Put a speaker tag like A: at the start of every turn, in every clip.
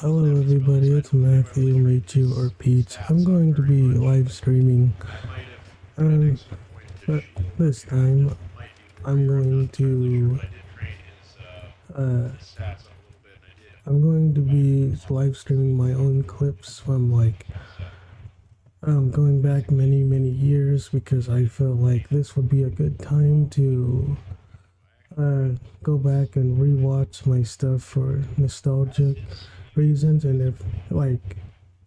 A: Hello everybody, it's Matthew, meachew, or Peach. I'm going to be live streaming, um, but this time I'm going to, uh, I'm going to be live streaming my own clips from going back many years because I felt like this would be a good time to, go back and rewatch my stuff for nostalgic reasons, and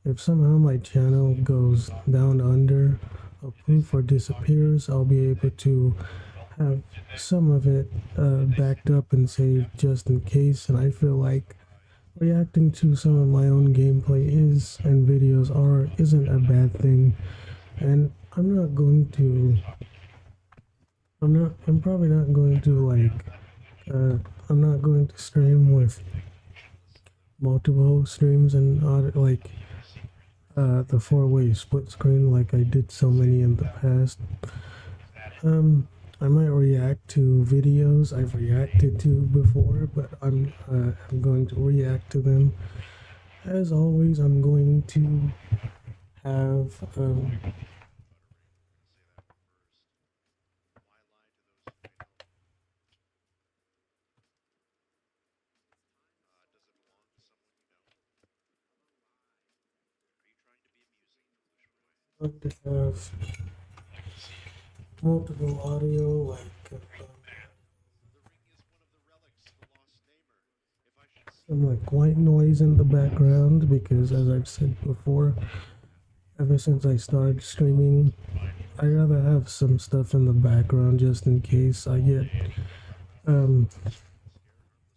A: if somehow my channel goes down under a poof or disappears, I'll be able to have some of it backed up and saved just in case. And I feel like reacting to some of my own gameplay and videos isn't a bad thing. And I'm probably not going to I'm not going to stream with multiple streams and the four-way split screen like I did so many in the past. I might react to videos I've reacted to before, but I'm going to react to them. As always, I'm going to have multiple audio some white noise in the background because, as I've said before, ever since I started streaming, I'd rather have some stuff in the background just in case um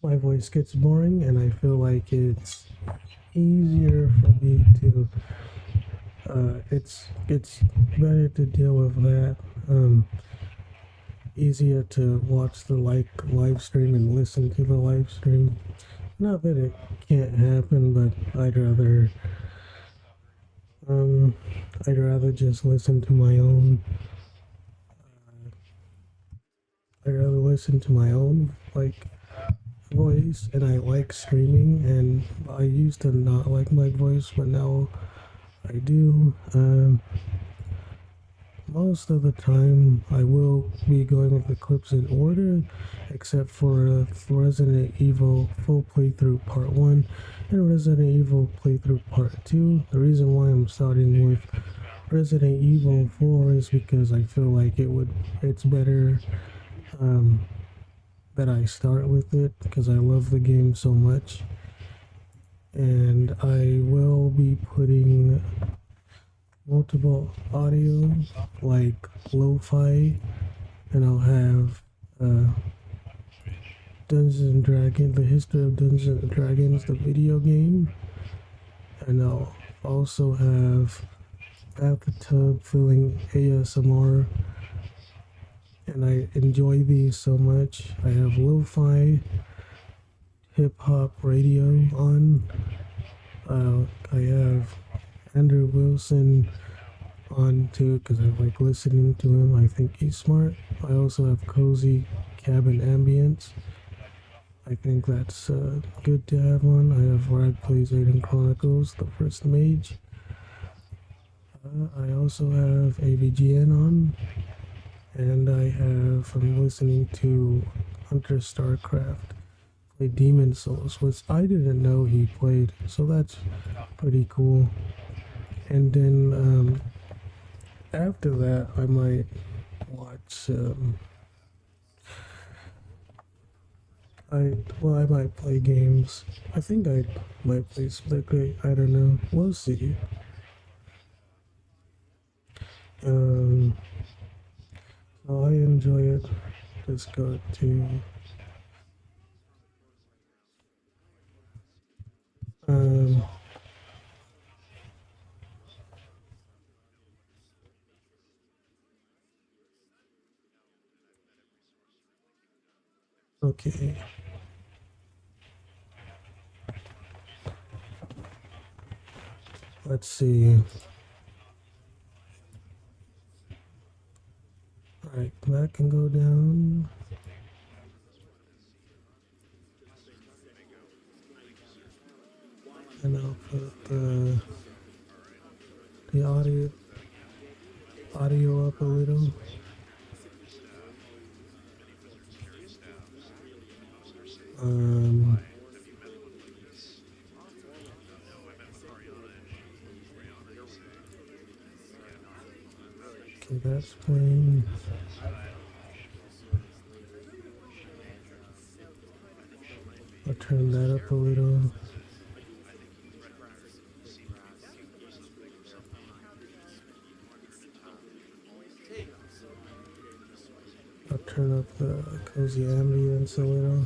A: my voice gets boring, and I feel like it's easier for me to it's better to deal with that. Easier to watch the live stream and listen to the live stream. Not that it can't happen, but I'd rather just listen to my own. I'd rather listen to my own voice, and I like streaming. And I used to not like my voice, but now I do. Most of the time, I will be going with the clips in order, except for Resident Evil full playthrough part 1 and Resident Evil playthrough part 2. The reason why I'm starting with Resident Evil 4 is because I feel like it's better that I start with it because I love the game so much. And I will be putting multiple audio like lo-fi, and I'll have Dungeons and Dragons, the history of Dungeons and Dragons, the video game, and I'll also have bathtub filling ASMR, and I enjoy these so much. I have lo-fi hip hop radio on. I have Andrew Wilson on too because I like listening to him. I think he's smart. I also have Cozy Cabin Ambience. I think that's good to have on. I have Rad Plays Aiden Chronicles, the First Mage. I also have AVGN on, and I'm listening to Hunter Starcraft play Demon Souls, which I didn't know he played, so that's pretty cool. And then after that, I might watch. I might play games. I think I might play Splitgate. I don't know. We'll see. So I enjoy it. Just go to okay. Let's see. Alright, that can go down. And I'll put the audio up a little. Um, okay, that's playing. I'll turn that up a little. I'll turn up the cozy ambience a little.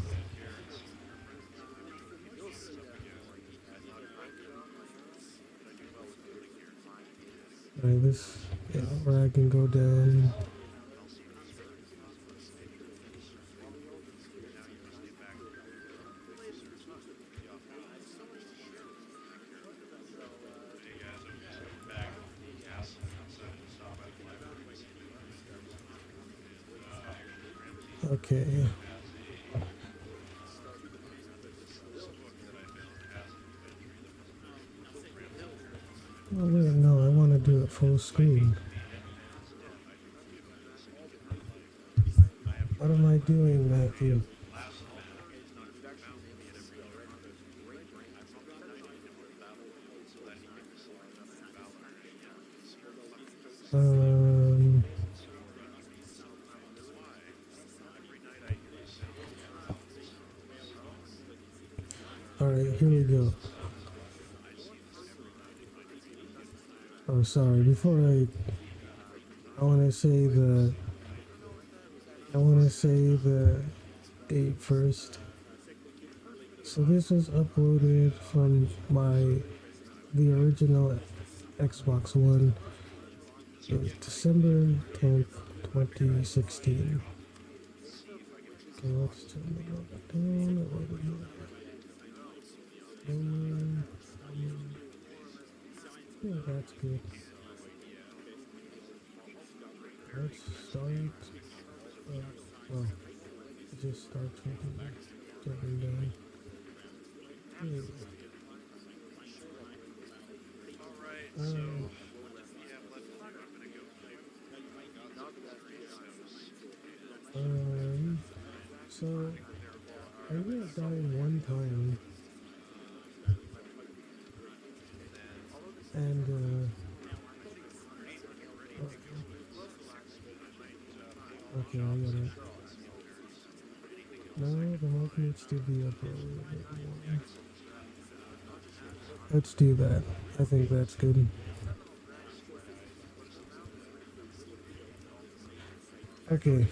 A: Alright, this where I can go down. Okay. Oh wait, no, I want to do it full screen. What am I doing, Matthew? Um, Alright, here we go. Oh, sorry, before I want to say the date first. So this was uploaded from the original Xbox One. It was December 10th, 2016. Okay, let's turn it up down a little bit. Yeah, that's good. Let's start. Well, it just starts with me jumping down. Hey. So I did die one time, and okay, I got it. Now the mic needs to be up a little bit more. Let's do that. I think that's good. Okay.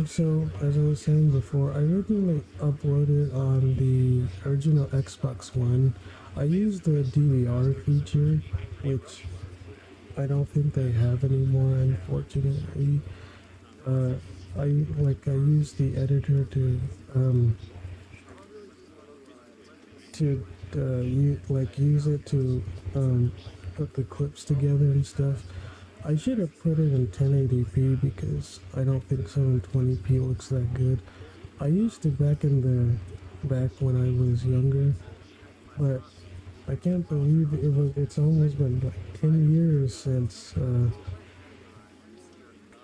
A: So as I was saying before, I originally uploaded on the original Xbox One. I used the DVR feature, which I don't think they have anymore, unfortunately. I used the editor use it to put the clips together and stuff. I should have put it in 1080p because I don't think 720p looks that good. I used it back when I was younger, but I can't believe it's almost been like 10 years since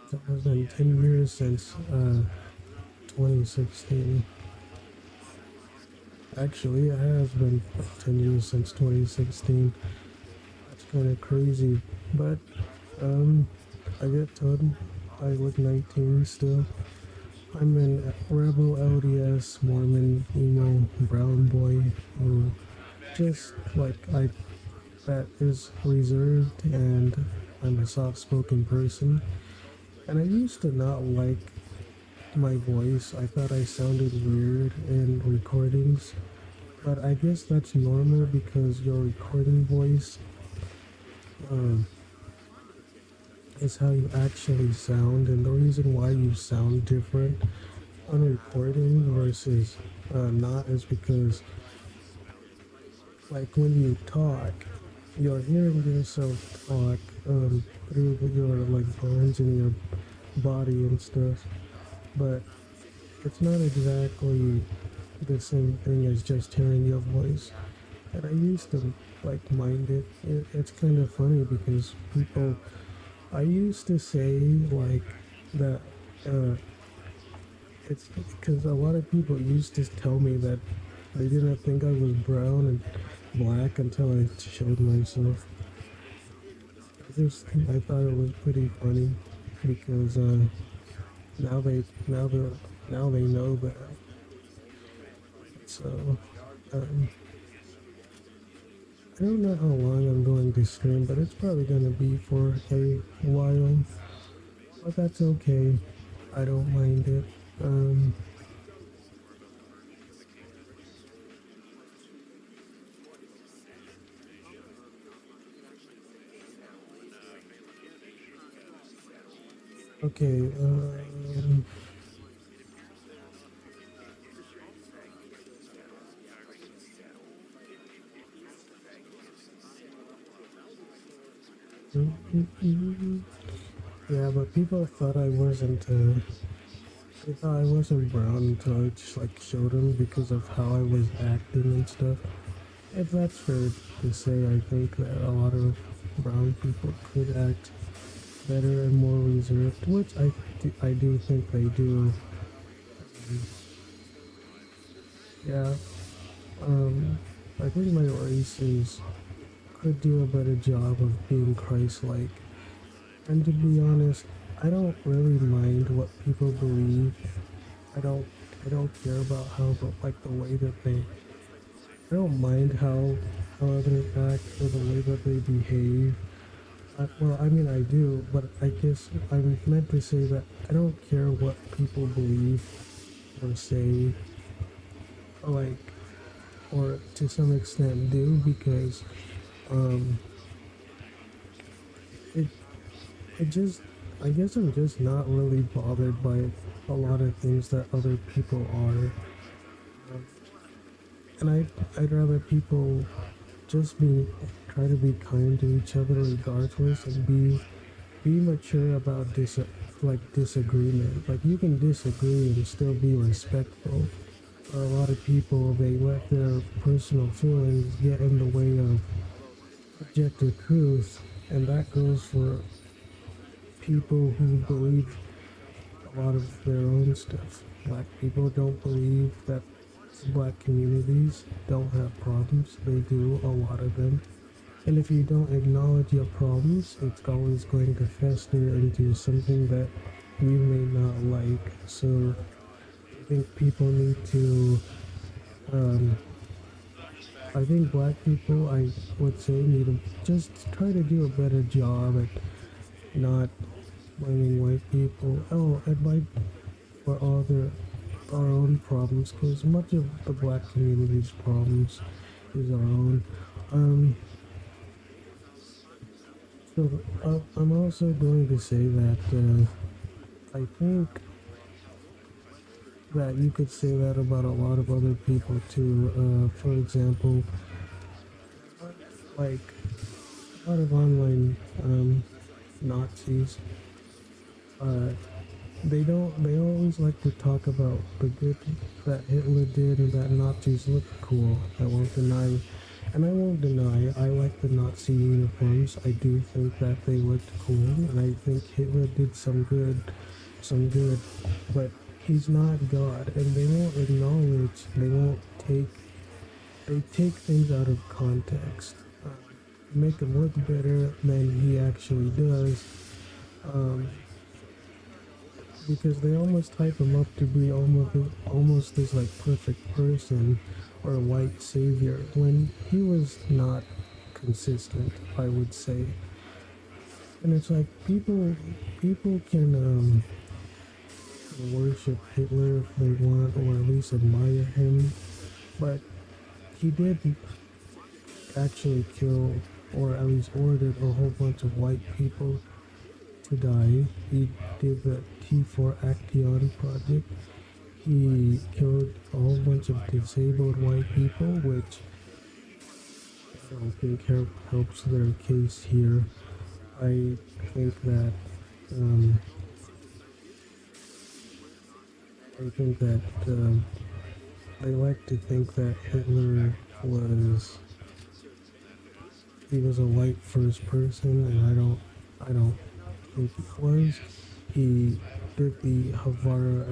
A: it's almost been 10 years since 2016. Actually, it has been 10 years since 2016. That's kind of crazy, but I get told I look 19 still. I'm an rebel LDS Mormon emo brown boy who just that is reserved, and I'm a soft-spoken person. And I used to not like my voice. I thought I sounded weird in recordings, but I guess that's normal because your recording voice is how you actually sound, and the reason why you sound different on recording versus not is because, like, when you talk, you're hearing yourself talk through your bones in your body and stuff, but it's not exactly the same thing as just hearing your voice. And I used to like mind it. It's kind of funny because people, I used to say like that. It's because a lot of people used to tell me that they didn't think I was brown and black until I showed myself. I thought it was pretty funny because now they now they now they know that. So um, I don't know how long I'm going to stream, but it's probably going to be for a while. But that's okay. I don't mind it. Um, okay. Yeah, but people thought I wasn't. They thought I wasn't brown until I just like showed them because of how I was acting and stuff. If that's fair to say, I think that a lot of brown people could act better and more reserved, which I do think they do. Yeah, um, I think my races could do a better job of being Christ-like. And to be honest, I don't really mind what people believe. I don't I don't care about how like the way that they. I don't mind how others act or the way that they behave. Well, I mean I do, but I guess I'm meant to say that I don't care what people believe or say, or like, or to some extent do because um, it it just I guess I'm just not really bothered by a lot of things that other people are. And I'd rather people just be try to be kind to each other regardless and be mature about disagreement. Like you can disagree and still be respectful. A lot of people they let their personal feelings get in the way of objective truth, and that goes for people who believe a lot of their own stuff. Black people don't believe that black communities don't have problems. They do, a lot of them. And if you don't acknowledge your problems, it's always going to fester into something that you may not like. So I think people need to, um, I think black people, I would say, need to just try to do a better job at not blaming white people. Oh, and like for all our own problems, because much of the black community's problems is our own. Um, so I'm also going to say that I think that you could say that about a lot of other people too. For example, like a lot of online Nazis. Uh, they always like to talk about the good that Hitler did and that Nazis look cool. I won't deny, and I won't deny, I like the Nazi uniforms. I do think that they looked cool, and I think Hitler did some good, but he's not God, and they won't acknowledge, they take things out of context, make him look better than he actually does. Um, because they almost hype him up to be almost this like perfect person or a white savior when he was not consistent, I would say. And it's like people can worship Hitler if they want, or at least admire him, but he did actually kill, or at least ordered a whole bunch of white people to die. He did the T4 Action project. He killed a whole bunch of disabled white people, which I don't think helps their case here. I think that um, I think that they like to think that Hitler was he was a white first person, and I don't think he was. He did the Havara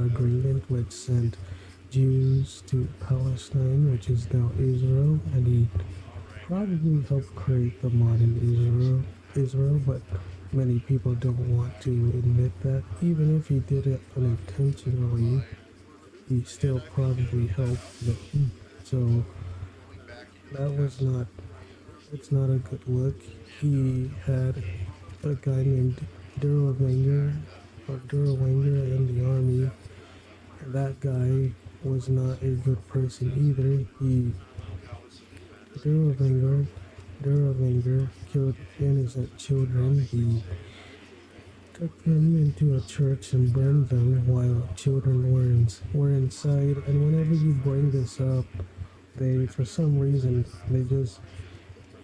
A: Agreement, which sent Jews to Palestine, which is now Israel, and he probably helped create the modern Israel, but many people don't want to admit that. Even if he did it unintentionally, he still probably helped them. So that was not it's not a good look. He had a guy named Durwanger in the army. And that guy was not a good person either. Durwanger, Durwanger killed innocent children. He took them into a church and burned them while children were inside. And whenever you bring this up, they, for some reason,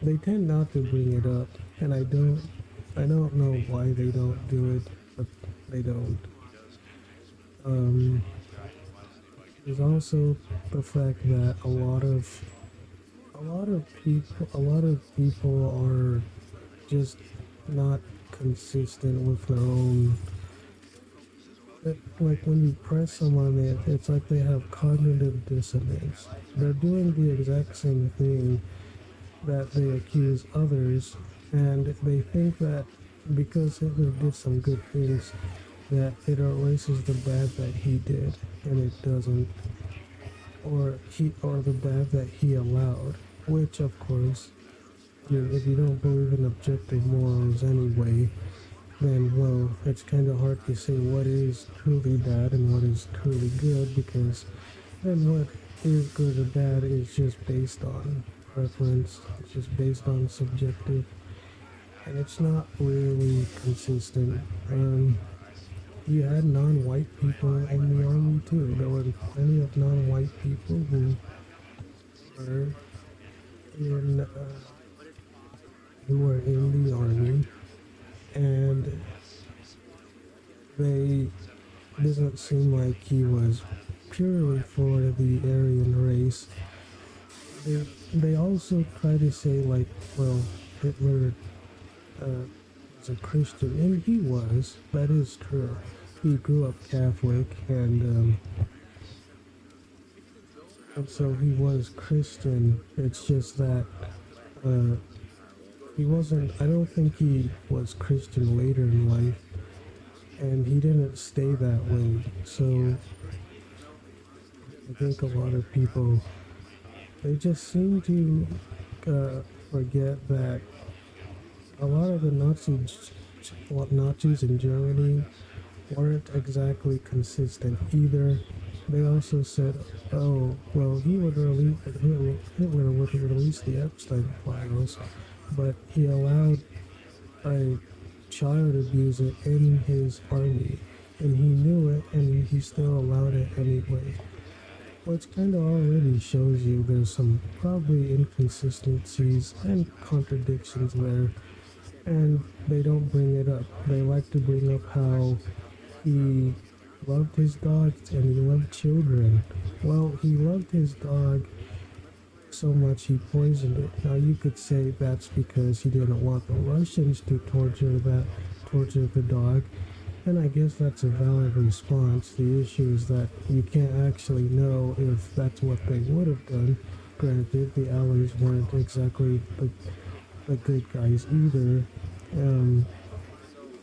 A: they tend not to bring it up, and I don't know why they don't do it, but they don't. Um, there's also the fact that a lot of people are just not consistent with their own. Like when you press someone, it's like they have cognitive dissonance. They're doing the exact same thing that they accuse others, and they think that because Hitler did some good things, that it erases the bad that he did, and it doesn't, or the bad that he allowed. Which, of course, if you don't believe in objective morals anyway, then well, it's kind of hard to say what is truly bad and what is truly good, because then what is good or bad is just based on preference. It's just based on subjective, and it's not really consistent. You had non-white people in the army too. There were plenty of non-white people who were in the army, and they doesn't seem like he was purely for the Aryan race. They also try to say like, well, Hitler was a Christian, and he was. That is true. He grew up Catholic, and so he was Christian. It's just that uh, he wasn't. I don't think he was Christian later in life, and he didn't stay that way. So I think a lot of people, they just seem to forget that a lot of the Nazis in Germany weren't exactly consistent either. They also said, oh, well, Hitler would release the Epstein files, but he allowed a child abuser in his army, and he knew it, and he still allowed it anyway. Which kind of already shows you there's some probably inconsistencies and contradictions there, and they don't bring it up. They like to bring up how he loved his dogs and he loved children. Well, he loved his dog so much he poisoned it. Now you could say that's because he didn't want the Russians to torture the dog, and I guess that's a valid response. The issue is that you can't actually know if that's what they would have done. Granted, the Allies weren't exactly the good guys either.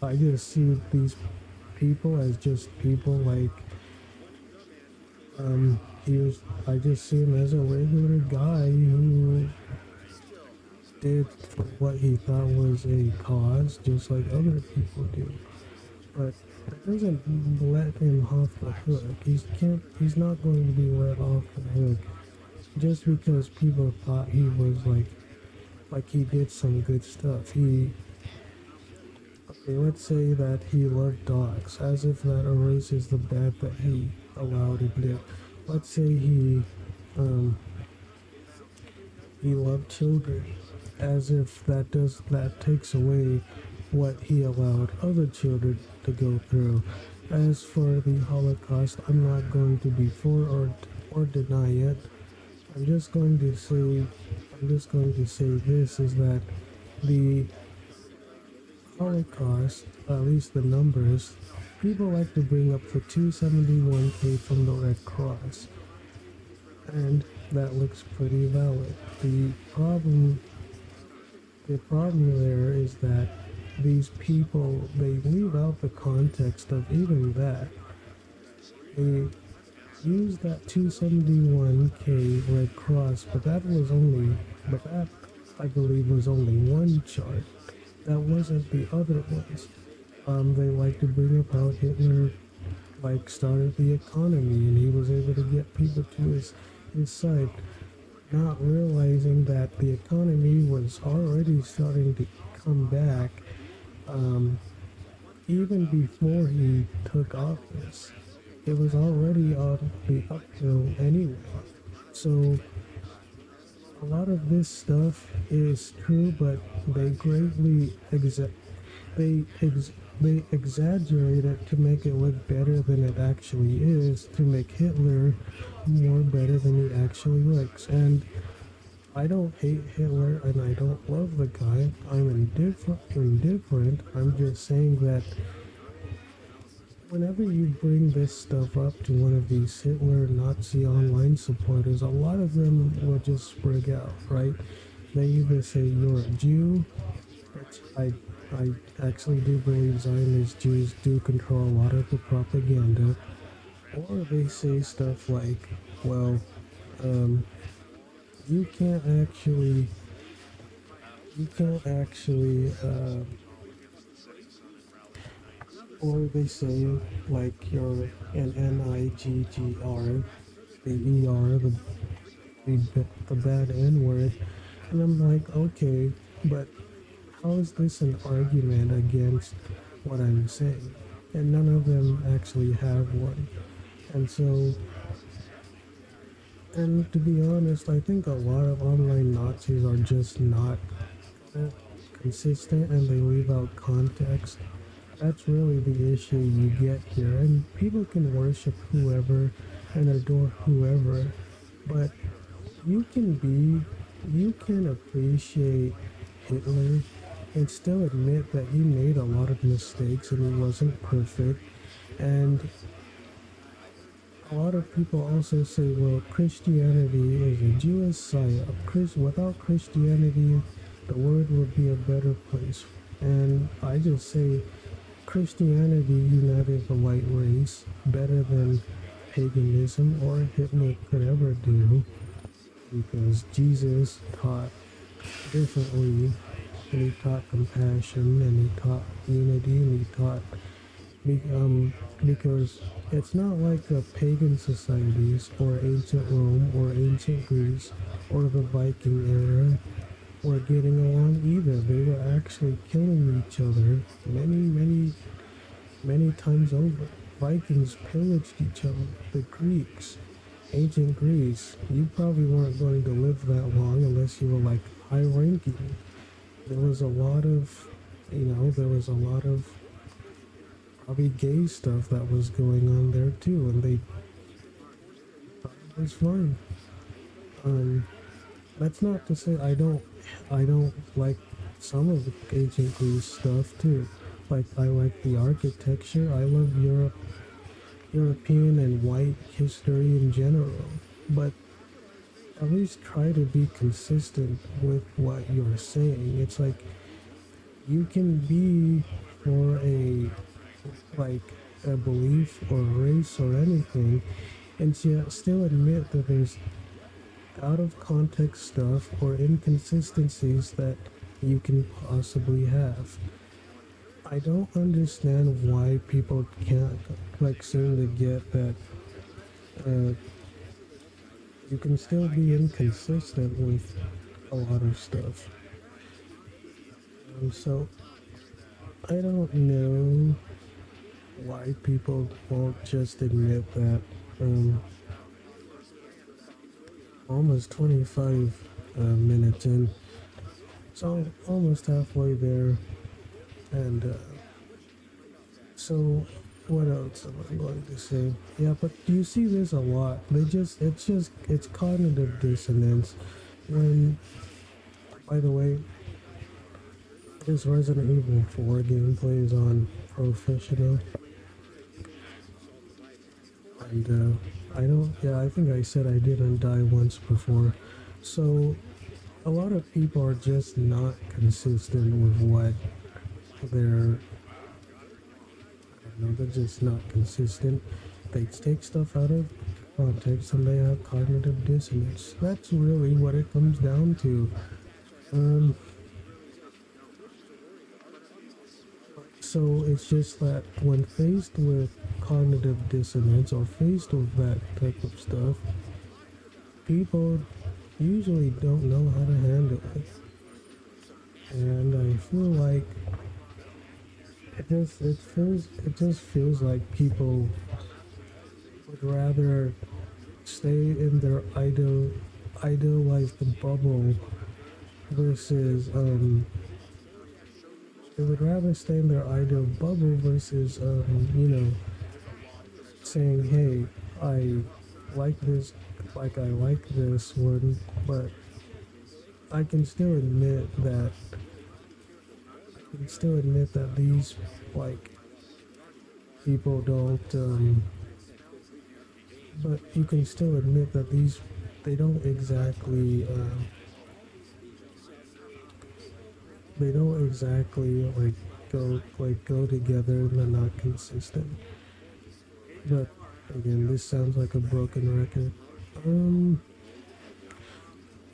A: I just see these people as just people. Like, I just see him as a regular guy who did what he thought was a cause, just like other people do. But it doesn't let him off the hook. He's not going to be let off the hook just because people thought he was like he did some good stuff. Okay, let's say that he loved dogs, as if that erases the bad that he allowed and did. Let's say he loved children, as if that takes away what he allowed other children to go through. As for the Holocaust, I'm not going to be for or deny it. I'm just going to say I'm just going to say this is that the Holocaust, at least the numbers, people like to bring up the 271K from the Red Cross, and that looks pretty valid. The problem there is that these people, they leave out the context of even that. They use that 271K Red Cross, but that I believe was only one chart. That wasn't the other ones. They like to bring up how Hitler started the economy and he was able to get people to his side, not realizing that the economy was already starting to come back even before he took office. It was already on the uphill anyway. So a lot of this stuff is true, but they greatly they ex- they exaggerate it to make it look better than it actually is, to make Hitler more better than he actually looks. And I don't hate Hitler and I don't love the guy. I'm indifferent. I'm just saying that whenever you bring this stuff up to one of these Hitler Nazi online supporters, a lot of them will just sprig out, right? They either say you're a Jew, which I actually do believe Zionist Jews do control a lot of the propaganda, or they say stuff like, well, um, you can't actually, you can't actually, or they say like you're an NIGGR, the ER, the bad N word, and I'm like, okay, but how is this an argument against what I'm saying? And none of them actually have one. And so, and to be honest, I think a lot of online Nazis are just not consistent and they leave out context. That's really the issue you get here. And people can worship whoever and adore whoever, but you can be, you can appreciate Hitler and still admit that he made a lot of mistakes and he wasn't perfect. And a lot of people also say, well, Christianity is a Jewish psyop. Without Christianity, the world would be a better place. And I just say Christianity united the white race better than paganism or Hitler could ever do, because Jesus taught differently, and he taught compassion and he taught unity and he taught because it's not like the pagan societies or ancient Rome or ancient Greece or the Viking era were getting along either. They were actually killing each other many times over. Vikings pillaged each other. The Greeks, ancient Greece, you probably weren't going to live that long unless you were like high ranking. There was a lot of, there was a lot of probably gay stuff that was going on there too, and they thought it was fine. That's not to say I don't like some of the ancient Greece stuff too. Like I like the architecture. I love European and white history in general. But at least try to be consistent with what you're saying. It's like you can be for a belief or race or anything, and yet still admit that there's out of context stuff or inconsistencies that you can possibly have. I don't understand why people can't seem to get that you can still be inconsistent with a lot of stuff. So I don't know why people won't just admit that. Almost 25 minutes in, so almost halfway there, and so What else am I going to say? Yeah, but you see this a lot. It's cognitive dissonance. When, by the way, this Resident Evil 4 gameplay is on professional, and I don't. Yeah, I think I said I didn't die once before. So a lot of people are just not consistent with what they're. They're just not consistent. They take stuff out of context and they have cognitive dissonance. That's really what it comes down to. Um, so it's just that when faced with cognitive dissonance or faced with that type of stuff, people usually don't know how to handle it. And I feel like it just feels like people would rather stay in their idealized bubble versus they would rather stay in their ideal bubble versus saying, hey, I like this, like I like this one, but I can still admit that these like people don't but you can still admit that these they don't exactly go together and they're not consistent. But again, this sounds like a broken record.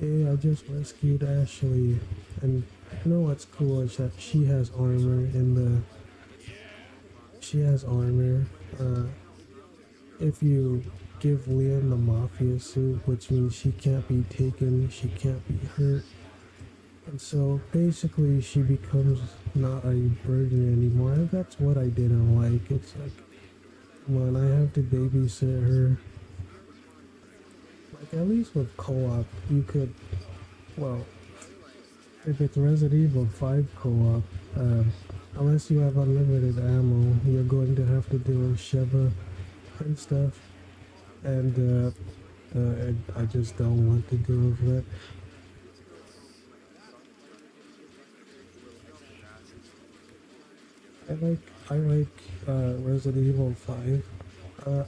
A: Yeah, I just rescued Ashley, and you know what's cool is that she has armor in the. She has armor. If you give Liam the mafia suit, which means she can't be taken, she can't be hurt, and so basically she becomes not a burden anymore. And that's what I didn't like. It's like, come on, I have to babysit her. Like at least with co-op, you could, well, if it's Resident Evil 5 co-op, unless you have unlimited ammo, you're going to have to do Sheva and stuff. And I just don't want to deal with that. I like Resident Evil 5.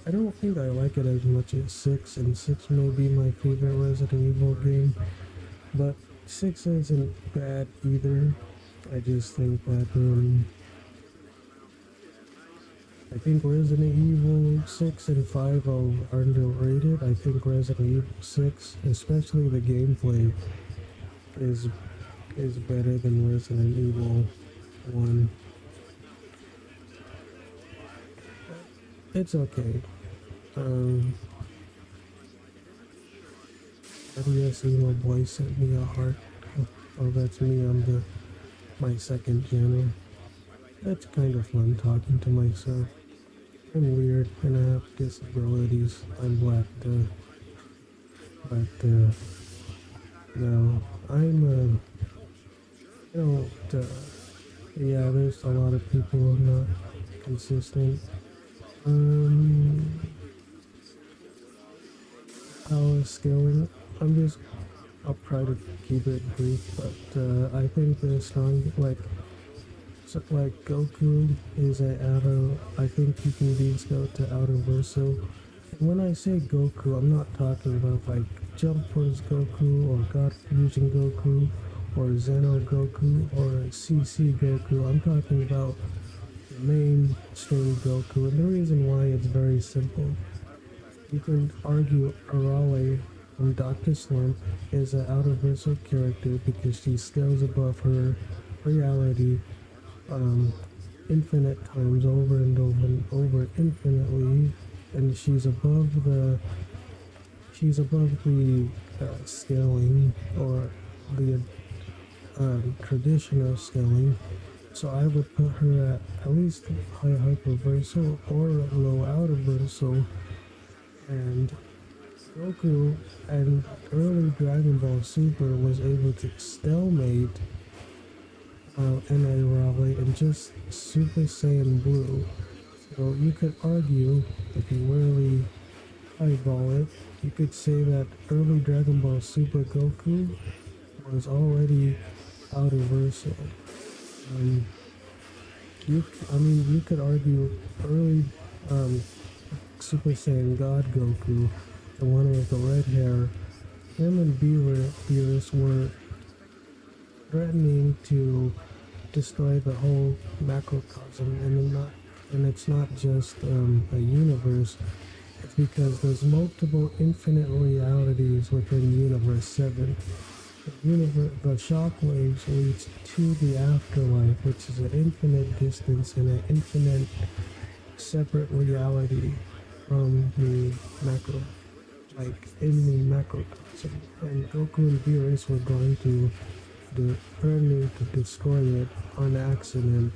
A: I don't think I like it as much as 6, and 6 may be my favorite Resident Evil game, but 6 isn't bad either. I just think that I think Resident Evil 6 and 5 are underrated. I think Resident Evil 6, especially the gameplay, is better than Resident Evil 1. It's okay. Yes, Emo Boy sent me a heart. Oh, that's me on my second channel. That's kind of fun talking to myself. I'm weird and I have disabilities. I'm black too. But no, I'm yeah, there's a lot of people not consistent. Power scaling. I'll try to keep it brief, but I think the strong, like Goku is a outer, I think you can be scaled to outer verso. When I say Goku, I'm not talking about like Jump Force Goku or God Fusion Goku or Xeno Goku or CC Goku. I'm talking about the mainstream Goku, and the reason why it's very simple. You can argue Arale from Dr. Slump is an out-of-verso character because she scales above her reality infinite times over and over and over infinitely, and she's above the scaling or the traditional scaling. So I would put her at least high hyperversal or low outerversal. And Goku and early Dragon Ball Super was able to stalemate NA Raleigh and just Super Saiyan Blue. So you could argue, if you really eyeball it, you could say that early Dragon Ball Super Goku was already out of Verso. Um, you could argue early um, Super Saiyan God Goku, the one with the red hair, him and Beerus were threatening to destroy the whole macrocosm, and it's not just a universe. It's because there's multiple infinite realities within Universe 7. The shockwaves leads to the afterlife, which is an infinite distance and an infinite separate reality from the macro, like in the macrocosm. And Goku and Beerus were going to threatening to destroy it on accident.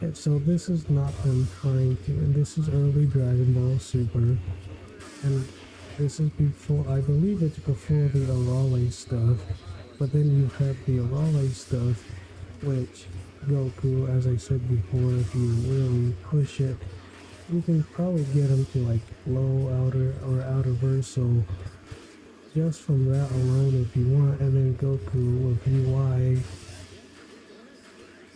A: And so this is not them trying to, and this is early Dragon Ball Super, and this is before, I believe it's before the Arale stuff, but then you have the Arale stuff, which Goku, as I said before, if you really push it, you can probably get him to like low outer or outer verso just from that alone if you want, and then Goku with UI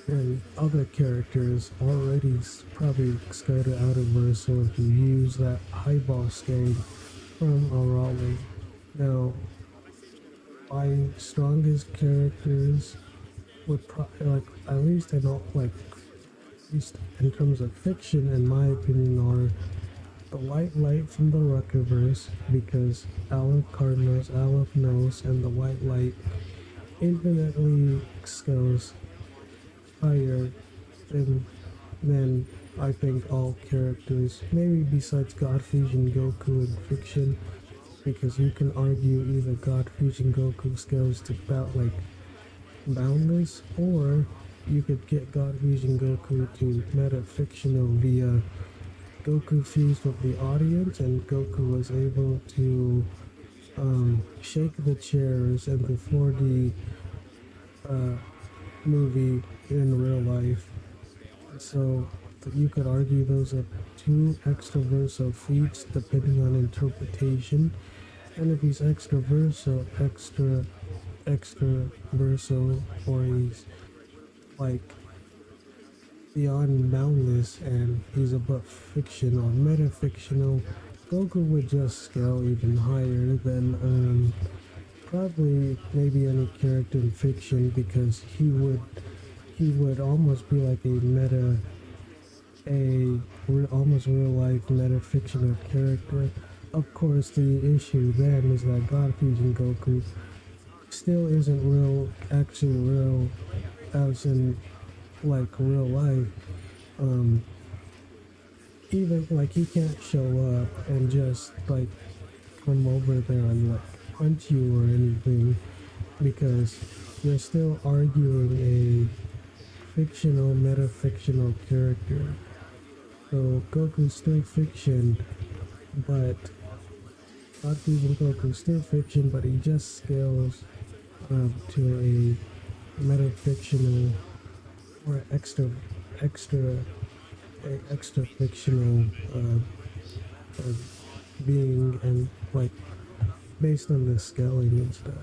A: and other characters already probably started out of verso if you use that highball stage from Arale. Now, my strongest characters would like at least in all, like at least in terms of fiction, in my opinion, are the White Light from the Ruckaverse, because Aleph Cardinals, Aleph Knows, and the White Light infinitely scales higher than I think all characters, maybe besides God Fusion Goku in fiction, because you can argue either God Fusion Goku scales to about like boundless, or you could get God Fusion Goku to meta fictional via Goku fused with the audience, and Goku was able to shake the chairs in the 4D movie in real life. So you could argue those are two extra verso feats depending on interpretation. And if he's extra verso, or he's like beyond boundless and he's above fiction or meta-fictional, Goku would just scale even higher than probably maybe any character in fiction, because he would almost be like almost real life meta fictional character. Of course, the issue then is that God Fusion Goku still isn't actually real, as in like real life. Even like he can't show up and just like come over there and like punch you or anything, because you're still arguing a fictional, meta-fictional character. So Goku's still fiction, but God Fusion Goku's still fiction, but he just scales to a meta-fictional or extra fictional being, and like based on the scaling and stuff.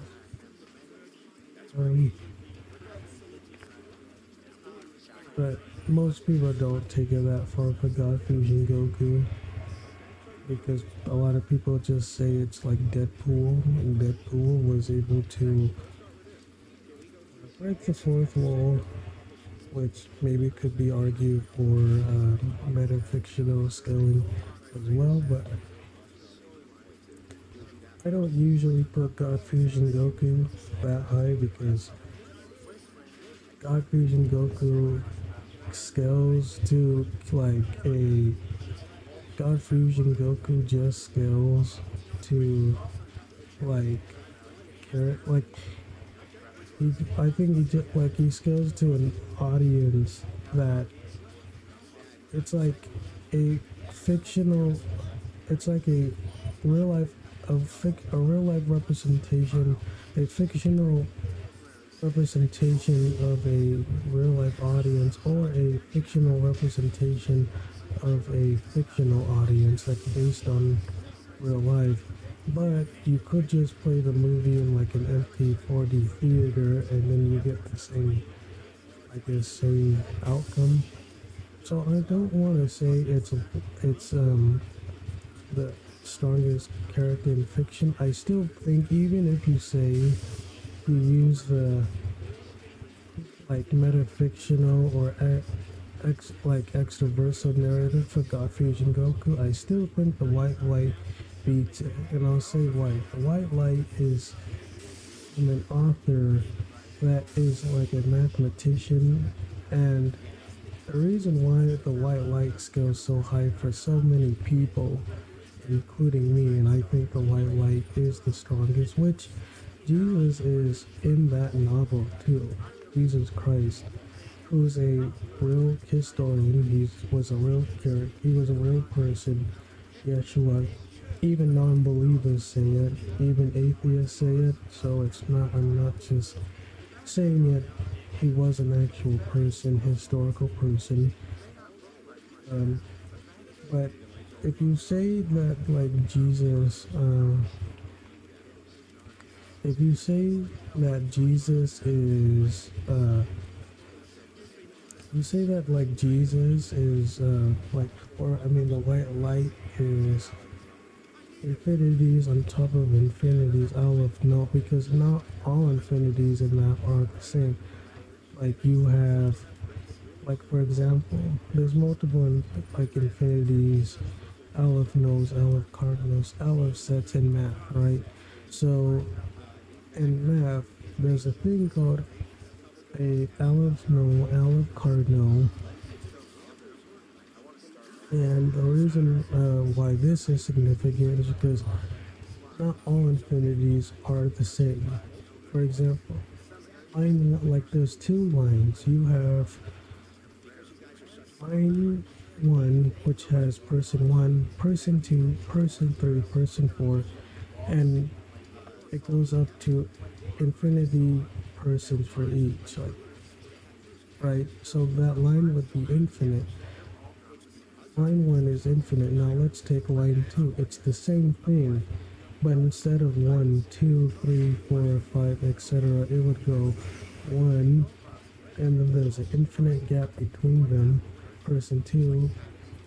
A: But most people don't take it that far for God Fusion Goku, because a lot of people just say it's like Deadpool, and Deadpool was able to break the fourth wall, which maybe could be argued for metafictional scaling as well, but I don't usually put God Fusion Goku that high, because God Fusion Goku scales to like a God Fusion Goku just scales to like I think he just like he scales to an audience that it's like a fictional, it's like a real life a real life representation, a fictional representation of a real life audience, or a fictional representation of a fictional audience that's based on real life. But you could just play the movie in like an empty 4D theater and then you get the same, I guess, same outcome. So I don't want to say it's the strongest character in fiction. I still think even if you say you use the like metafictional or like extraversal narrative for God Fusion Goku, I still think the white light beats it. And I'll say why. The white light is from an author that is like a mathematician, and the reason why the white light scales so high for so many people, including me, and I think the white light is the strongest, which Jesus is in that novel too. Jesus Christ, who's a real historian, he was a real character, he was a real person. Yeshua, even non-believers say it, even atheists say it, so I'm not just saying it. He was an actual person, historical person. But if you say that like Jesus, if you say that Jesus is, you say that like Jesus is like, or I mean the white light is infinities on top of infinities. Out of no, because not all infinities in that are the same. Like you have, like for example, there's multiple like infinities. Aleph knows, Aleph cardinals, Aleph sets in math, right? So in math, there's a thing called a Aleph null, Aleph cardinal, and the reason why this is significant is because not all infinities are the same. For example, like there's two lines. You have line 1, which has person 1, person 2, person 3, person 4, and it goes up to infinity persons for each, like, right? So that line would be infinite. Line 1 is infinite. Now let's take line 2. It's the same thing, but instead of 1, 2, 3, 4, 5, etc., it would go 1, and then there's an infinite gap between them. Person 2,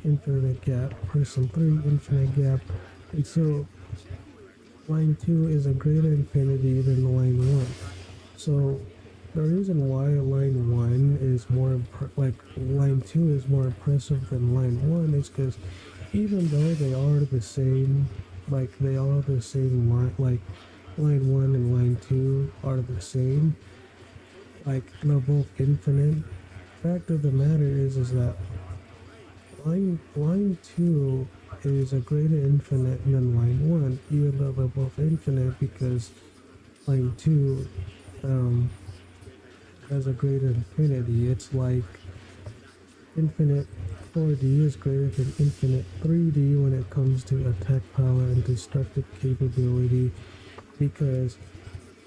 A: infinite gap. Person 3, infinite gap. And so line 2 is a greater infinity than line 1. So the reason why line 1 is more like line 2 is more impressive than line 1 is because even though they are the same, like they are the same line, like line 1 and line 2 are the same, like they're both infinite. Fact of the matter is that line 2 is a greater infinite than line 1, even though they're both infinite, because line 2 has a greater infinity. It's like infinite 4D is greater than infinite 3D when it comes to attack power and destructive capability, because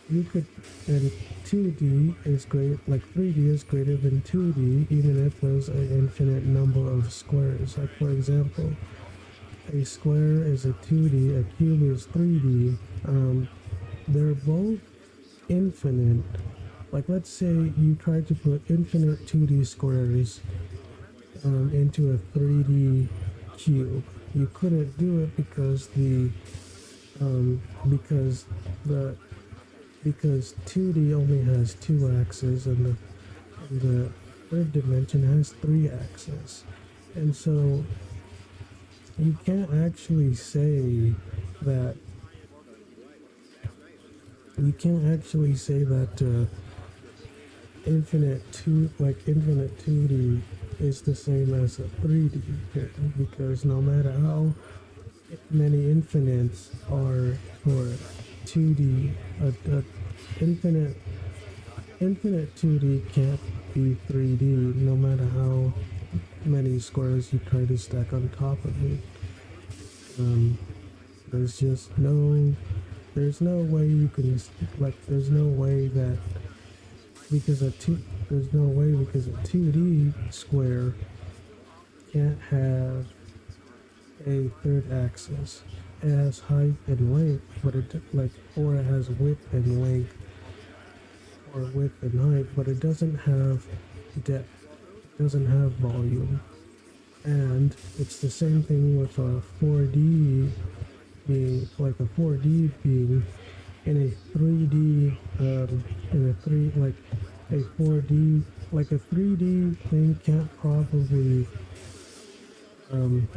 A: you could, and 2D is great, like 3D is greater than 2D, even if there's an infinite number of squares. Like for example, a square is a 2D, a cube is 3D. They're both infinite. Like let's say you try to put infinite 2D squares into a 3D cube. You couldn't do it because because 2D only has 2 axes and the third dimension has 3 axes. And so you can't actually say that infinite 2D is the same as a 3D thing, because no matter how many infinites are for 2D, infinite 2D can't be 3D, no matter how many squares you try to stack on top of it. There's just there's no way you can, like, there's no way because a 2D square can't have a third axis. It has height and length, but or it has width and length, or width and height, but it doesn't have depth. It doesn't have volume. And it's the same thing with a 4D being, like a 4D being in a 3D, in a three, like a 4D, like a 3D thing can't probably, um,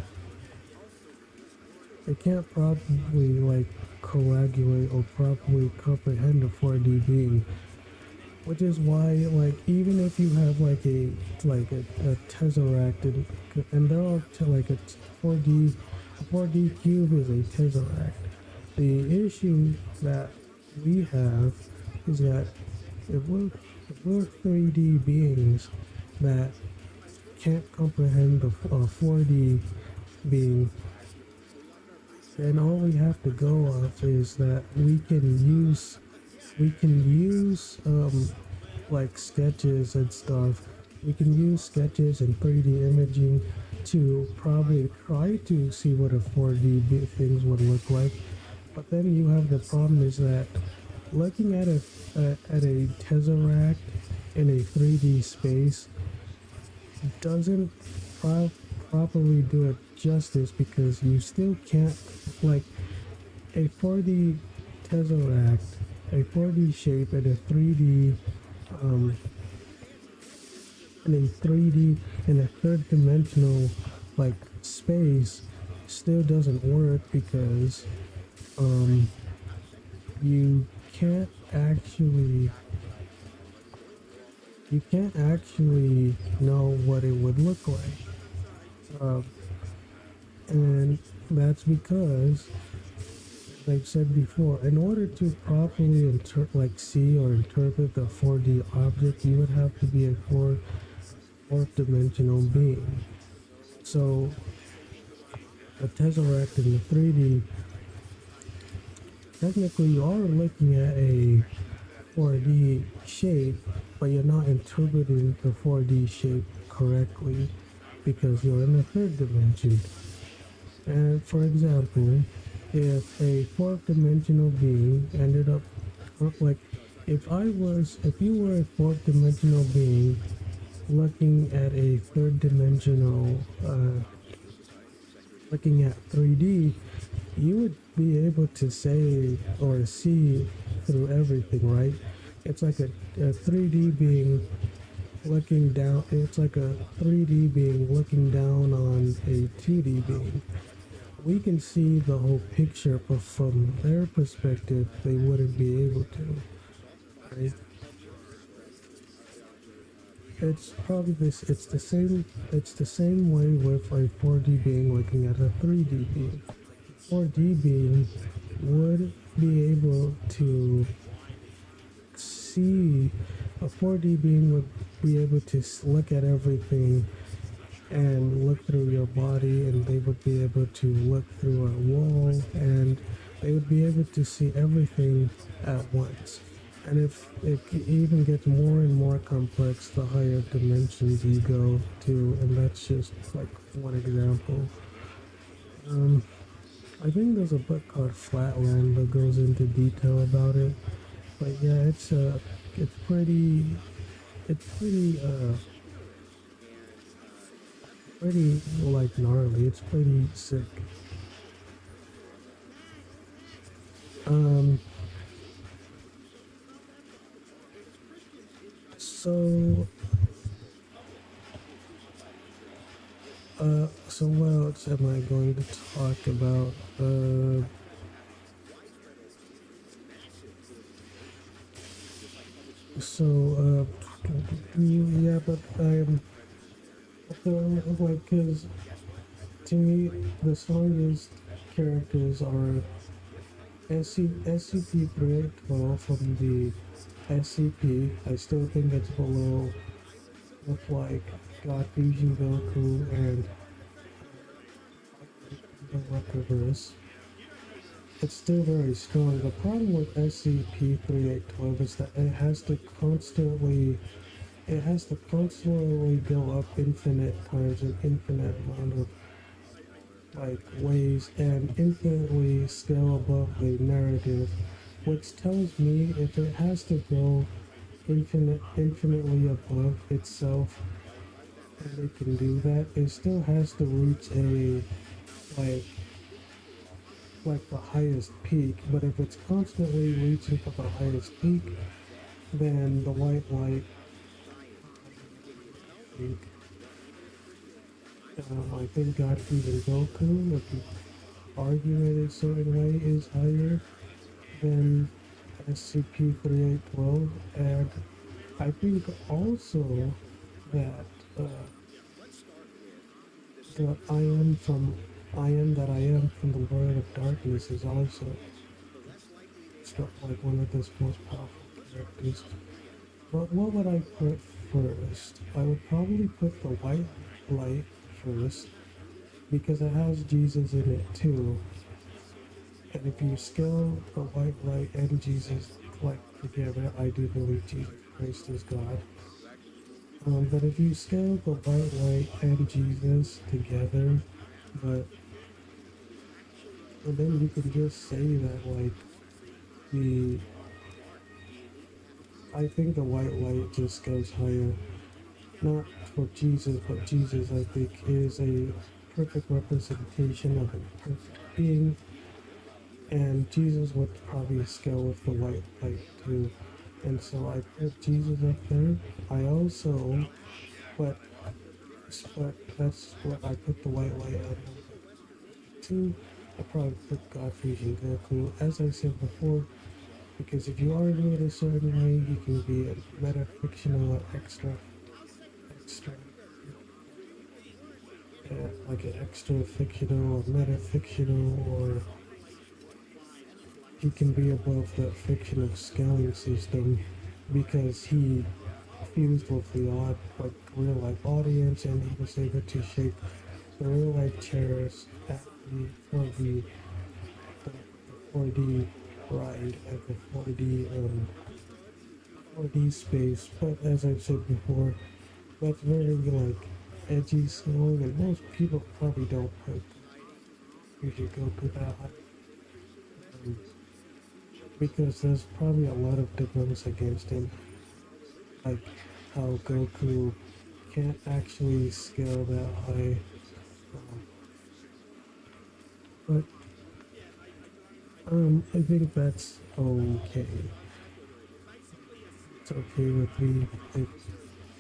A: it can't probably like coagulate or properly comprehend a 4D being, which is why, like, even if you have a tesseract, and they're all like a 4D cube is a tesseract. The issue that we have is that if we're 3D beings that can't comprehend the 4D being, then all we have to go off is that we can use like sketches and stuff. We can use sketches and 3D imaging to probably try to see what a 4D things would look like. But then you have the problem is that looking at a tesseract in a 3D space doesn't properly do it justice, because you still can't, like, a 4D tesseract, a 4D shape in a 3D, um, in a 3D, in a third dimensional, like, space still doesn't work, because um, you can't actually know what it would look like. Um, and that's because, like I said before, in order to properly see or interpret the 4D object, you would have to be a fourth dimensional being. So a tesseract in the 3D, technically you are looking at a 4D shape, but you're not interpreting the 4D shape correctly because you're in the third dimension. And for example, if a fourth dimensional being ended up, like, if you were a fourth dimensional being looking at a third dimensional, looking at 3D, you would be able to say or see through everything, right? It's like a 3D being looking down, it's like a 3D being looking down on a 2D being. We can see the whole picture, but from their perspective, they wouldn't be able to, right? It's probably this. It's the same way with a 4D being looking at a 3D being. 4D being would be able to see. A 4D being would be able to look at everything and look through your body, and they would be able to look through a wall, and they would be able to see everything at once. And if it even gets more and more complex the higher dimensions you go to, and that's just like one example. I think there's a book called Flatland that goes into detail about it, but yeah, it's pretty like gnarly. It's pretty sick. Um, so so what else am I going to talk about? Yeah, but like, cause to me, the strongest characters are SCP-3812 from the SCP. I still think it's below with like God Fusion Goku and the Retroverse. It's still very strong. The problem with SCP-3812 is that it has to constantly it has to constantly go up infinite times an infinite amount of like ways and infinitely scale above the narrative, which tells me if it has to go infinitely above itself and it can do that, it still has to reach a like the highest peak. But if it's constantly reaching for the highest peak, then the white light, I think Godfrey and Goku, if you argue it a certain way, is higher than SCP-3812, and I think also that the I am that I am from the world of darkness is also struck like one of those most powerful characters. But what would I put first? I would probably put the white light first because it has Jesus in it too. And if you scale the white light and Jesus like together, I do believe Jesus Christ is God. But if you scale the white light and Jesus together, but and then you can just say that like the I think the white light just goes higher. Not for Jesus, but Jesus I think is a perfect representation of a perfect being, and Jesus would probably scale with the white light too. And so I put Jesus up there. I also but that's what I put the white light at number two. I probably put Godfrey and Goku, as I said before, because if you argue it a certain way, you can be a metafictional or extra, like an extra fictional or metafictional, or he can be above the fictional scaling system because he fused with the odd, like real life audience, and he was able to shape the real life chairs at the 4D ride at the 4D space. But as I've said before, that's very like edgy song, and most people probably don't put you should go to that um, because there's probably a lot of defense against him, like how Goku can't actually scale that high. Um, but I think that's okay. It's okay with me if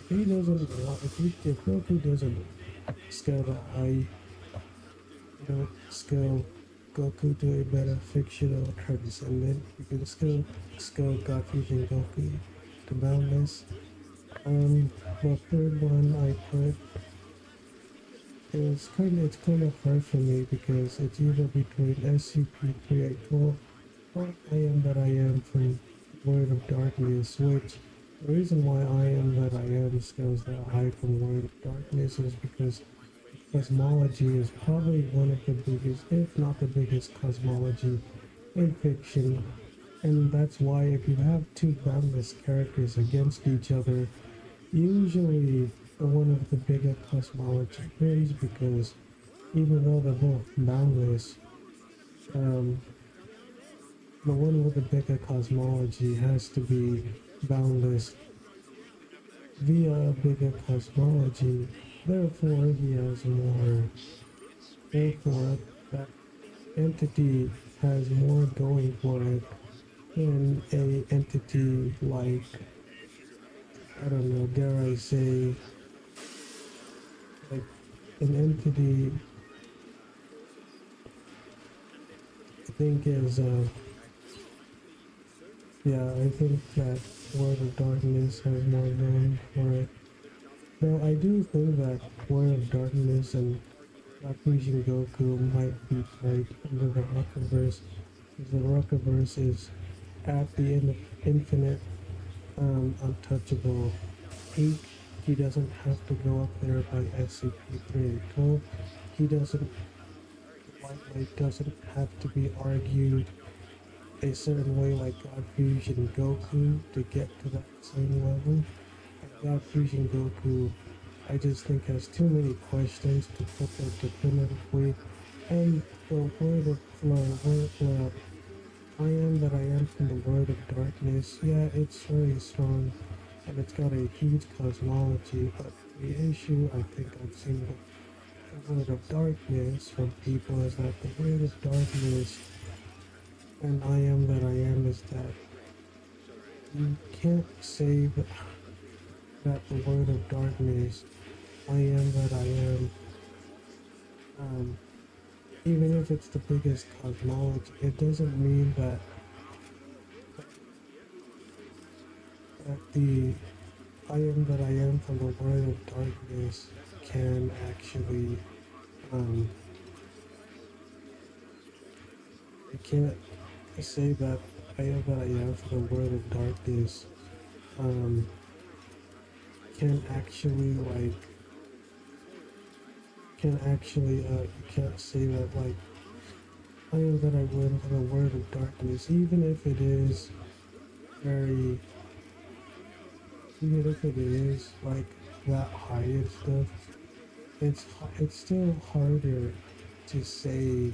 A: he doesn't want if Goku doesn't scale that high, you know, scale Goku to a better fictional transcendent. You can still scale God Fusion Goku to boundless. The third one I put is it's kind of hard for me because it's either between SCP-3812 or I Am That I Am from World of Darkness, which the reason why I Am That I Am scales that high from World of Darkness is because cosmology is probably one of the biggest, if not the biggest cosmology in fiction. And that's why if you have two boundless characters against each other, usually one of the bigger cosmology wins because even though they're both boundless, um, the one with the bigger cosmology has to be boundless via a bigger cosmology. Therefore, he has more. Therefore, that entity has more going for it than a entity like, I don't know, dare I say, like an entity I think is yeah, I think that World of Darkness has more going for it. Though I do think that World of Darkness and Yakuza Goku might be tied under the Rockaverse, because the Rockaverse is at the end of infinite, untouchable peak. He doesn't have to go up there by SCP-3812. He doesn't, White Light doesn't have to be argued a certain way like God Fusion Goku to get to that same level. God Fusion Goku, I just think has too many questions to put that definitively. And the word of I am that I am from the word of darkness, yeah, it's very strong and it's got a huge cosmology, but the issue I think I've seen with the word of darkness from people is that the word of darkness and I am that I am is that you can't say that the word of darkness, I am that I am, um, even if it's the biggest cosmology, it doesn't mean that the I am that I am from the word of darkness can actually, um, you can't say that I am that I am from the word of darkness, um, can actually, you can't say that, I am that I am from the word of darkness, very, even if it is, that high and stuff, it's still harder to say,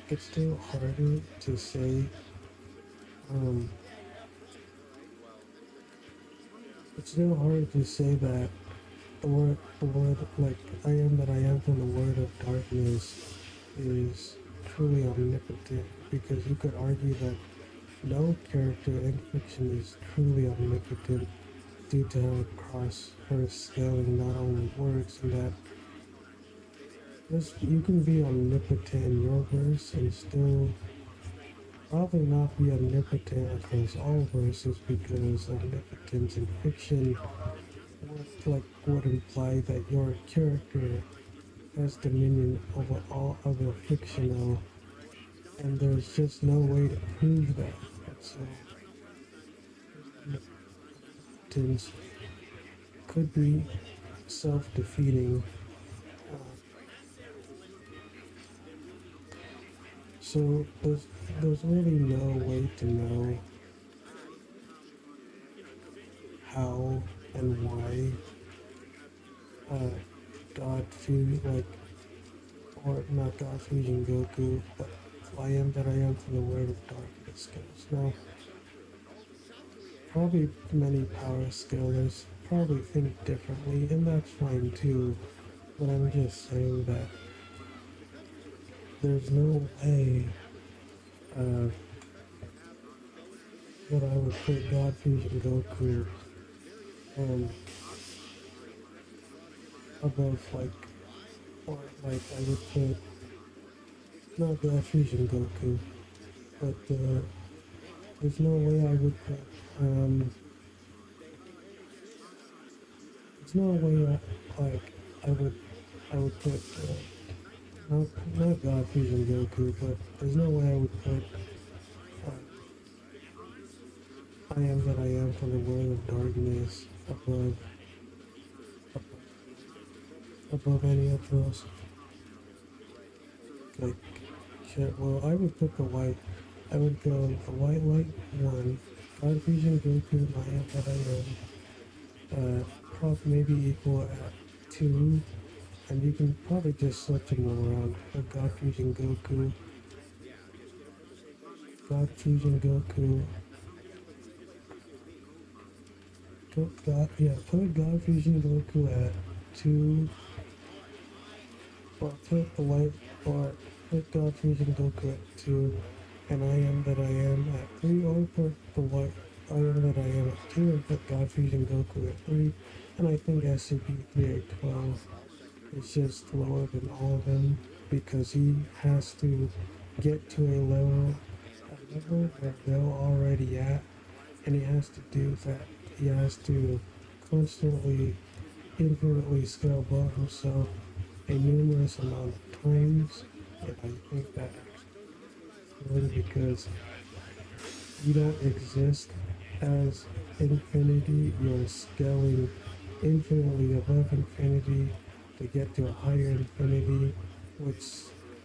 A: it's still harder to say, um, it's still hard to say that the word, I am that I am from the word of darkness is truly omnipotent, because you could argue that no character in fiction is truly omnipotent due to how across her scaling not only works, and that you can be omnipotent in your verse and still probably not be omnipotent across all verses, because omnipotence in fiction would imply that your character has dominion over all other fictional, and there's just no way to prove that. So omnipotence could be self-defeating. So there's really no way to know how and why uh, God Fusion, or not God Fusion Goku, but I am that I am from the Word of Darkness goes. Now, probably many power scalers probably think differently, and that's fine too, but I'm just saying that there's no way uh, that I would put God Fusion Goku um, above, or I would put, not God Fusion Goku, but there's no way I would put, there's no way I would put, not, not God Fusion Goku, but there's no way I would put I am that I am from the world of darkness above any of those. Like, shit, well, I would put the white, I would go the white light one, God Fusion Goku, I am that I am, prop maybe equal at 2, and you can probably just switch them around. Put God Fusion Goku, God Fusion Goku, put God Fusion Goku at 2, or put the white, or put God Fusion Goku at 2, and I am that I am at 3, or put the white, I am that I am at 2, and put God Fusion Goku at 3, and I think SCP-3 at 12 is just lower than all of them, because he has to get to a level where they're already at, and he has to do that. He has to constantly, infinitely scale above himself a numerous amount of times, and I think that really because you don't exist as infinity, you're scaling infinitely above infinity to get to a higher infinity, which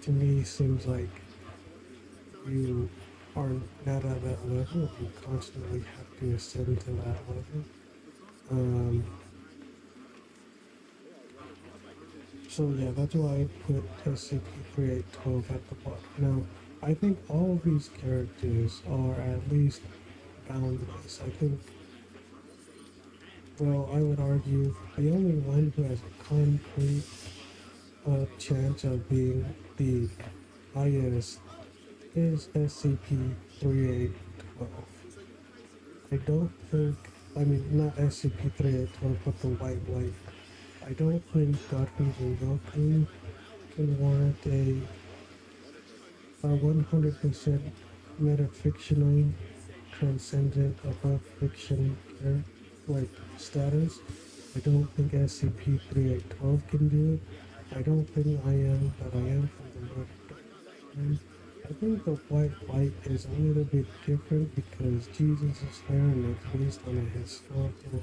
A: to me seems like you are not at that level. You constantly have to ascend to that level. Um, so yeah, that's why I put SCP-3812 at the bottom. Now, I think all of these characters are at least boundless. I think, well, I would argue the only one who has a concrete chance of being the highest is SCP-3812. I don't think, I mean, not SCP-3812, but the White Light. I don't think Godfrey and Goku can warrant a 100% metafictional, transcendent, above fiction like status. I don't think SCP-3812 can do it. I don't think I am, but I am from the Lord. I think the white light is a little bit different because Jesus is there and it's based on a historical,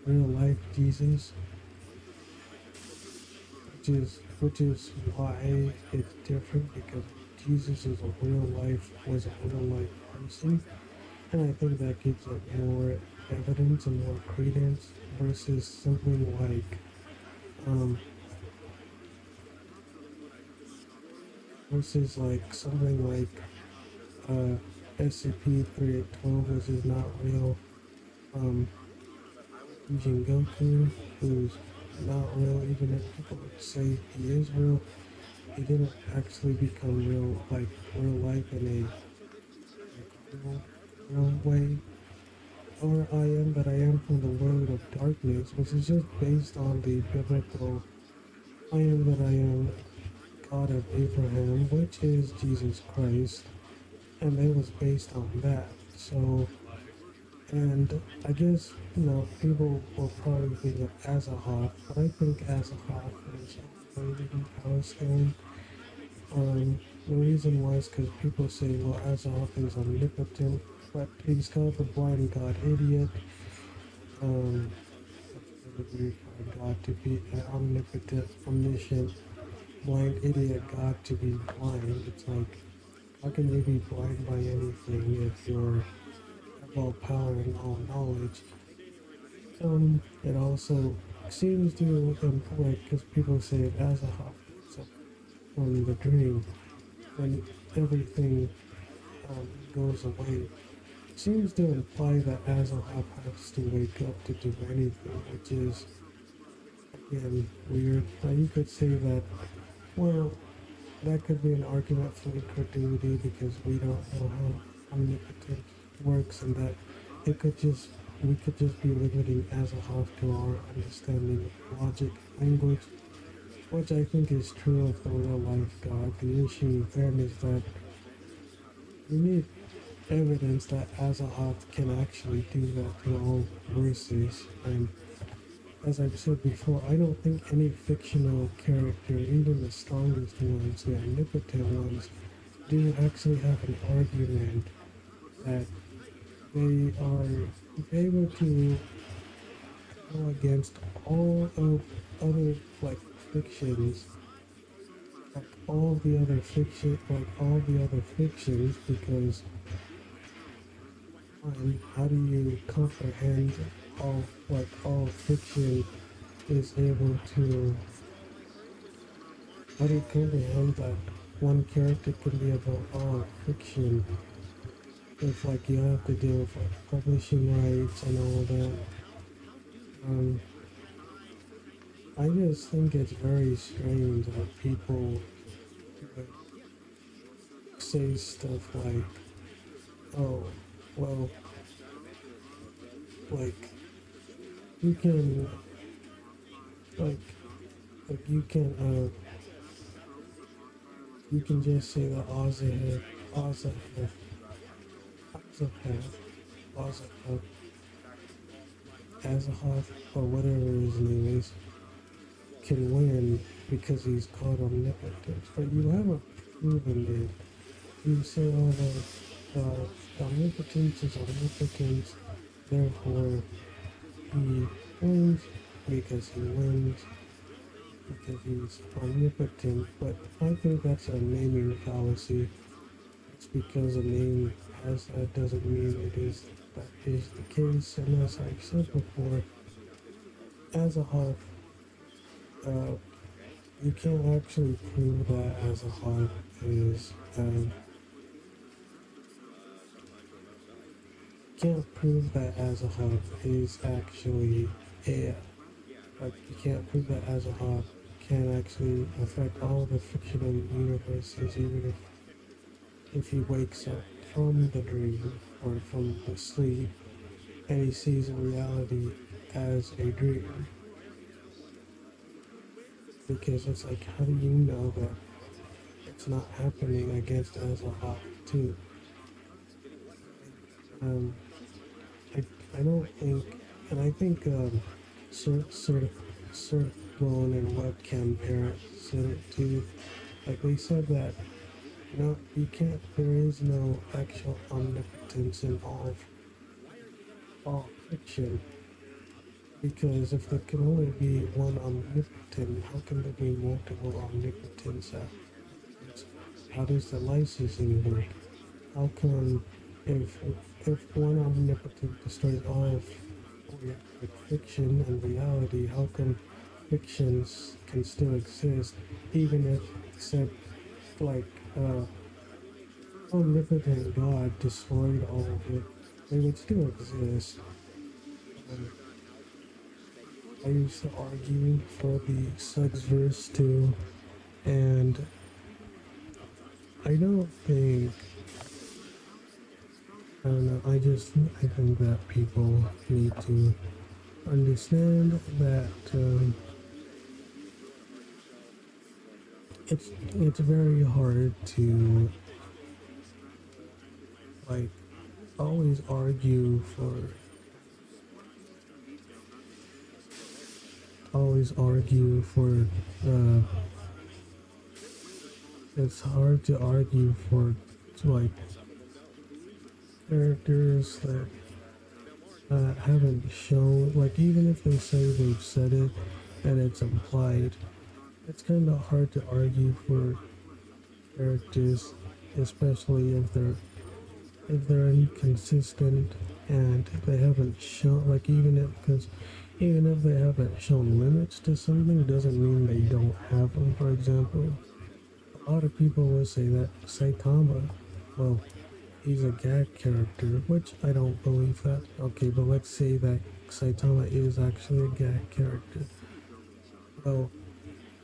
A: real life Jesus, which is why it's different because Jesus is a real life was a real life person, and I think that gives it more evidence and more credence versus something like um, something like SCP-3812, which is not real. Um, Using Goku, who's not real, even if people would say he is real, he didn't actually become real, like real life in a real way. Or I am, but I am from the world of darkness, which is just based on the biblical I am that I am God of Abraham, which is Jesus Christ, and it was based on that. So, and I guess, people will probably think of Azahoth, but I think Azahoth is overrated in Palestine. The reason why is because people say, well, Azahoth is omnipotent, but he's called the blind god idiot. Um, it's really weird for a god to be an omnipotent, omniscient, blind idiot god to be blind. It's like, how can you be blind by anything if you're have all power and all knowledge? It also seems to imply, because people say it as a hop, so from the dream, when everything goes away, seems to imply that Azahop has to wake up to do anything, which is, again, weird. Now you could say that, well, that could be an argument for incredulity because we don't know how omnipotent works and that it could just we could just be limiting as a half to our understanding of logic language, which I think is true of the real life God. The issue then is that we need evidence that Azahoth can actually do that to all verses, and as I've said before, I don't think any fictional character, even the strongest ones, the omnipotent ones, do actually have an argument that they are able to go against all of other like fictions, all the other fictions, because how do you comprehend all fiction is able to how do you comprehend that one character can be about all fiction if you have to deal with publishing rights and all that. Um, I just think it's very strange that people like, say stuff like, "Oh, well, like you can like you can just say that Ozahef, Ozahef, Ozahef, Azahoth, or whatever his name is, can win because he's called omnipotent, but you haven't proven it. You say, oh, the omnipotence is omnipotence, therefore he wins because he wins because he's omnipotent, but I think that's a naming fallacy. It's because a name has that doesn't mean it is that is the case, and as I've said before, as a HUD, uh, you can't actually prove that as a HUD is, can't prove that as a HUD is actually AI. Like, you can't prove that as a HUD can actually affect all the fictional universes, even if he wakes up from the dream or from the sleep and he sees reality as a dream. Because it's like, how do you know that it's not happening against as a HUD too? Um, I, I don't think, and I think sort of clone and webcam parents said it too. Like they said that you can't. There is no actual omnipotence in all fiction because if there can only be one omnipotent, how can there be multiple omnipotents? How does the licensing work? How come if if one omnipotent destroys all of like fiction and reality, how come fictions can still exist even if said like omnipotent God destroyed all of it? They would still exist. Um, I used to argue for the sex verse too, and I don't think I don't know. I think that people need to understand that it's very hard to like always argue for uh, it's hard to argue for like characters that haven't shown, like even if they say they've said it and it's implied, it's kind of hard to argue for characters, especially if they're inconsistent and they haven't shown, like even if they haven't shown limits to something doesn't mean they don't have them. For example, a lot of people will say that Saitama, well, he's a gag character, which I don't believe that. Okay, but let's say that Saitama is actually a gag character. Well,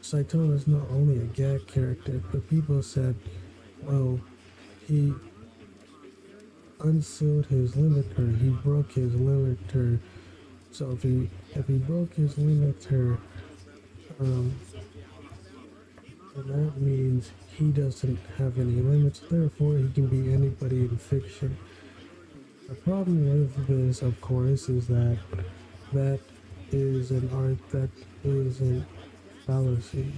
A: Saitama is not only a gag character, but people said, well, he unsealed his limiter, he broke his limiter. So if he broke his limiter, um, then that means he doesn't have any limits. Therefore, he can be anybody in fiction. The problem with this, of course, is that that is an art that is a fallacy.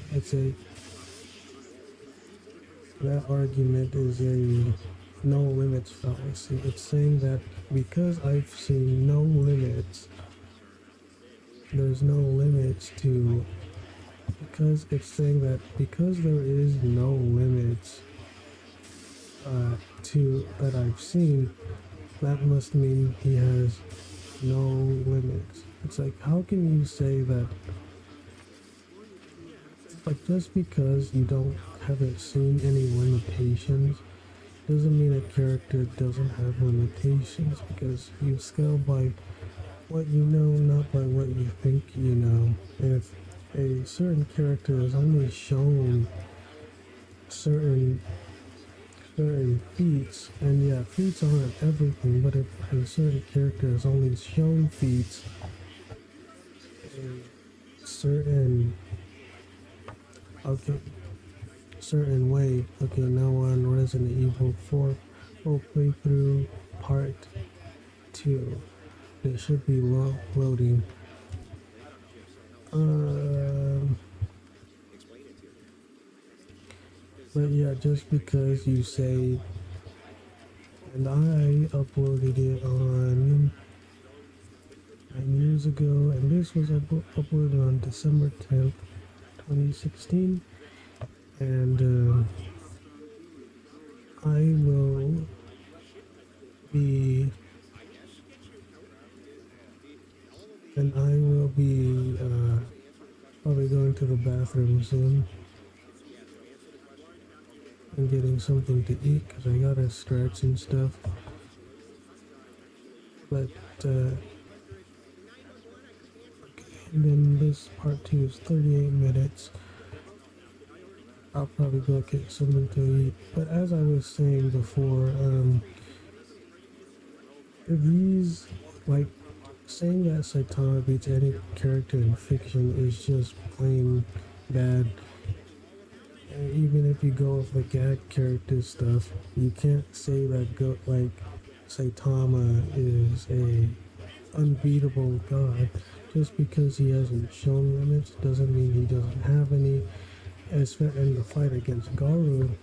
A: That argument is a no limits fallacy. It's saying that because I've seen no limits, there's no limits to, because it's saying that because there is no limits to that I've seen, that must mean he has no limits. It's like, how can you say that? Like, just because you haven't seen any limitations doesn't mean a character doesn't have limitations, because you scale by what you know, not by what you think you know. And if a certain character is only shown certain feats, and yeah, feats aren't everything, but if a certain character is only shown feats a okay certain way. Okay, now on Resident Evil 4 full playthrough part 2. It should be loading. But yeah, just because you say, and I uploaded it on 9 years ago, and this was uploaded on December 10th, 2016, and I will be And I will be probably going to the bathroom soon and getting something to eat because I gotta stretch and stuff. But okay, and then this part 2 is 38 minutes. I'll probably go get something to eat. But as I was saying before, these, like, saying that Saitama beats any character in fiction is just plain bad. And even if you go with the gag character stuff, you can't say that like Saitama is a unbeatable god. Just because he hasn't shown limits doesn't mean he doesn't have any. As in the fight against Garu,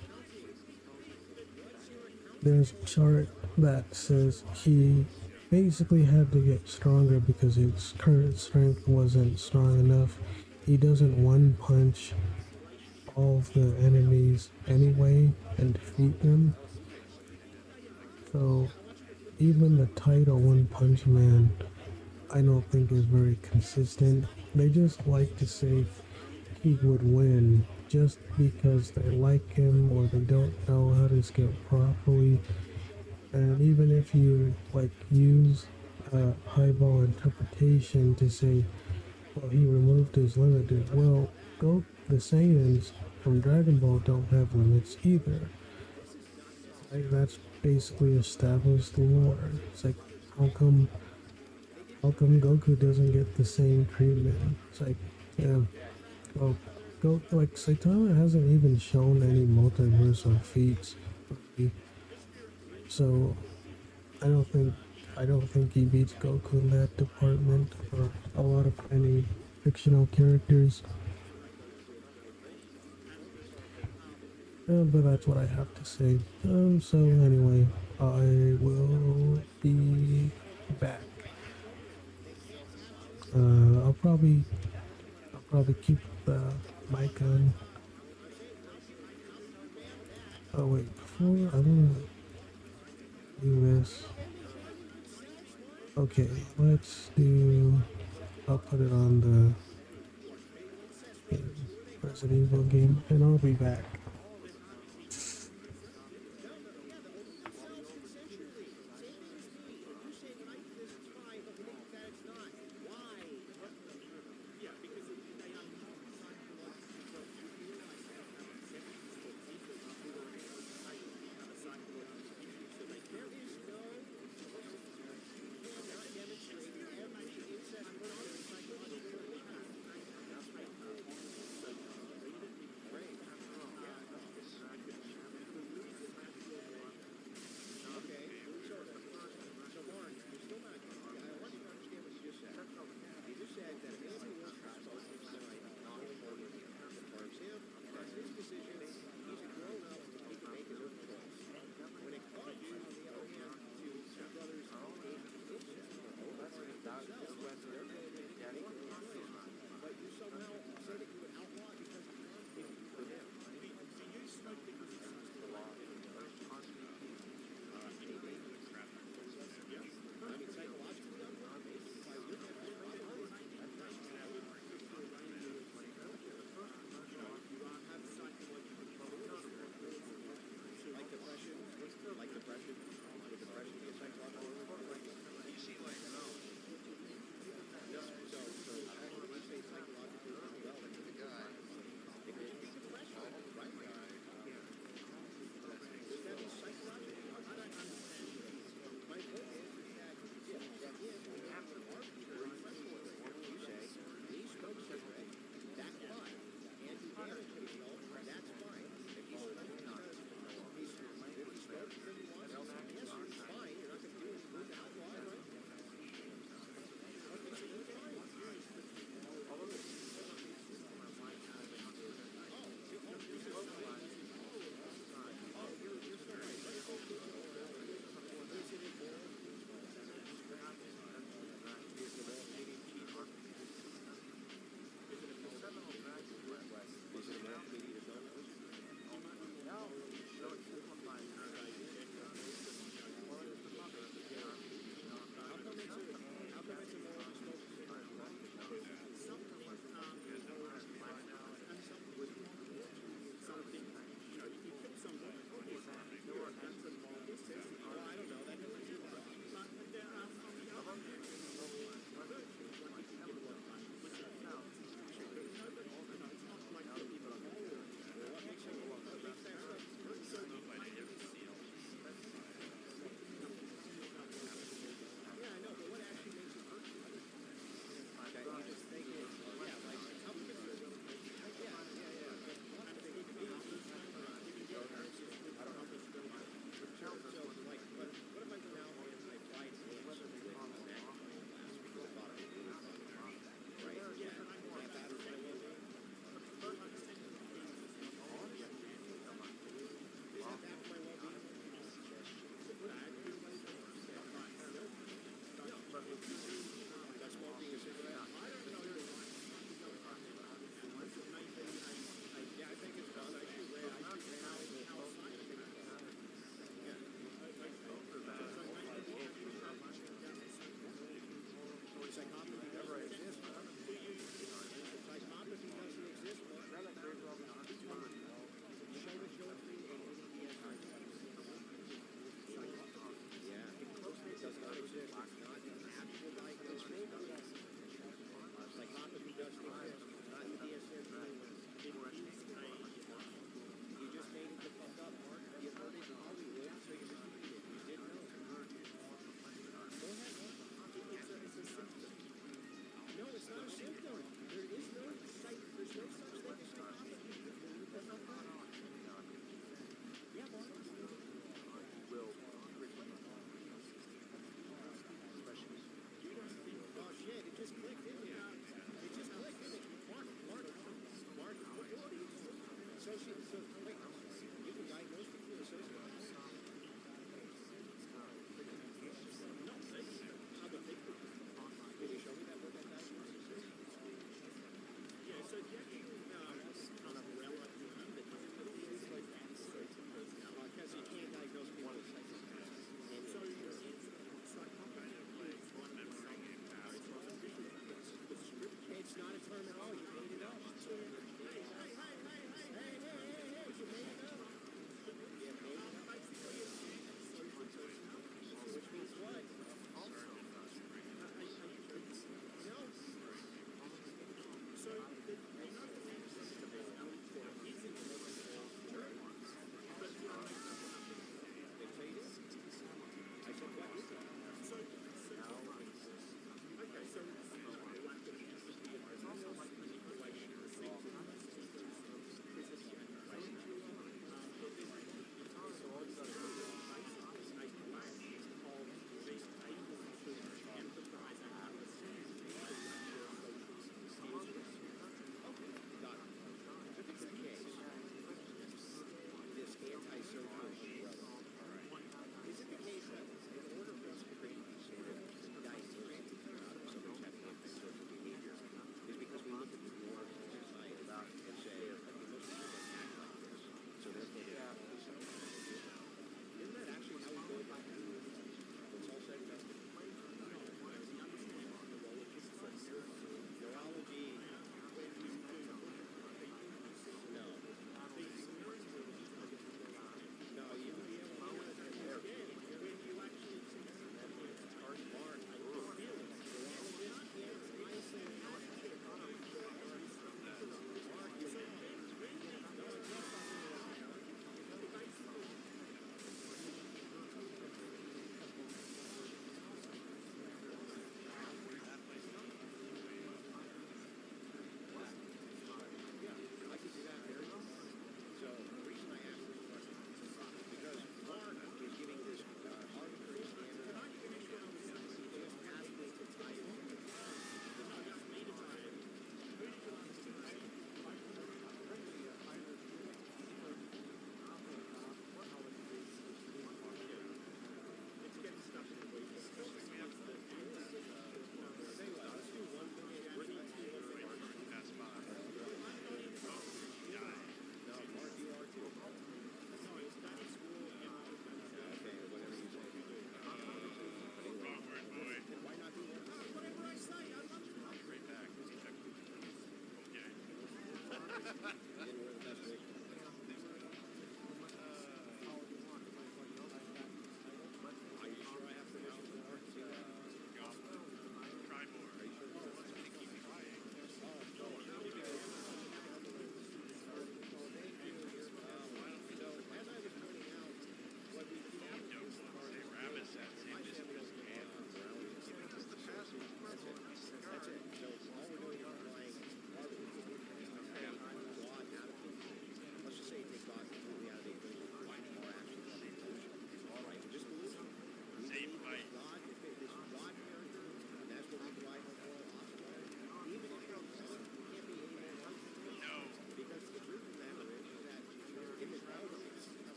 A: there's a chart that says he basically had to get stronger because his current strength wasn't strong enough. He doesn't one punch all of the enemies anyway and defeat them. So even the title One Punch Man, I don't think is very consistent. They just like to say he would win just because they like him or they don't know how to skill properly. And even if you like use highball interpretation to say, well, he removed his limit, well, go the Saiyans from Dragon Ball don't have limits either. Like that's basically established lore. It's like how come Goku doesn't get the same treatment? It's like, yeah, well, like Saitama hasn't even shown any multiversal feats, so I don't think he beats Goku in that department or a lot of any fictional characters. But that's what I have to say. So anyway, I will be back. I'll probably keep the mic on. Oh wait, before I wanna do this. Okay, let's do. I'll put it on the Resident Evil game, and I'll be back.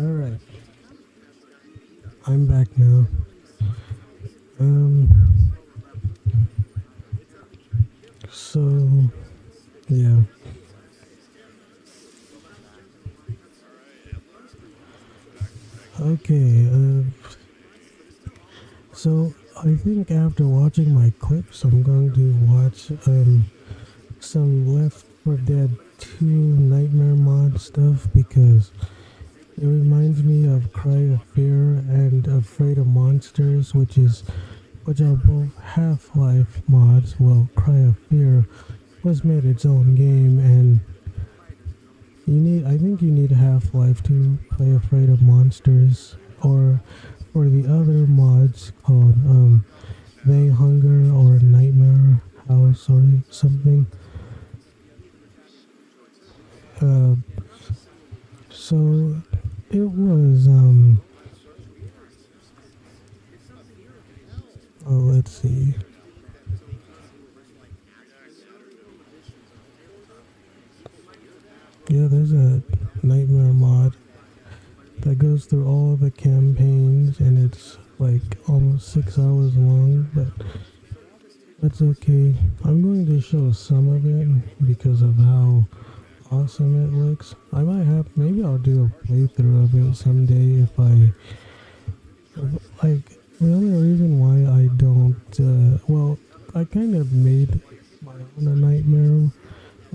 A: Alright, I'm back now. Um, so, yeah. Okay, so I think after watching my clips, I'm going to watch, some Left 4 Dead 2 Nightmare mod stuff because it reminds me of Cry of Fear and Afraid of Monsters, which are both Half-Life mods. Well, Cry of Fear was made its own game, and I think you need Half-Life to play Afraid of Monsters, or for the other mods called They Hunger or Nightmare House or something. Uh, so it was oh, let's see. Yeah, there's a Nightmare mod that goes through all the campaigns, and it's like almost 6 hours long, but that's okay. I'm going to show some of it because of how awesome it looks. Maybe I'll do a playthrough of it someday if like, the only reason why I don't, well, I kind of made my own a nightmare,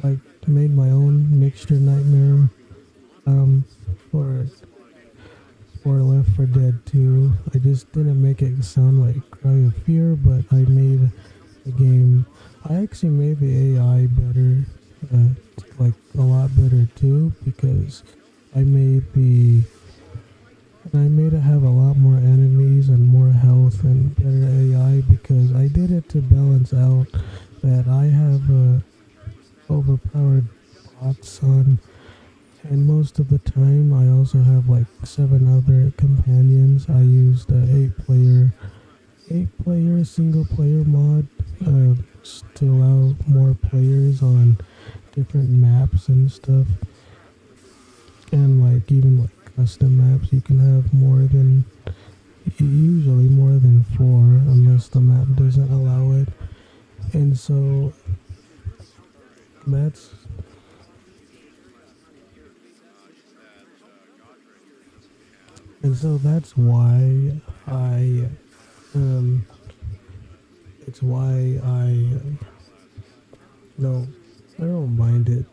A: like, made my own mixture nightmare, um, for Left 4 Dead 2. I just didn't make it sound like Cry of Fear, but I made the game. I actually made the AI better, like a lot better too, because I made the and I made it have a lot more enemies and more health and better AI because I did it to balance out that I have overpowered bots on, and most of the time I also have like 7 other companions. I used a 8 player single player mod to allow more players on different maps and stuff, and like even like custom maps you can have usually more than 4 unless the map doesn't allow it. And so that's that's why I um it's why I no I don't mind it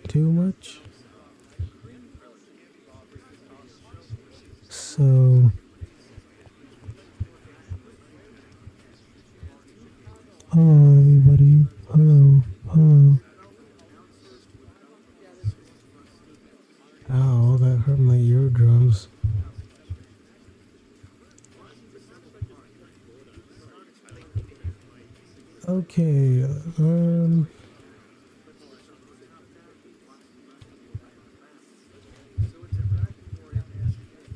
A: too much. So hello everybody. Hello. Ow, that hurt my eardrums. Okay,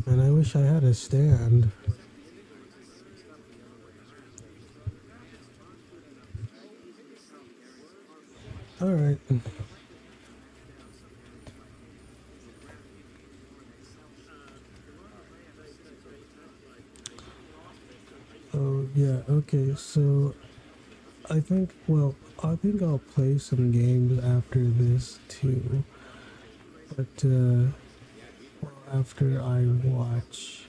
A: and I wish I had a stand. Alright. Oh, yeah, okay, so I think I'll play some games after this too. But, after I watch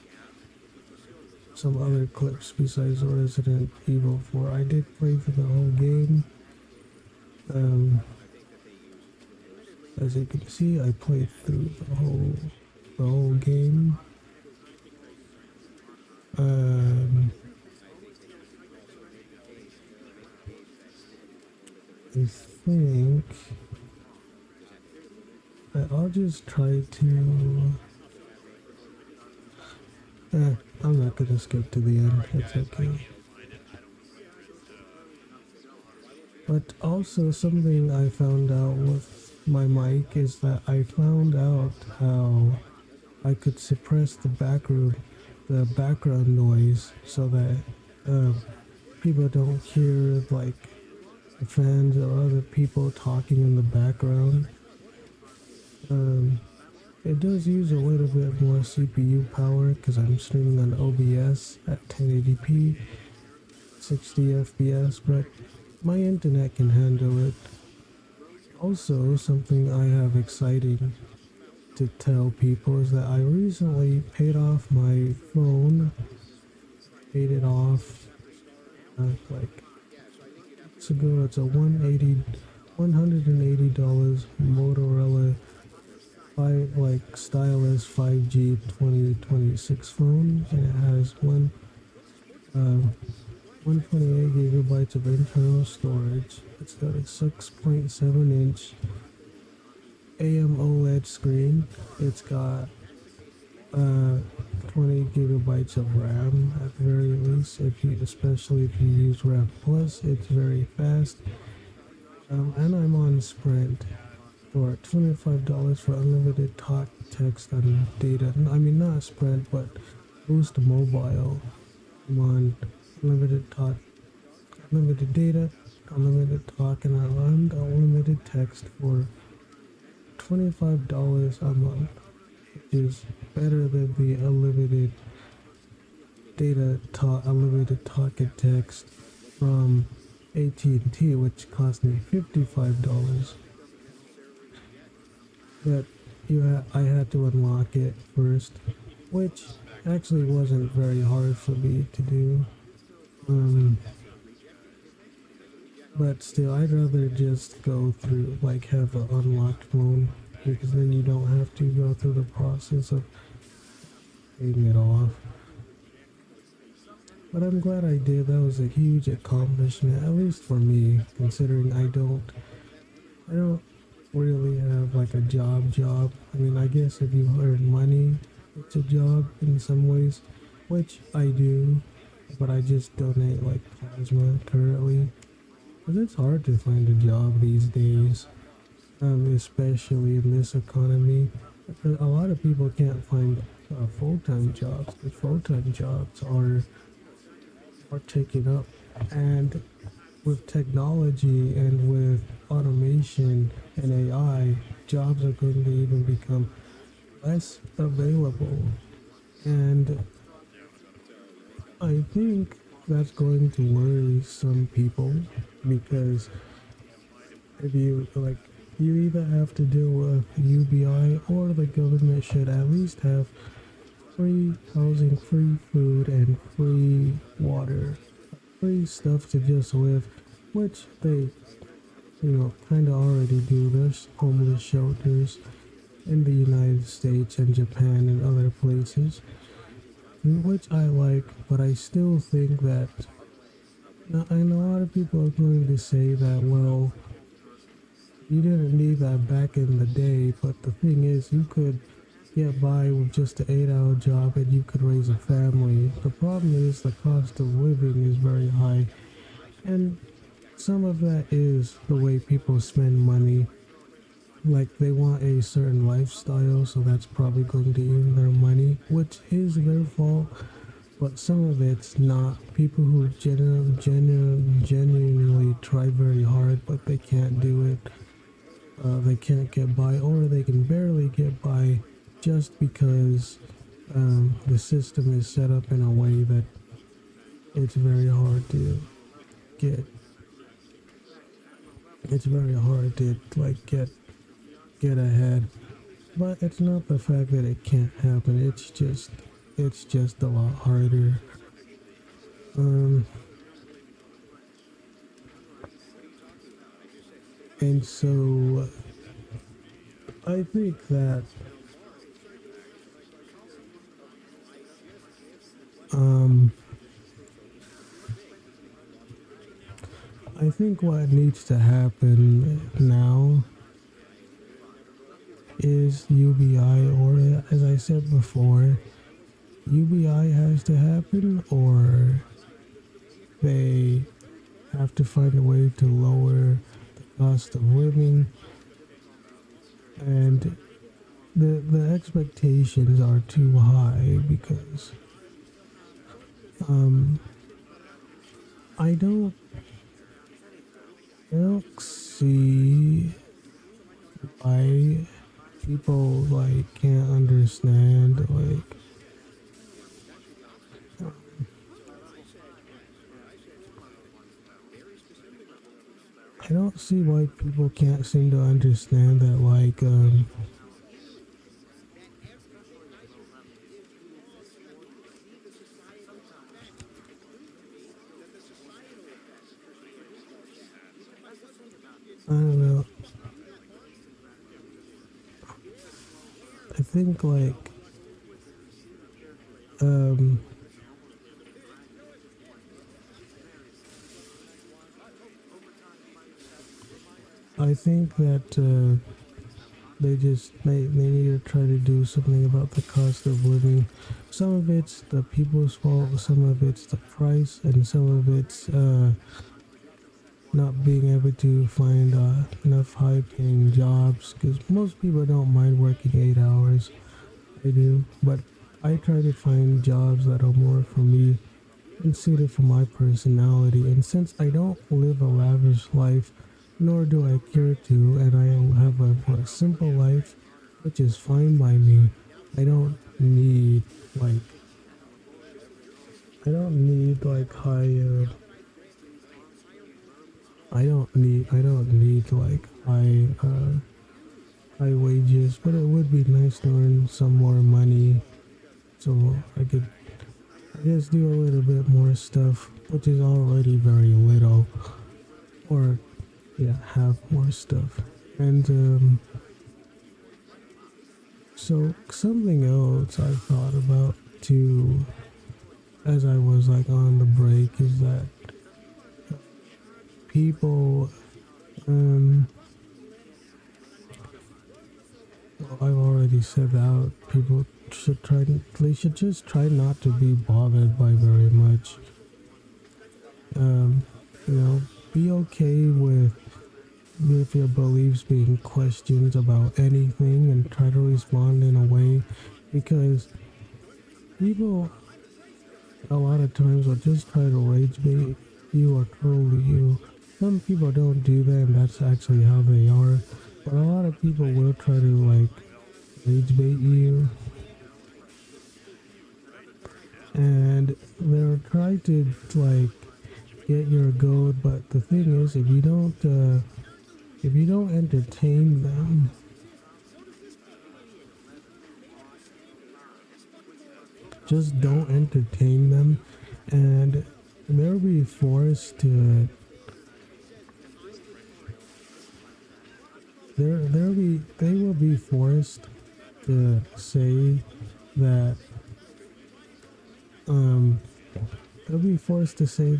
A: some other clips besides Resident Evil 4. I did play through the whole game. As you can see, I played through the whole game. I think I'll just try to. I'm not gonna skip to the end. It's okay. But also something I found out with my mic is that I found out how I could suppress the background noise, so that people don't hear like fans or other people talking in the background. It does use a little bit more CPU power because I'm streaming on OBS at 1080p, 60 FPS, but my internet can handle it. Also, something I have exciting to tell people is that I recently paid off my phone, paid it off like months ago. It's a $180 Motorola stylus 5G 2026 phone, and it has 128 gigabytes of internal storage. It's got a 6.7-inch AMOLED screen. It's got 20 gigabytes of RAM at the very least. Especially if you use RAM Plus, it's very fast. And I'm on Sprint for $25 for unlimited talk, text, and data. I mean, not Sprint, but Boost Mobile. I'm on unlimited talk, unlimited data, unlimited talk, and unlimited text for $25 a month, which is better than the unlimited unlimited talk and text from AT&T, which cost me $55. But I had to unlock it first, which actually wasn't very hard for me to do. But still, I'd rather just go through, have an unlocked phone, because then you don't have to go through the process of paying it off. But I'm glad I did. That was a huge accomplishment, at least for me, considering I don't really have like a job. I mean, I guess if you earn money, it's a job in some ways, which I do, but I just donate like plasma currently. But it's hard to find a job these days, especially in this economy. A lot of people can't find full-time jobs. The full-time jobs are taken up, and with technology and with automation and AI, jobs are going to even become less available. And I think that's going to worry some people, because if you either have to deal with UBI, or the government should at least have free housing, free food, and free water, free stuff to just live, which they kind of already do. There's homeless shelters in the United States and Japan and other places, which I like, but I still think that, I know a lot of people are going to say that, well, you didn't need that back in the day, but the thing is, you could get by with just an 8-hour job and you could raise a family. The problem is the cost of living is very high, and some of that is the way people spend money. Like, they want a certain lifestyle, so that's probably going to earn their money, which is their fault, but some of it's not. People who genuinely try very hard, but they can't do it. They can't get by, or they can barely get by, just because the system is set up in a way that it's very hard to get. It's very hard to get ahead. But it's not the fact that it can't happen. It's just a lot harder. And so I think that I think what needs to happen now is UBI, or as I said before, UBI has to happen, or they have to find a way to lower the cost of living. And the expectations are too high, because I don't see why people like can't understand like I don't see why people can't seem to understand that I don't know. I think um I think that they need to try to do something about the cost of living. Some of it's the people's fault, some of it's the price, and some of it's not being able to find enough high-paying jobs. Because most people don't mind working 8 hours. I do, but I try to find jobs that are more for me and suited for my personality. And since I don't live a lavish life, nor do I care to, and I have a simple life, which is fine by me. I don't need like high. I don't need like high wages, but it would be nice to earn some more money so I could I just do a little bit more stuff, which is already very little, or yeah, have more stuff. And so something else I thought about too, as I was like on the break, is that people, um, well, I've already said that people they should just try not to be bothered by very much. Um, you know, be okay with your beliefs being questioned about anything and try to respond in a way because people a lot of times will just try to rage bait you or troll you. Some people don't do that and that's actually how they are. But a lot of people will try to like rage bait you and they'll try to like get your goat, but the thing is if you don't entertain them, just don't entertain them, and they'll be forced to. They will be forced to say that um they'll be forced to say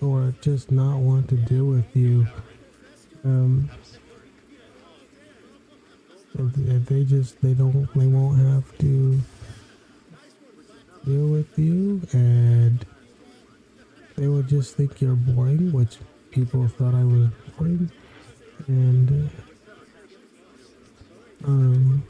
A: or just not want to deal with you. Um, if they won't have to deal with you, and they will just think you're boring, which people thought I was boring, and um,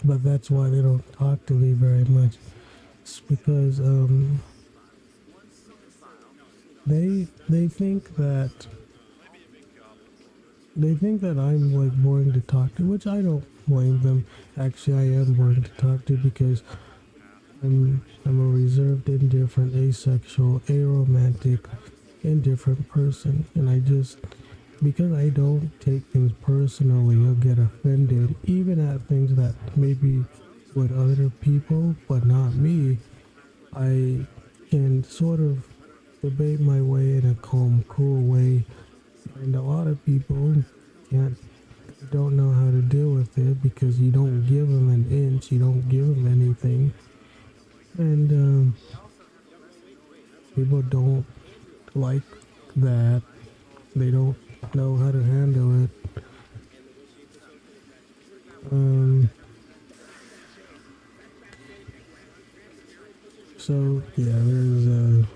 A: but that's why they don't talk to me very much. It's because they think that I'm like boring to talk to, which I don't blame them. Actually, I am boring to talk to because I'm a reserved, indifferent, asexual, aromantic, indifferent person, and I just because I don't take things personally or get offended, even at things that maybe with other people, but not me. I can sort of debate my way in a calm, cool way, and a lot of people can't don't know how to deal with it because you don't give them an inch, you don't give them anything, and people don't like that. They don't know how to handle it. Um, so yeah, there's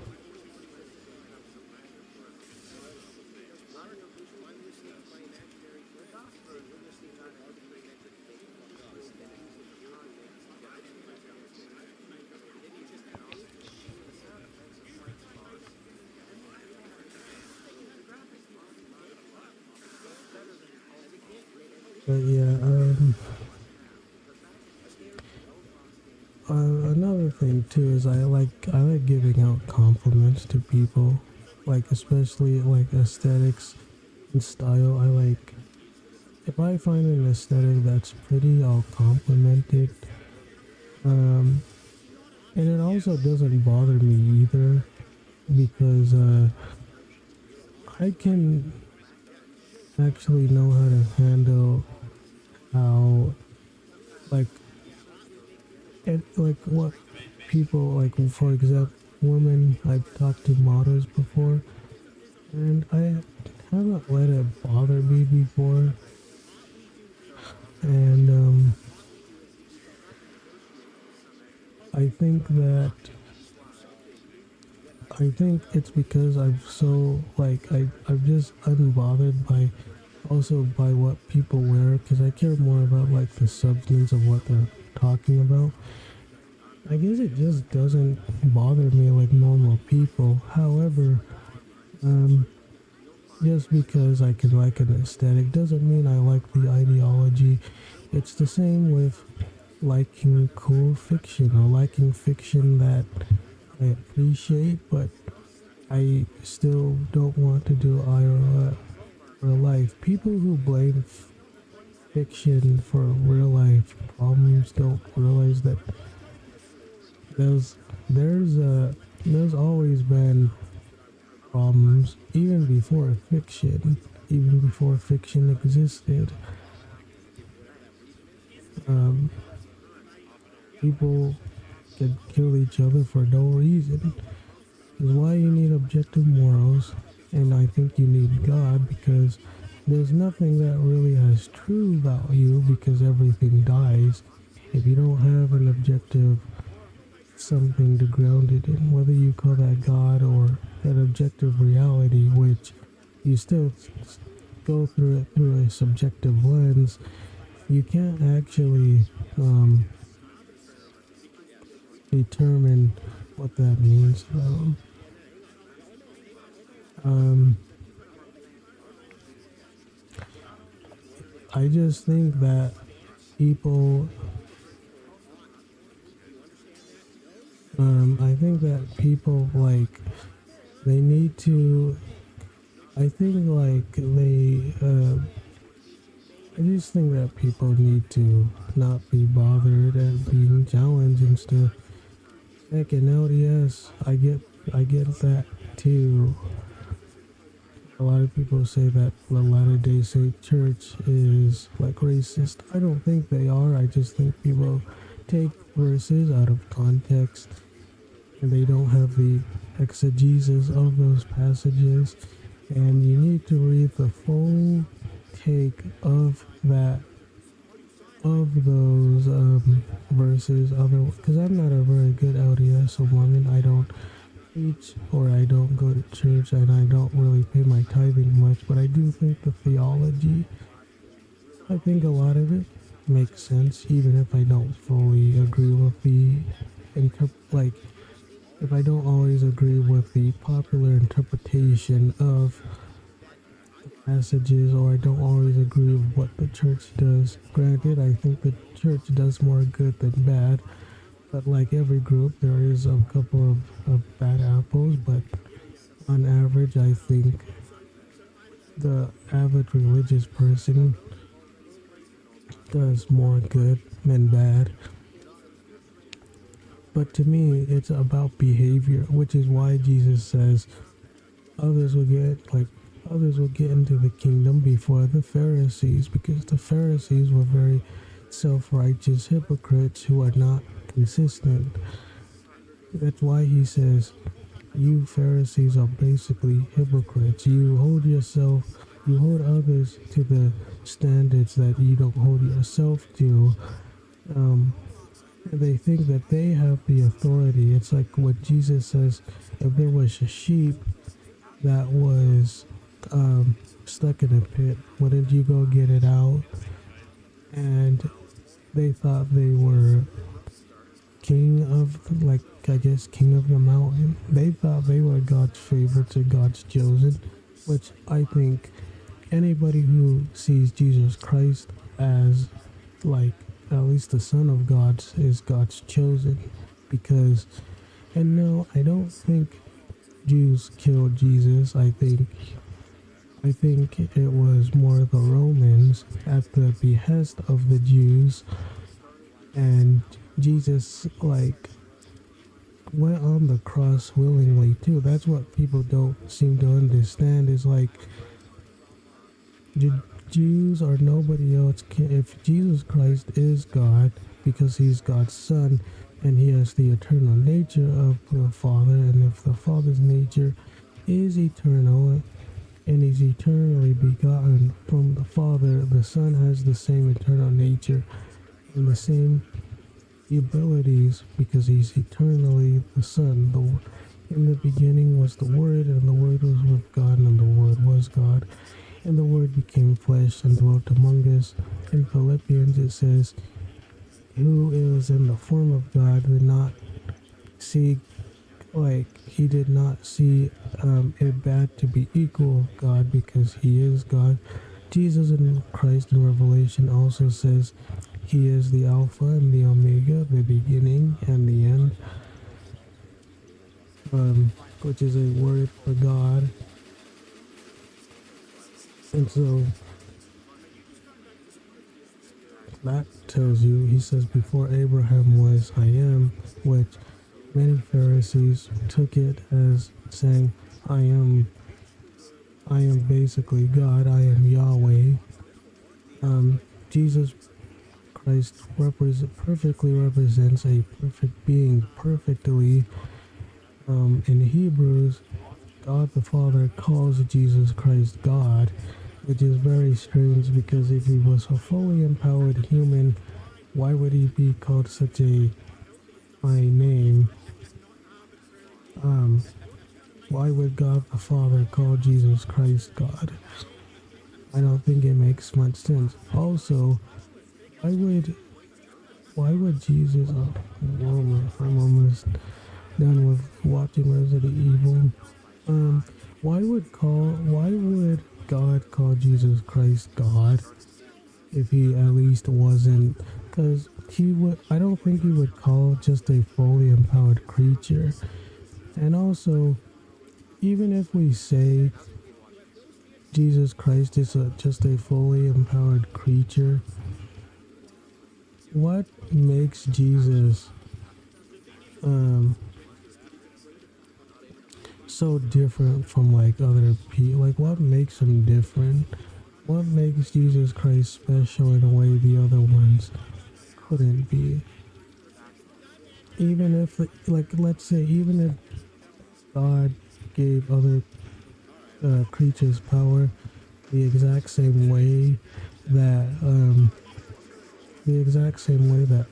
A: But yeah, another thing too is I like giving out compliments to people, like especially like aesthetics and style. I like if I find an aesthetic that's pretty, I'll compliment it. Um, and it also doesn't bother me either because I can actually know how to handle how like like what people like, for example, women. I've talked to models before and I haven't let it bother me before, and I think that I think it's because I'm so like I'm just unbothered by also by what people wear because I care more about like the substance of what they're talking about. I guess it just doesn't bother me like normal people. However, um, just because I can like an aesthetic doesn't mean I like the ideology. It's the same with liking cool fiction or liking fiction that I appreciate, but I still don't want to do real life. People who blame fiction for real life problems don't realize that there's there's there's always been problems even before fiction existed. Um, People can kill each other for no reason. Is why you need objective morals, and I think you need God because there's nothing that really has true value because everything dies. If you don't have an objective something to ground it in, whether you call that God or that objective reality, which you still go through it through a subjective lens, you can't actually determine what that means. Um, I just think that people, I think that people like they need to. I think like I just think that people need to not be bothered at being challenged and stuff. Heck, in LDS, I get that too. A lot of people say that the Latter-day Saint Church is like racist. I don't think they are. I just think people take verses out of context and they don't have the exegesis of those passages. And you need to read the full take of that of those verses. Other because I'm not a very good LDS or Mormon. I don't preach or I don't go to church and I don't really pay my tithing much, but I do think the theology, I think a lot of it makes sense, even if I don't fully agree with the like if I don't always agree with the popular interpretation of the passages or I don't always agree with what the church does. Granted, I think the church does more good than bad, but like every group, there is a couple of bad apples, but on average, I think the average religious person does more good than bad. But to me, it's about behavior, which is why Jesus says others will get into the kingdom before the Pharisees, because the Pharisees were very self-righteous hypocrites who are not consistent. That's why he says, you Pharisees are basically hypocrites. You hold others to the standards that you don't hold yourself to. They think that they have the authority. It's like what Jesus says, if there was a sheep that was stuck in a pit, wouldn't you go get it out? And they thought they were king of, like, I guess, king of the mountain. They thought they were God's favorites or God's chosen, which I think anybody who sees Jesus Christ as like at least the Son of God is God's chosen, because and no, I don't think Jews killed Jesus. I think it was more the Romans at the behest of the Jews, and Jesus like went on the cross willingly too. That's what people don't seem to understand. Is like Jews or nobody else can. If Jesus Christ is God, because He's God's Son, and He has the eternal nature of the Father, and if the Father's nature is eternal and He's eternally begotten from the Father, the Son has the same eternal nature and the same abilities because He's eternally the Son. In the beginning was the Word, and the Word was with God, and the Word was God. And the Word became flesh and dwelt among us. In Philippians it says, who is in the form of God did not see, he did not see it bad to be equal of God because He is God. Jesus in Christ in Revelation also says He is the Alpha and the Omega, the beginning and the end, which is a word for God. And so that tells you, He says, before Abraham was, I am, which many Pharisees took it as saying, I am basically God, I am Yahweh. Jesus Christ perfectly represents a perfect being perfectly. In Hebrews, God the Father calls Jesus Christ God, which is very strange because if He was a fully empowered human, why would He be called such a high name? Why would God the Father call Jesus Christ God? I don't think it makes much sense. Also, why would Jesus? Oh, I'm almost done with watching Resident Evil. Why would God call Jesus Christ God if He at least wasn't? Because I don't think He would call just a fully empowered creature. And also, even if we say Jesus Christ is just a fully empowered creature, what makes Jesus so different from like other people? Like, what makes Him different? What makes Jesus Christ special in a way the other ones couldn't be? Even if, like, let's say, even if God gave other creatures power the exact same way that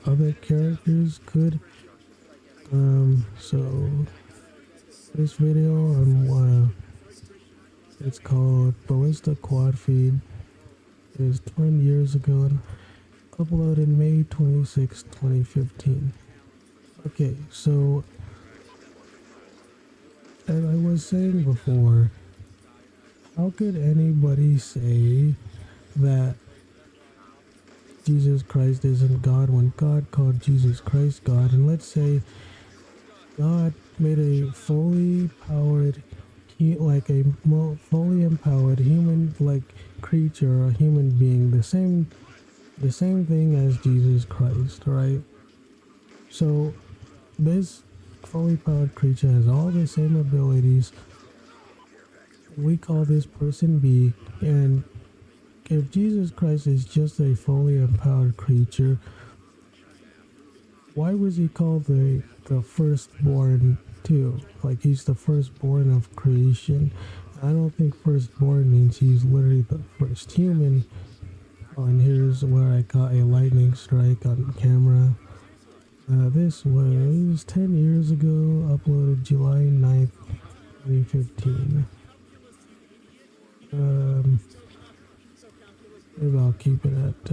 A: other characters could. So this video it's called Ballista Quad Feed. It was 20 years ago and uploaded May 26, 2015. Okay, so as I was saying before, how could anybody say that Jesus Christ isn't God when God called Jesus Christ God? And let's say God made a fully powered, fully empowered human creature or human being, the same thing as Jesus Christ, right? So this fully powered creature has all the same abilities. We call this person B, and if Jesus Christ is just a fully empowered creature, why was He called the firstborn too? Like, He's the firstborn of creation. I don't think firstborn means He's literally the first human. Oh, and here's where I caught a lightning strike on camera. This was 10 years ago, uploaded July 9th, 2015. Maybe I'll keep it at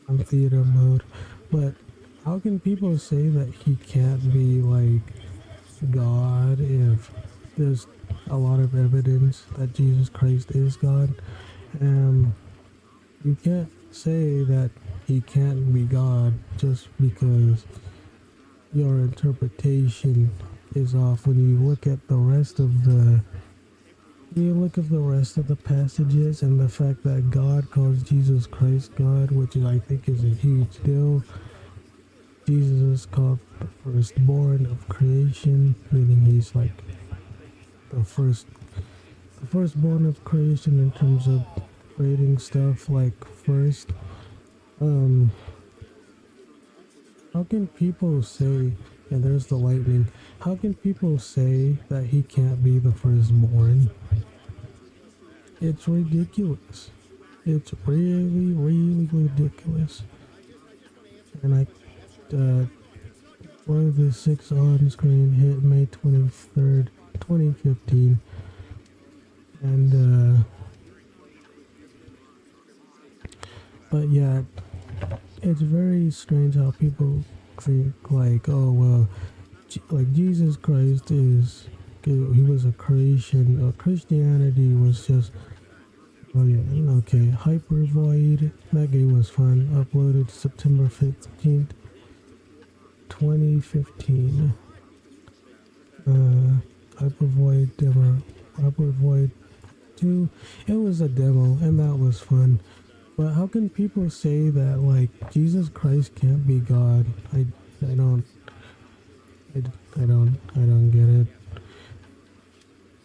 A: on theater mode. But how can people say that He can't be like God if there's a lot of evidence that Jesus Christ is God. And you can't say that he can't be God just because your interpretation is off. When you look at the rest of the passages and the fact that God calls Jesus Christ God, which I think is a huge deal. Jesus is called the firstborn of creation, meaning he's like the firstborn of creation in terms of creating stuff like first. Um, how can people say, and there's the lightning, how can people say that he can't be the firstborn? It's ridiculous. It's really, really ridiculous. And one of the 6 on-screen hit May 23rd, 2015. And, but yeah, it's very strange how people think like, oh, well, like Jesus Christ he was a creation. Christianity was just, oh yeah, okay, Hypervoid, that game was fun. Uploaded September 15th, 2015. Hypervoid demo, Hypervoid 2. It was a demo, and that was fun. But how can people say that like Jesus Christ can't be God? I don't get it.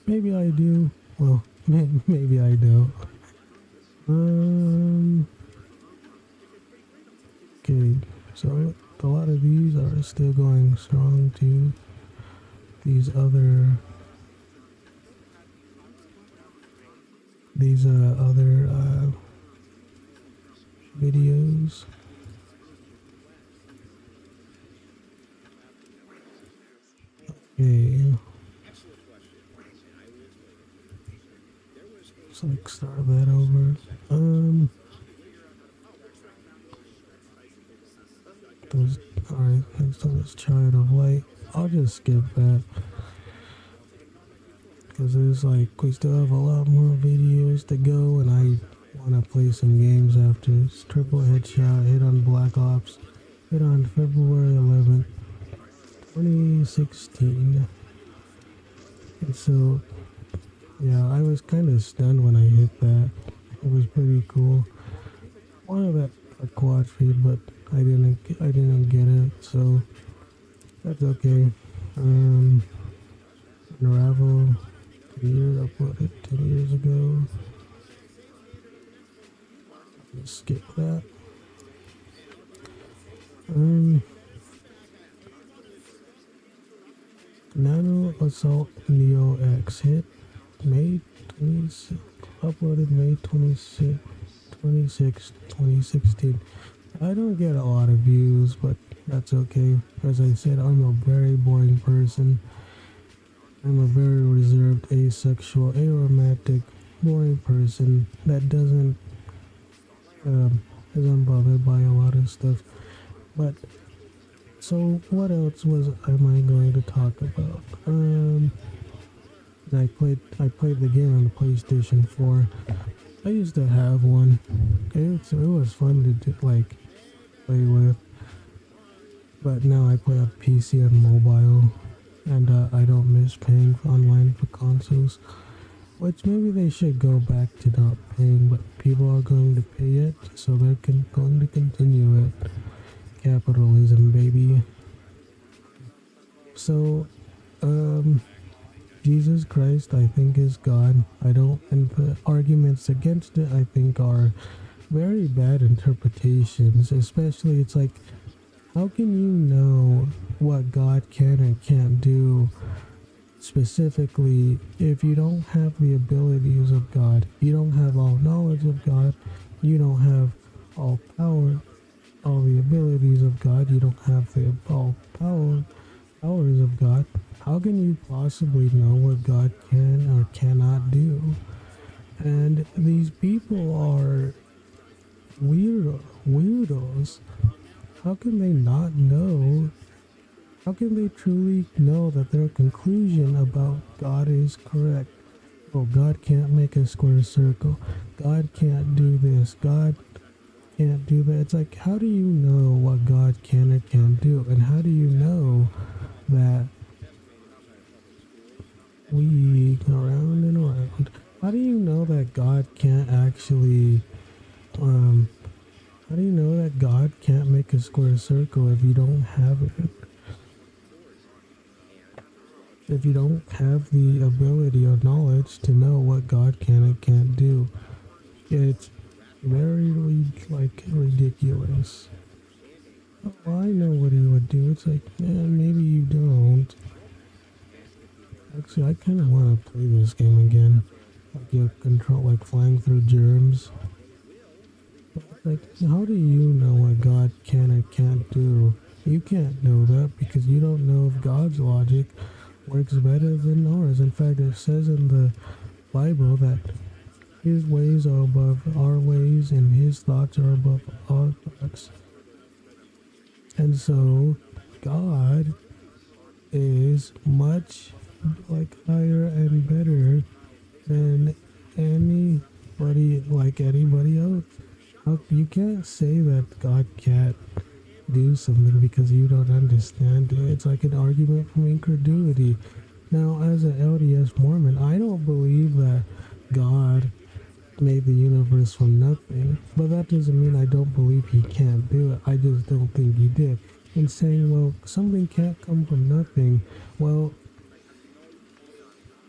A: Maybe I do. Well, maybe I do. Okay, so a lot of these are still going strong too. These other videos. Okay. So like start that over. Alright, next one is Child of Light. I'll just skip that. Because there's like, we still have a lot more videos to go, and I want to play some games after. It's triple headshot, hit on Black Ops, hit on February 11th, 2016. And so, yeah, I was kind of stunned when I hit that. It was pretty cool. Wanted a quad feed, but I didn't get it, so that's okay. Unravel 2 years, uploaded 10 years ago. Just skip that. Nano Assault Neo X hit May 26, uploaded May 26, 2016. I don't get a lot of views, but that's okay. As I said, I'm a very boring person. I'm a very reserved, asexual, aromantic, boring person that isn't bothered by a lot of stuff. But so what else am I going to talk about? I played the game on the PlayStation 4. I used to have one. It was fun to play with. But now I play on PC and mobile, and I don't miss paying online for consoles. Which maybe they should go back to not paying, but people are going to pay it, so they're going to continue it. Capitalism, baby. So, Jesus Christ, I think, is God. And the arguments against it, I think, are very bad interpretations. Especially, it's like, how can you know what God can and can't do specifically if you don't have the abilities of God? You don't have all knowledge of God. You don't have all power, all the abilities of God. You don't have all powers of God. How can you possibly know what God can or cannot do? And these people are weirdos. How can they not know How can they truly know that their conclusion about God is correct? Oh, God can't make a square circle. God can't do this. God can't do that. It's like, how do you know what God can or can't do? And how do you know that we around and around? How do you know that God can't actually, um, how do you know that God can't make a square circle if you don't have it? If you don't have the ability or knowledge to know what God can and can't do, it's very like ridiculous. Oh, I know what he would do. It's like, maybe you don't. Actually, I kind of want to play this game again. Like you control, like flying through germs. Like, how do you know what God can and can't do? You can't know that because you don't know if God's logic works better than ours. In fact, it says in the Bible that His ways are above our ways and His thoughts are above our thoughts. And so, God is much like higher and better than anybody else. You can't say that God can't do something because you don't understand it. It's like an argument from incredulity. Now, as an LDS Mormon, I don't believe that God made the universe from nothing, but that doesn't mean I don't believe He can't do it. I just don't think He did. And saying, well, something can't come from nothing, well,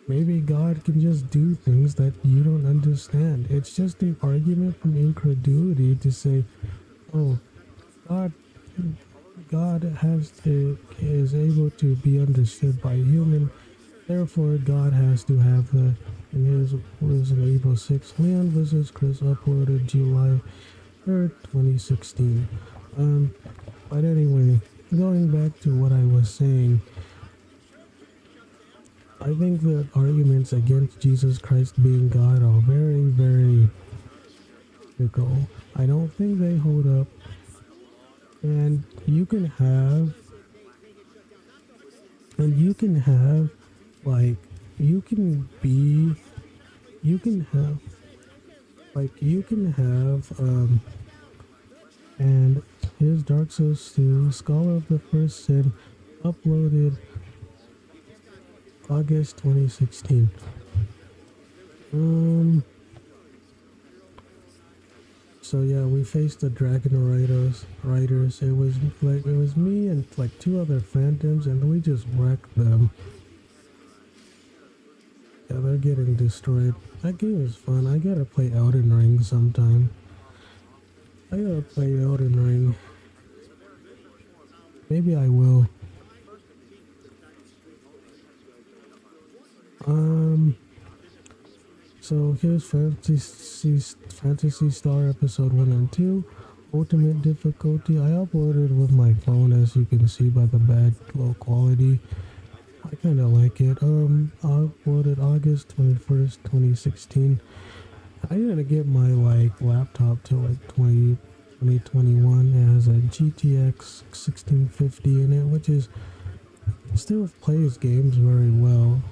A: maybe God can just do things that you don't understand. It's just an argument from incredulity to say, oh, God is able to be understood by human. Therefore, God has to have the in His Resident Evil 6 Leon vs. Chris uploaded July 3rd, 2016. But anyway, going back to what I was saying, I think the arguments against Jesus Christ being God are very, very fickle. I don't think they hold up. And you can have, like, you can be, you can have, like, you can have, and here's Dark Souls 2, Scholar of the First Sin, uploaded August 2016. So yeah, we faced the Dragon Riders. It was me and like two other Phantoms, and we just wrecked them. Yeah, they're getting destroyed. That game is fun. I gotta play Elden Ring sometime. Maybe I will. So here's Fantasy Star Episode 1 and 2. Ultimate difficulty. I uploaded with my phone, as you can see by the bad low quality. I kind of like it. I uploaded August 21st, 2016. I didn't get my laptop till 2021. It has a GTX 1650 in it, which is still plays games very well.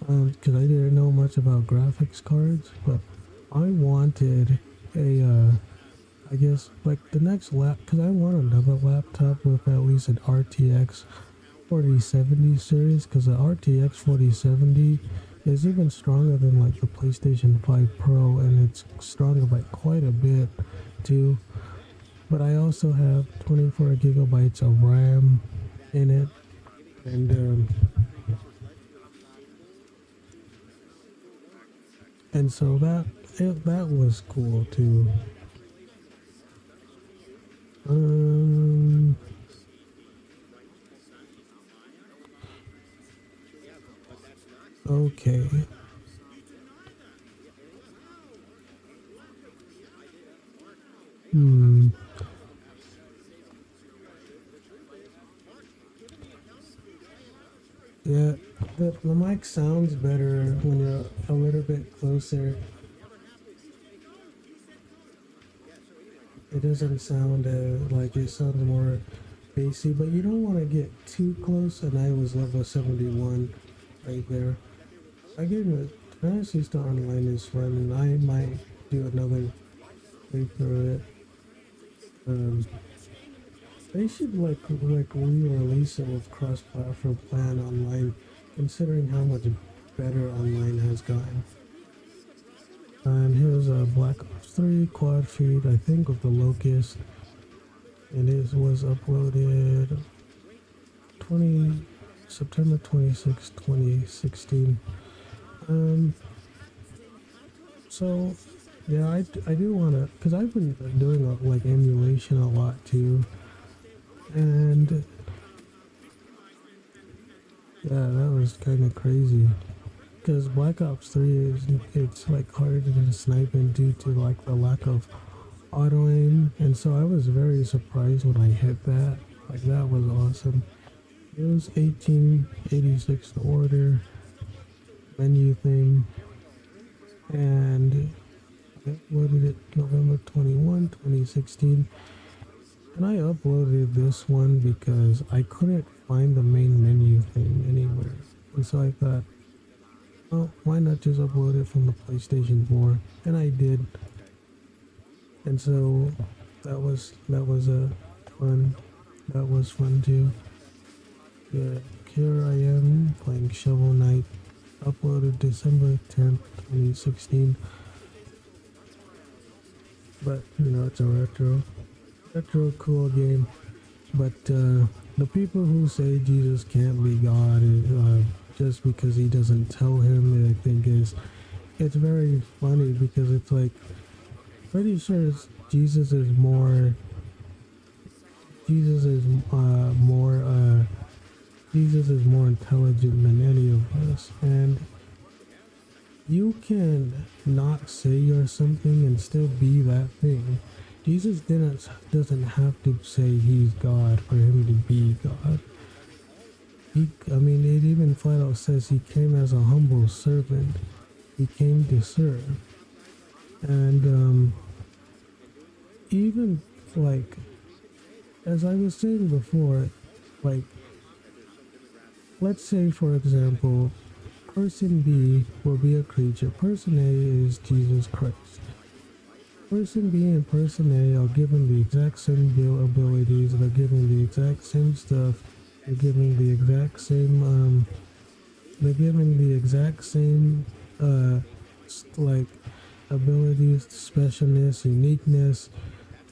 A: Because I didn't know much about graphics cards, but I wanted a, I guess, like the next because I want another laptop with at least an RTX 4070 series, because the RTX 4070 is even stronger than like the PlayStation 5 Pro, and it's stronger by quite a bit too. But I also have 24 gigabytes of RAM in it, and so that was cool too. Okay. Yeah, the mic sounds better when you're a little bit closer. It doesn't sound like it sounds more AC, but you don't want to get too close. And I was level 71 right there. Again, the Fantasy Star Online is fun, and I might do another playthrough of it. They should like re-release it with cross-platform plan online, considering how much better online has gotten. And here's a Black Ops 3 quad feed, I think, with the Locust, and it was uploaded September 26, 2016. So yeah, I do want to, because I've been doing like emulation a lot too, and yeah, that was kind of crazy. Because Black Ops 3 it's like harder to snipe in due to like the lack of auto aim, and so I was very surprised when I hit that. Like that was awesome. It was 1886 to order menu thing, and I uploaded it November 21, 2016. And I uploaded this one because I couldn't find the main menu thing anywhere. And so I thought, well, why not just upload it from the PlayStation 4? And I did. And so that was fun. That was fun too. Yeah, here I am playing Shovel Knight. Uploaded December 10th, 2016. But you know, it's a retro cool game. But the people who say Jesus can't be God just because he doesn't tell him, I think it's very funny, because it's like pretty sure Jesus is more intelligent than any of us, and you can not say you're something and still be that thing. Jesus doesn't have to say he's God for him to be God. It even flat out says he came as a humble servant. He came to serve. And even like, as I was saying before, like, let's say for example, person B will be a creature. Person A is Jesus Christ. Person B and person A are given the exact same abilities. They're given the exact same stuff. They're given the exact same. They're given the exact same like abilities, specialness, uniqueness,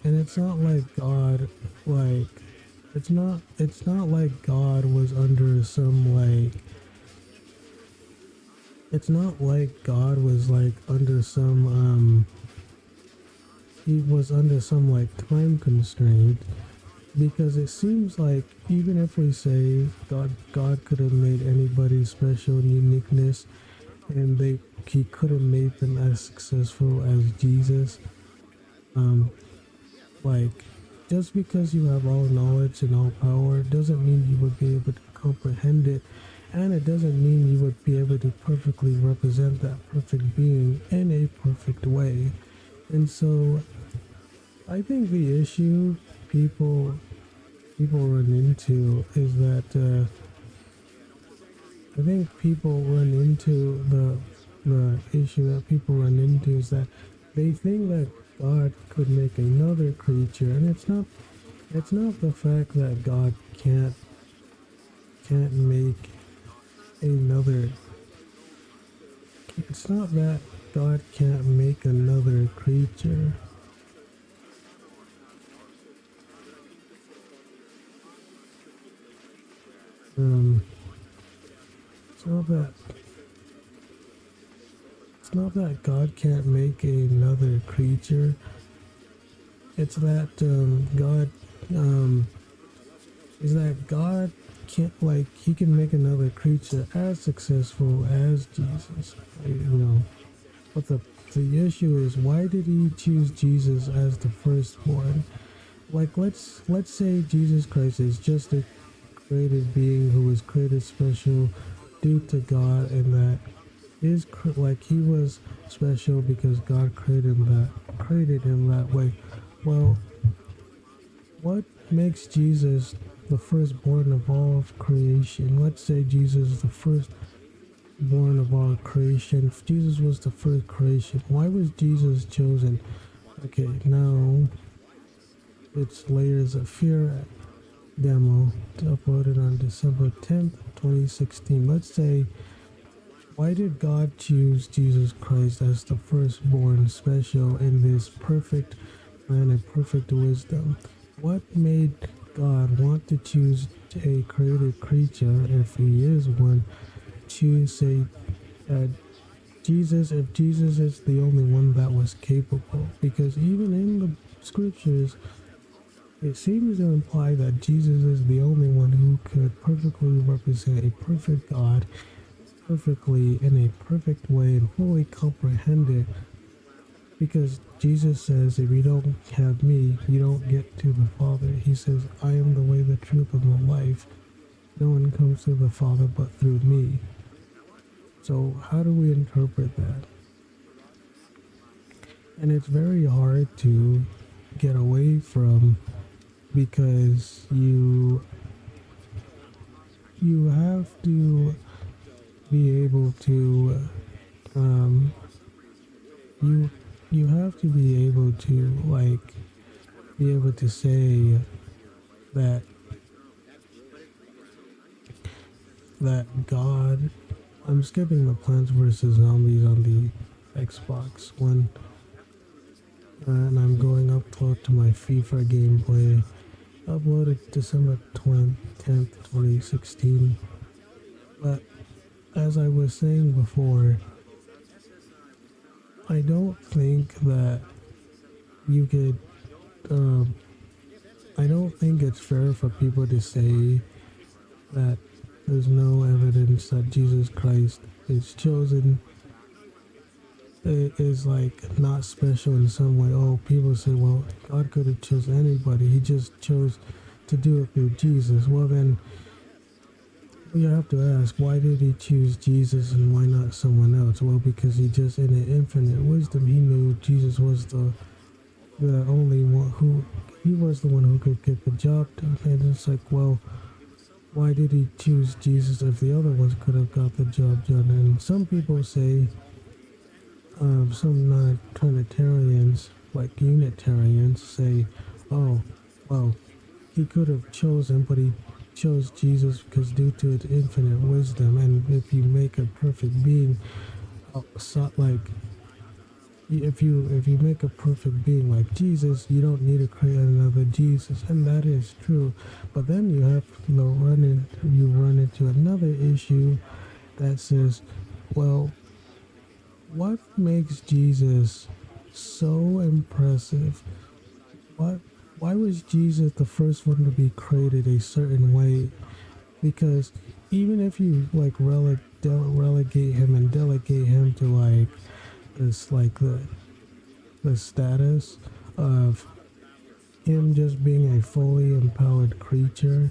A: and it's not like God, like it's not like God was under some like. It's not like God was like under some he was under some like time constraint, because it seems like even if we say God could have made anybody special and uniqueness, and he could have made them as successful as Jesus, like, just because you have all knowledge and all power doesn't mean you would be able to comprehend it, and it doesn't mean you would be able to perfectly represent that perfect being in a perfect way. And so I think the issue people run into is that I think people run into the issue that people run into is that they think that God could make another creature, and it's not the fact that God can't make another. It's not that God can't make another creature. It's not that God can't make another creature. It's that God can't, like, he can make another creature as successful as Jesus. But the issue is, why did he choose Jesus as the firstborn? Like, let's say Jesus Christ is just a created being who was created special due to God, and that he was special because God created him that way. Well, what makes Jesus the firstborn of all of creation. Let's say Jesus is the firstborn of all creation. If Jesus was the first creation, why was Jesus chosen? Okay, now it's Layers of Fear demo uploaded on December 10th, 2016. Let's say, why did God choose Jesus Christ as the firstborn special in this perfect plan and perfect wisdom? What made God want to choose a created creature, if he is one, choose say Jesus, if Jesus is the only one that was capable? Because even in the scriptures, it seems to imply that Jesus is the only one who could perfectly represent a perfect God, perfectly in a perfect way and fully comprehend it. Because Jesus says, if you don't have me, you don't get to the Father. He says, I am the way, the truth, and the life. No one comes to the Father but through me. So how do we interpret that? And it's very hard to get away from, because you have to be able to you have to be able to be able to say that God. I'm skipping the Plants vs Zombies on the Xbox One, and I'm going up close to my FIFA gameplay, uploaded December 10th, 2016. But as I was saying before, I don't think that you could. I don't think it's fair for people to say that there's no evidence that Jesus Christ is chosen. It is like not special in some way. Oh, people say, well, God could have chosen anybody. He just chose to do it through Jesus. Well, then you have to ask, why did he choose Jesus and why not someone else? Well, because he just, in an infinite wisdom, he knew Jesus was the only one he was the one who could get the job done. And it's like, well, why did he choose Jesus if the other ones could have got the job done? And some people say, some non-Trinitarians, like Unitarians, say, oh, well, he could have chosen, but he chose Jesus because due to its infinite wisdom, and if you make a perfect being, like if you make a perfect being like Jesus, you don't need to create another Jesus, and that is true. But then you have to run into another issue that says, well, what makes Jesus so impressive? Why was Jesus the first one to be created a certain way? Because even if you like relegate him and delegate him to like this, like the status of him just being a fully empowered creature,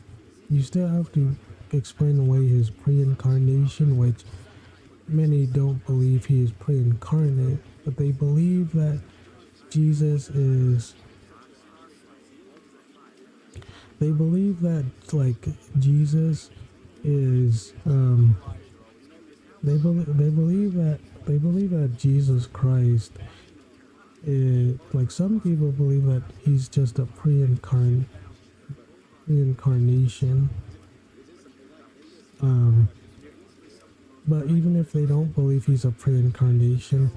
A: you still have to explain away his pre-incarnation, which many don't believe he is pre-incarnate, but they believe that Jesus is. They believe that like Jesus is. They believe that Jesus Christ is, like, some people believe that he's just a reincarnation. But even if they don't believe he's a pre-incarnation,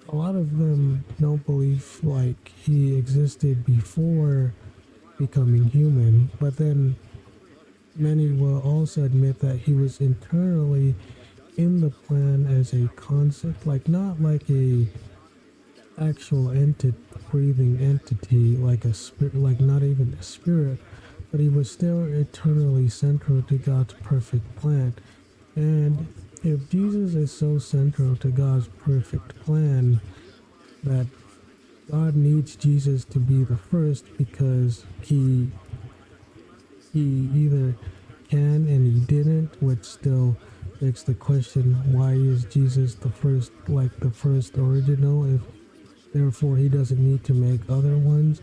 A: a lot of them don't believe like he existed before becoming human. But then many will also admit that he was internally in the plan as a concept, like not like a actual breathing entity, like a spirit, like not even a spirit, but he was still eternally central to God's perfect plan. And if Jesus is so central to God's perfect plan that God needs Jesus to be the first, because he either can and he didn't, which still begs the question, why is Jesus the first, like the first original, if therefore he doesn't need to make other ones?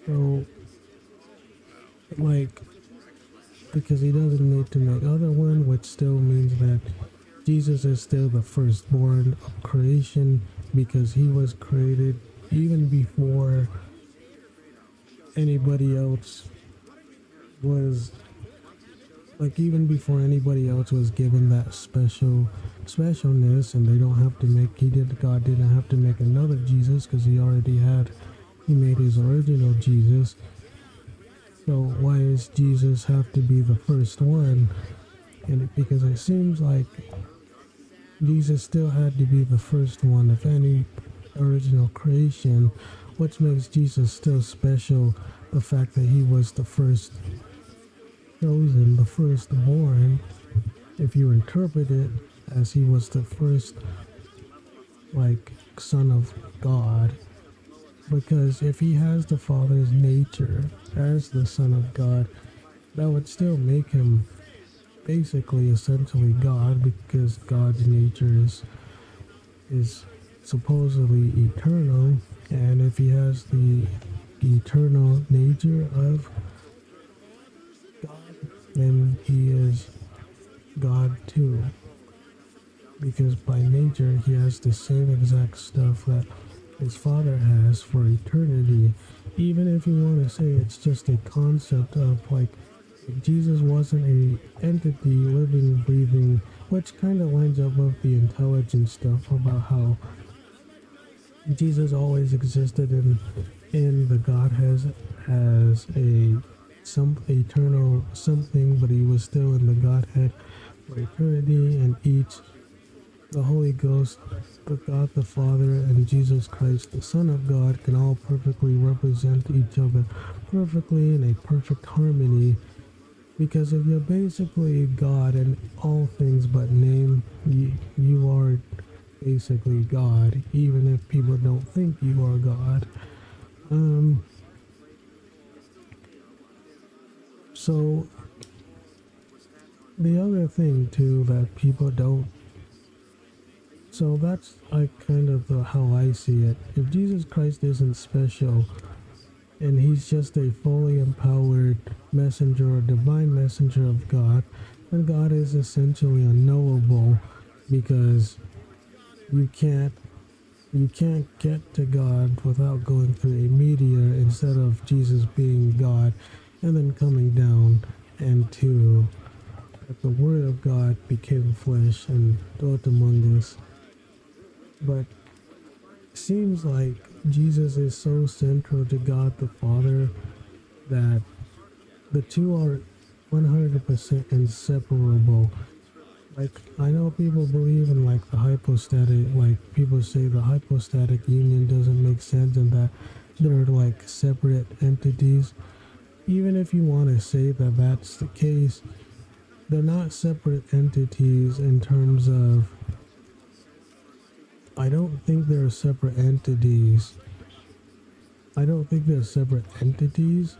A: So like, because he doesn't need to make other one, which still means that Jesus is still the firstborn of creation because he was created even before anybody else was, like, even before anybody else was given that specialness, and they don't have to make, God didn't have to make another Jesus because he made his original Jesus. So why does Jesus have to be the first one? Because it seems like Jesus still had to be the first one of any original creation, which makes Jesus still special. The fact that he was the first chosen, the firstborn, if you interpret it as he was the first, like, son of God. Because if he has the Father's nature as the Son of God, that would still make him basically essentially God, because God's nature is supposedly eternal, and if he has the eternal nature of God, then he is God too, because by nature he has the same exact stuff that his Father has for eternity. Even if you want to say it's just a concept of, like, if Jesus wasn't a entity, living, breathing, which kind of lines up with the intelligence stuff about how Jesus always existed in the Godhead as some eternal something, but he was still in the Godhead for eternity, and the Holy Ghost, the God the Father, and Jesus Christ, the Son of God, can all perfectly represent each other perfectly in a perfect harmony. Because if you're basically God in all things but name, you are basically God, even if people don't think you are God. So the other thing too that people don't, so that's like kind of how I see it. If Jesus Christ isn't special and he's just a fully empowered messenger or divine messenger of God, then God is essentially unknowable, because you can't get to God without going through a mediator, instead of Jesus being God and then coming down, and that the Word of God became flesh and dwelt among us. But it seems like Jesus is so central to God the Father that the two are 100% inseparable. Like, I know people believe in, like, the hypostatic, like, people say the hypostatic union doesn't make sense and that they're like separate entities. Even if you want to say that that's the case, they're not separate entities in terms of, I don't think they're separate entities. I don't think they're separate entities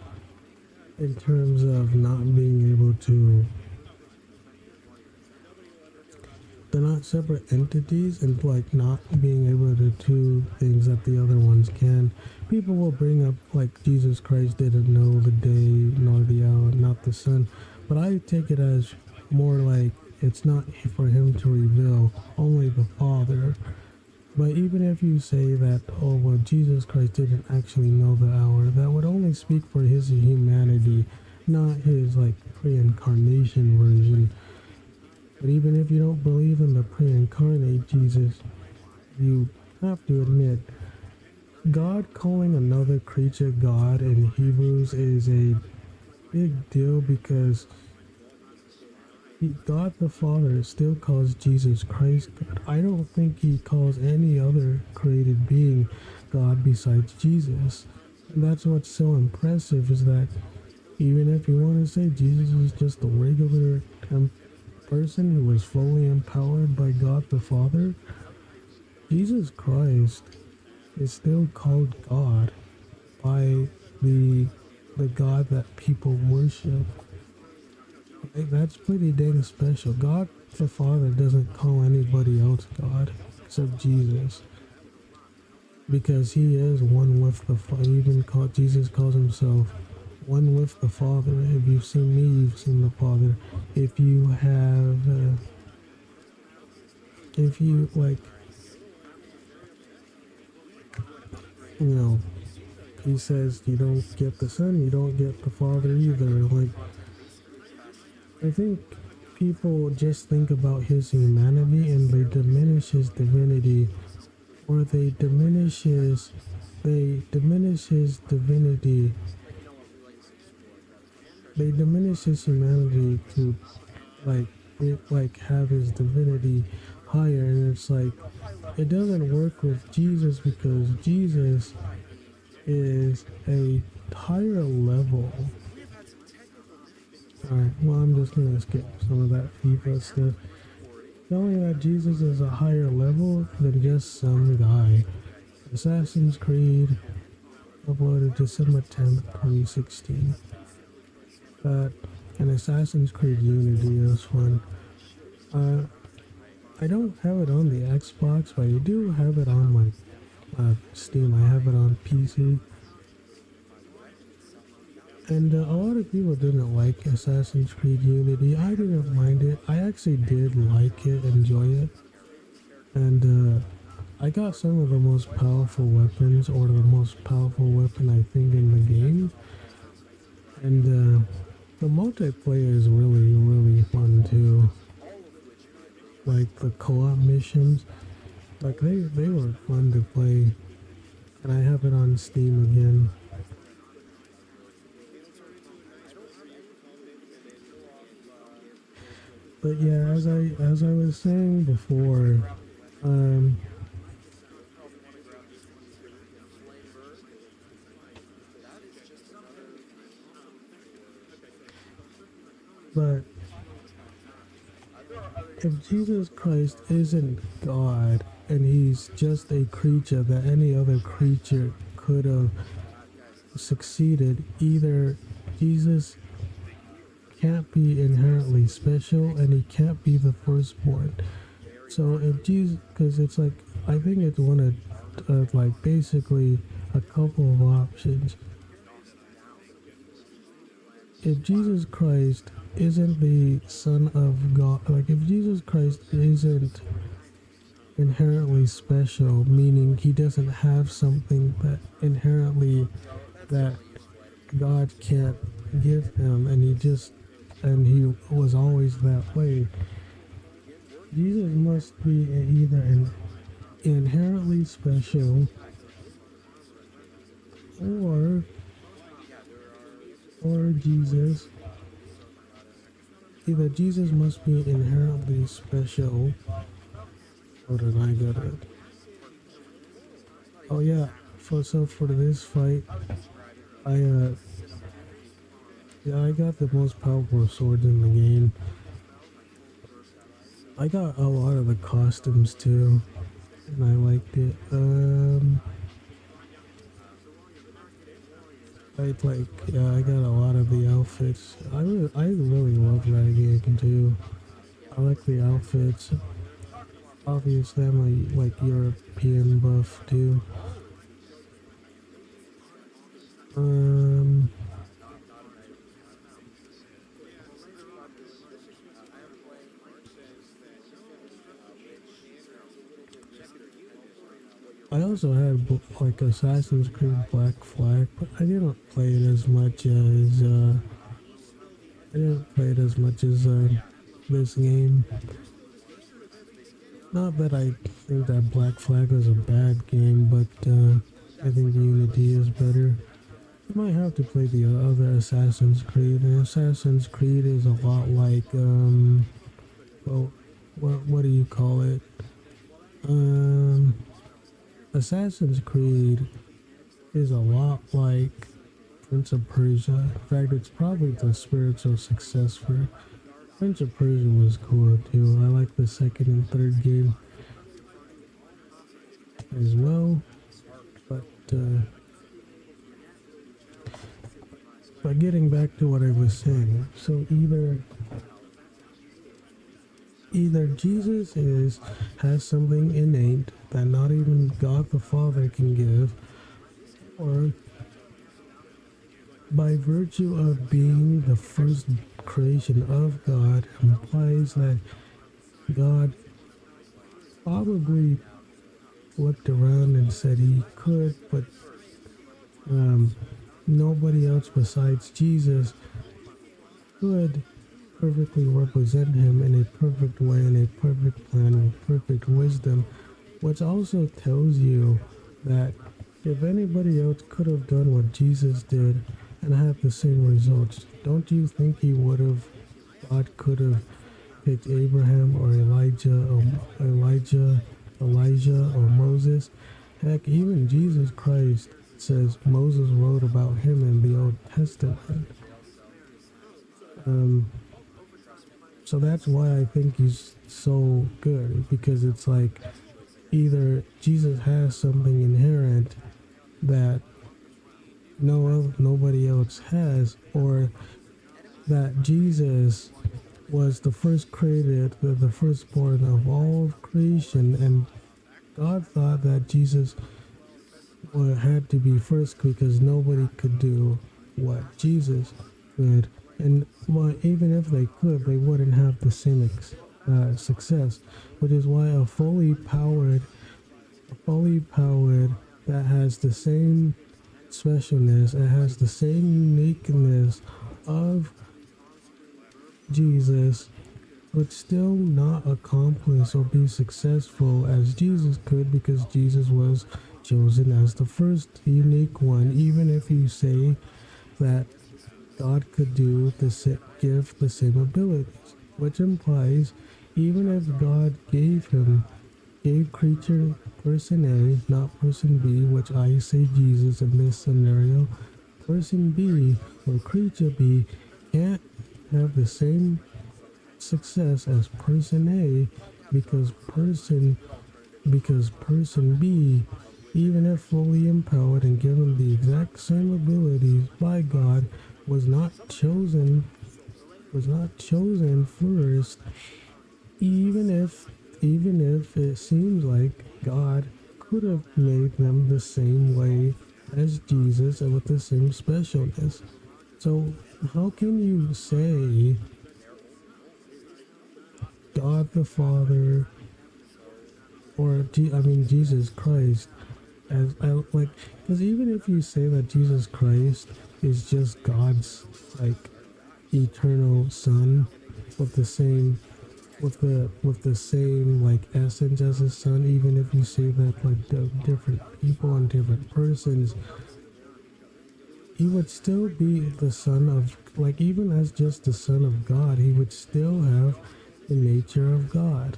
A: in terms of not being able to, they're not separate entities and, like, not being able to do things that the other ones can. People will bring up, like, Jesus Christ didn't know the day nor the hour, not the Son, but I take it as more like it's not for him to reveal, only the Father. But even if you say that, oh well, Jesus Christ didn't actually know the hour, that would only speak for his humanity, not his, like, pre-incarnation version. But even if you don't believe in the pre-incarnate Jesus, you have to admit, God calling another creature God in Hebrews is a big deal, because God the Father still calls Jesus Christ God. I don't think he calls any other created being God besides Jesus. And that's what's so impressive, is that even if you want to say Jesus is just a regular person who was fully empowered by God the Father, Jesus Christ is still called God by the God that people worship. That's pretty dang special. God the Father doesn't call anybody else God except Jesus, because he is one with the Father. Jesus calls himself one with the Father. If you've seen me, you've seen the Father. If you have, if you like, you know, he says you don't get the Son, you don't get the Father either. Like, I think people just think about his humanity and they diminish his divinity, or they diminish his divinity. They diminish his humanity to like have his divinity higher, and it's like it doesn't work with Jesus because Jesus is a higher level. Alright, well, I'm just gonna skip some of that FIFA stuff. Showing that Jesus is a higher level than just some guy. Assassin's Creed, uploaded December 10th, 2016. And Assassin's Creed Unity is fun. I don't have it on the Xbox, but I do have it on my Steam. I have it on PC. And a lot of people didn't like Assassin's Creed Unity. I didn't mind it. I actually did like it, enjoy it. And I got some of the most powerful weapons, or the most powerful weapon I think in the game. And the multiplayer is really, really fun too. Like the co-op missions, like they were fun to play. And I have it on Steam again. But yeah, as I was saying before, but if Jesus Christ isn't God and he's just a creature that any other creature could have succeeded, either Jesus can't be inherently special and he can't be the firstborn. So if Jesus, because it's like, I think it's one of like basically a couple of options. If Jesus Christ isn't the Son of God, like if Jesus Christ isn't inherently special, meaning he doesn't have something that inherently that God can't give him, and he was always that way. Jesus must be either an inherently special or Jesus. Either Jesus must be inherently special. Hold on, I got it. Oh yeah, for this fight, I got the most powerful swords in the game. I got a lot of the costumes too, and I liked it. I got a lot of the outfits. I really love that game too. I like the outfits. Obviously, I'm a like European buff too. I also had like Assassin's Creed Black Flag, but I didn't play it as much as this game. Not that I think that Black Flag was a bad game, but I think Unity is better. You might have to play the other Assassin's Creed. And Assassin's Creed is a lot like well, what do you call it? Assassin's Creed is a lot like Prince of Persia. In fact, it's probably the spiritual successor. Prince of Persia was cool too. I like the second and third game as well. But getting back to what I was saying, so either Jesus has something innate that not even God the Father can give, or by virtue of being the first creation of God implies that God probably looked around and said he could, but um, nobody else besides Jesus could perfectly represent him in a perfect way, in a perfect plan, with perfect wisdom, which also tells you that if anybody else could have done what Jesus did and had the same results, don't you think he would have, God could have picked Abraham or Elijah or Moses? Heck, even Jesus Christ says Moses wrote about him in the Old Testament. So that's why I think he's so good, because it's like either Jesus has something inherent that nobody else has, or that Jesus was the first created, the firstborn of all of creation, and God thought that Jesus had to be first because nobody could do what Jesus could, and well, even if they could, they wouldn't have the same success, which is why a fully powered that has the same specialness, it has the same uniqueness of Jesus, would still not accomplish or be successful as Jesus could, because Jesus was chosen as the first unique one. Even if you say that God could give the same abilities, which implies even if God gave creature person A, not person B, which I say Jesus in this scenario, person B or creature B can't have the same success as person A, because person B, even if fully empowered and given the exact same abilities by God, was not chosen first, even if it seems like God could have made them the same way as Jesus and with the same specialness. So how can you say God the Father, or Jesus Christ, as like, because even if you say that Jesus Christ is just God's like eternal Son with the same like essence as his Son, even if you say that like the different people and different persons, he would still be the Son of, like, even as just the Son of God, he would still have the nature of God.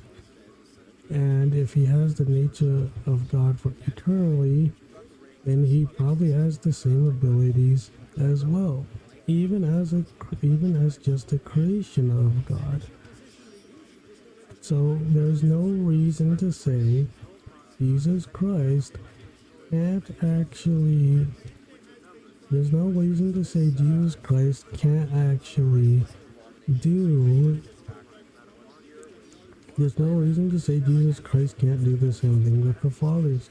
A: And if he has the nature of God for eternally, then he probably has the same abilities as well, even as just a creation of God. So there's no reason to say Jesus Christ can't actually. There's no reason to say Jesus Christ can't actually do. There's no reason to say Jesus Christ can't do the same thing with the Father's.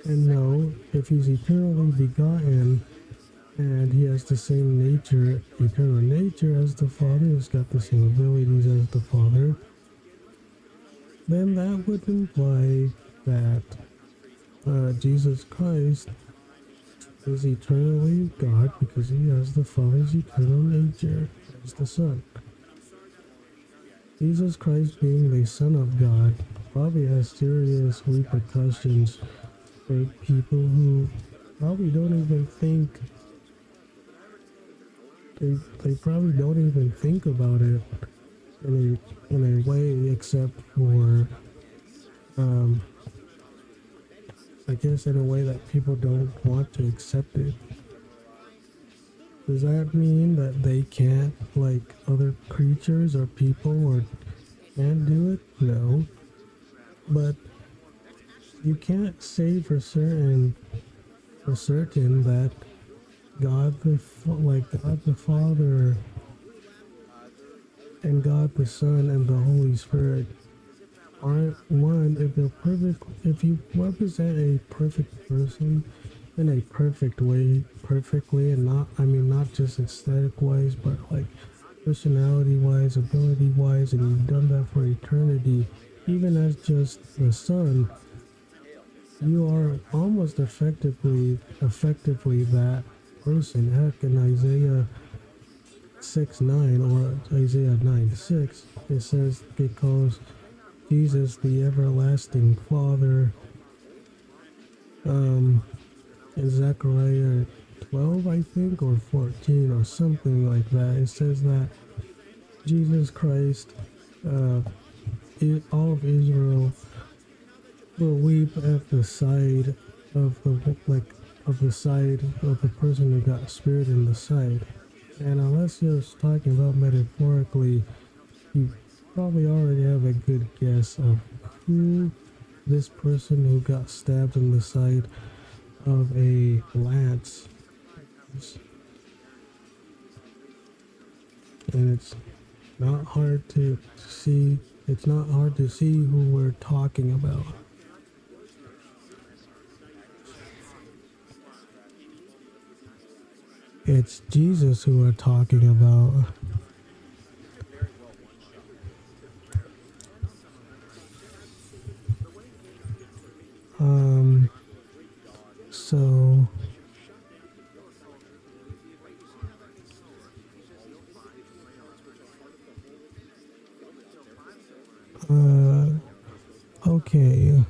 A: And no, if he's eternally begotten and he has the same nature, eternal nature as the Father, he's got the same abilities as the Father, then that would imply that Jesus Christ is eternally God because he has the Father's eternal nature as the Son. Jesus Christ being the Son of God probably has serious repercussions for people who probably don't even think they probably don't even think about it in a way, except for I guess in a way that people don't want to accept it. Does that mean that they can't, like other creatures or people, or can't do it? No. But you can't say for certain that God the Father and God the Son and the Holy Spirit aren't one. If they're perfect, if you represent a perfect person, in a perfect way, and not, I mean, not just aesthetic wise, but like personality wise, ability wise, and you've done that for eternity, even as just the son, you are almost effectively that person. Heck, in Isaiah 6:9 or Isaiah 9:6, it says, because Jesus, the everlasting Father, in Zechariah 12, I think, or 14, or something like that, it says that Jesus Christ, uh, all of Israel will weep at the side of the person who got speared in the side. And unless you're just talking about metaphorically, you probably already have a good guess of who this person who got stabbed in the side of a lance is. And it's not hard to see. It's not hard to see who we're talking about. It's Jesus who we're talking about. So okay.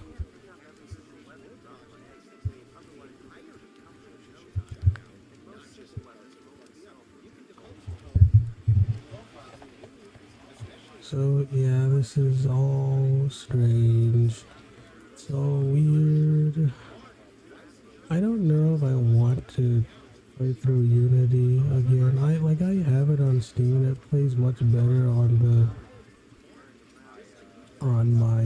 A: So yeah, this is all strange. It's all weird. I don't know if I want to play through Unity again. I have it on Steam. It plays much better on my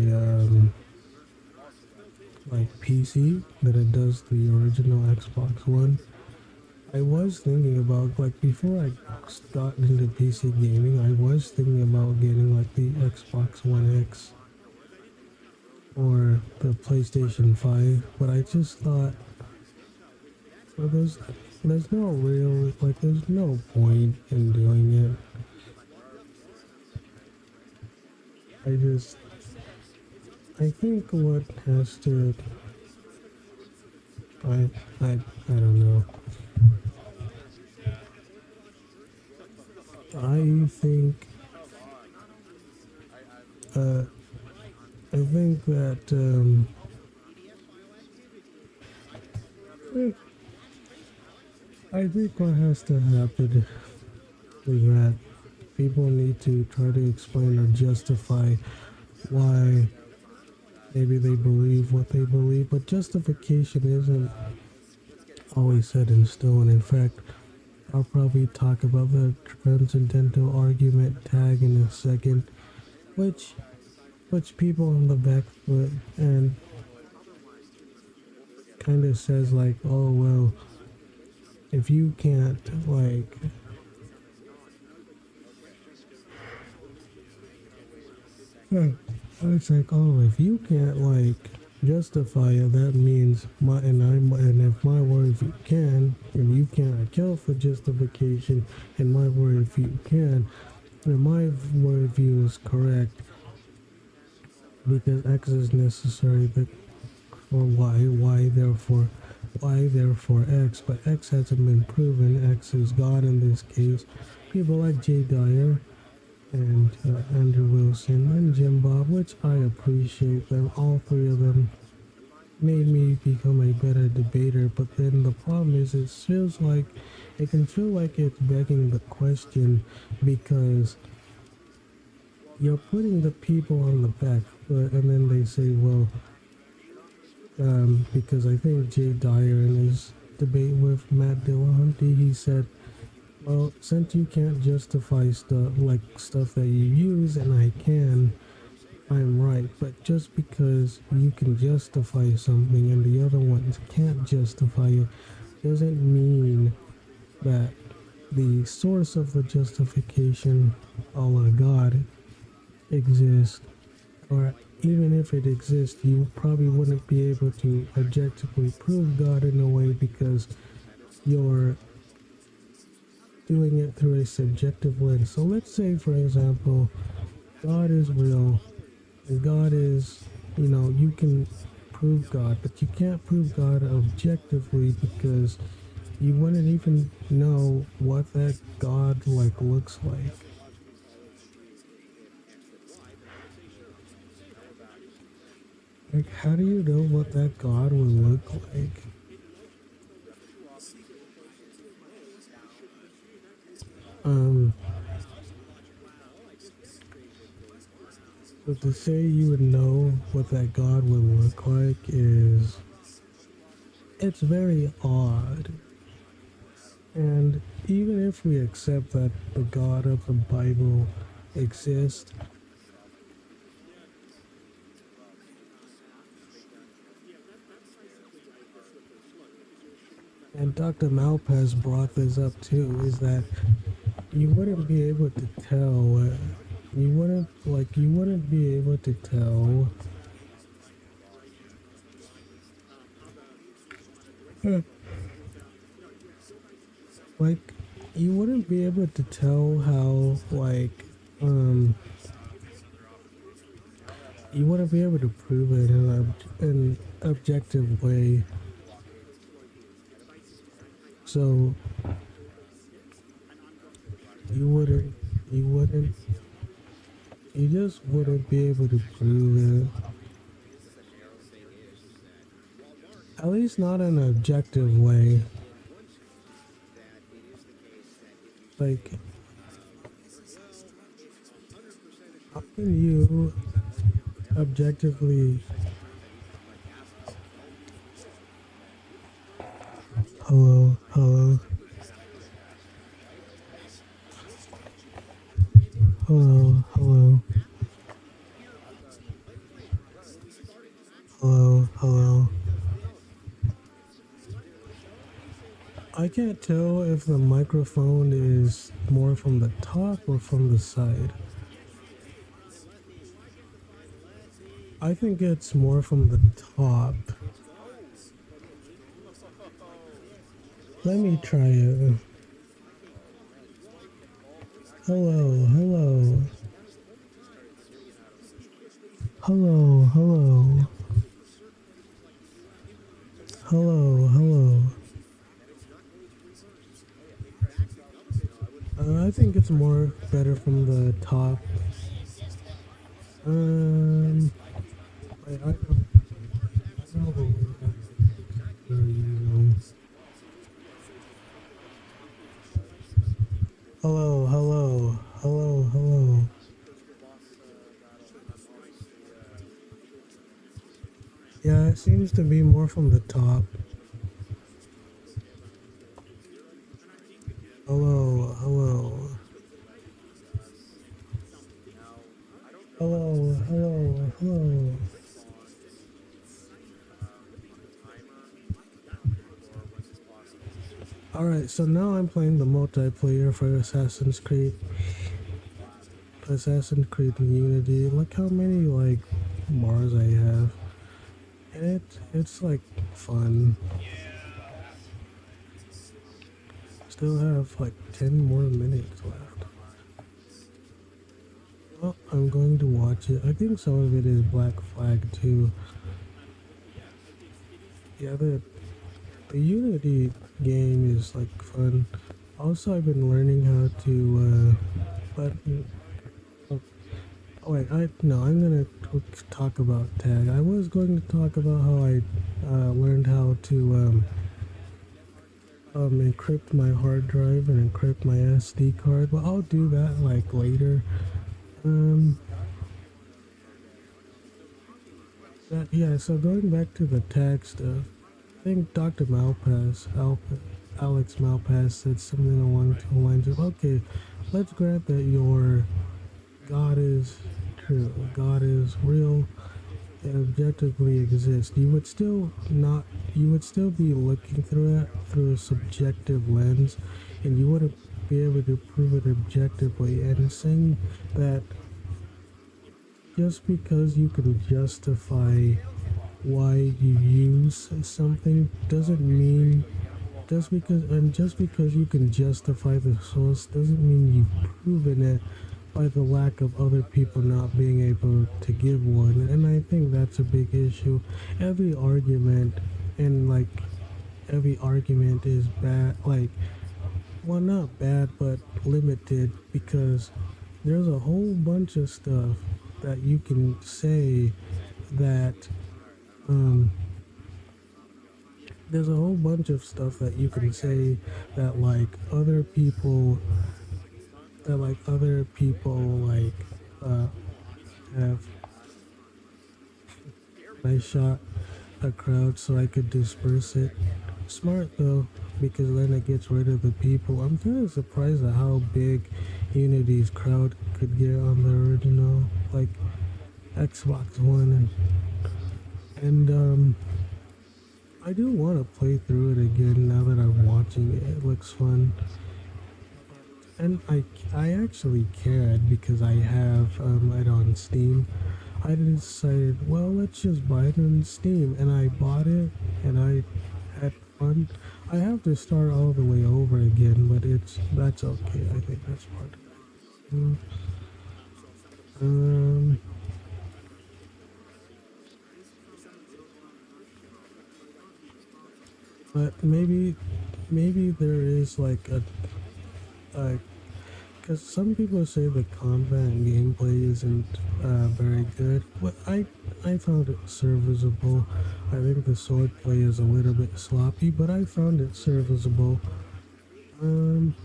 A: like PC than it does the original Xbox One. I was thinking about, like, before I got into PC gaming, I was thinking about getting like the Xbox One X or the PlayStation 5, but I just thought, well, there's no real, like, there's no point in doing it. I think what has to, I don't know. I think, I think that, I think what has to happen is that people need to try to explain or justify why maybe they believe what they believe, but justification isn't always set in stone. In fact, I'll probably talk about the transcendental argument tag in a second, which puts people on the back foot and kind of says, like, oh well, if you can't, like, it's like, oh, if you can't, like, justify it, that means and if my word, if you can, and you can't account for justification, and my word, if you can, and my word view is correct because X is necessary, but for Y therefore X, but X hasn't been proven. X is God in this case. People like Jay Dyer and Andrew Wilson and Jim Bob, which I appreciate them, all three of them made me become a better debater. But then the problem is, it can feel like it's begging the question, because you're putting the people on the back foot, and then they say, well, because I think Jay Dyer in his debate with Matt Dillahunty, he said, well, since you can't justify stuff that you use and I can, I'm right. But just because you can justify something and the other ones can't justify it doesn't mean that the source of the justification, Allah God, exists, or even if it exists, you probably wouldn't be able to objectively prove God in a way because you're doing it through a subjective lens. So let's say, for example, God is real and God is, you can prove God, but you can't prove God objectively because you wouldn't even know what that God looks like. Like, how do you know what that God would look like? Um, but to say you would know what that God would look like is, it's very odd. And even if we accept that the God of the Bible exists, and Dr. Malpass brought this up too, is that you wouldn't be able to tell, you wouldn't be able to tell, like, you wouldn't be able to tell how, you wouldn't be able to prove it in an objective way. So, you wouldn't, you wouldn't, you just wouldn't be able to prove it. At least not in an objective way. Like, how can you objectively... Hello, hello. Hello, hello. Hello, hello. I can't tell if the microphone is more from the top or from the side. I think it's more from the top. Let me try it. Hello, hello. Hello, hello. Hello, hello. I think it's more better from the top. Wait, I know the word you're using. Hello, hello, hello, hello. Yeah, it seems to be more from the top. Hello, hello. Hello, hello, hello. Alright, so now I'm playing the multiplayer for Assassin's Creed Unity. Look how many bars I have. And it's fun. Still have 10 more minutes left. Well, I'm going to watch it. I think some of it is Black Flag too. Yeah, the Unity game is fun. Also, I've been learning how to wait, I'm gonna talk about tag. I was going to talk about how I learned how to encrypt my hard drive and encrypt my SD card, but I'll do that later. Yeah, so going back to the tag stuff, I think Dr. Alex Malpass said something along the lines of, okay, let's grant that your God is true, God is real, and objectively exists. You would still be looking through it through a subjective lens, and you wouldn't be able to prove it objectively. And saying that just because you can justify why you use something doesn't mean just because you can justify the source doesn't mean you've proven it by the lack of other people not being able to give one. And I think that's a big issue. Every argument and like every argument is bad, like, well, not bad but limited, because there's a whole bunch of stuff that you can say that um there's a whole bunch of stuff that you can say that other people like uh have. I shot a crowd so I could disperse it. Smart though, because then it gets rid of the people. I'm kind of surprised at how big Unity's crowd could get on the original, like, Xbox One, and I do want to play through it again now that I'm watching it. It looks fun, and I actually cared because I have it on Steam. I decided, well, let's just buy it on Steam, and I bought it, and I had fun. I have to start all the way over again, but that's okay. I think that's part of it. Um, but maybe there is like a because some people say the combat and gameplay isn't very good, but I found it serviceable. I think the swordplay is a little bit sloppy, but I found it serviceable. Um,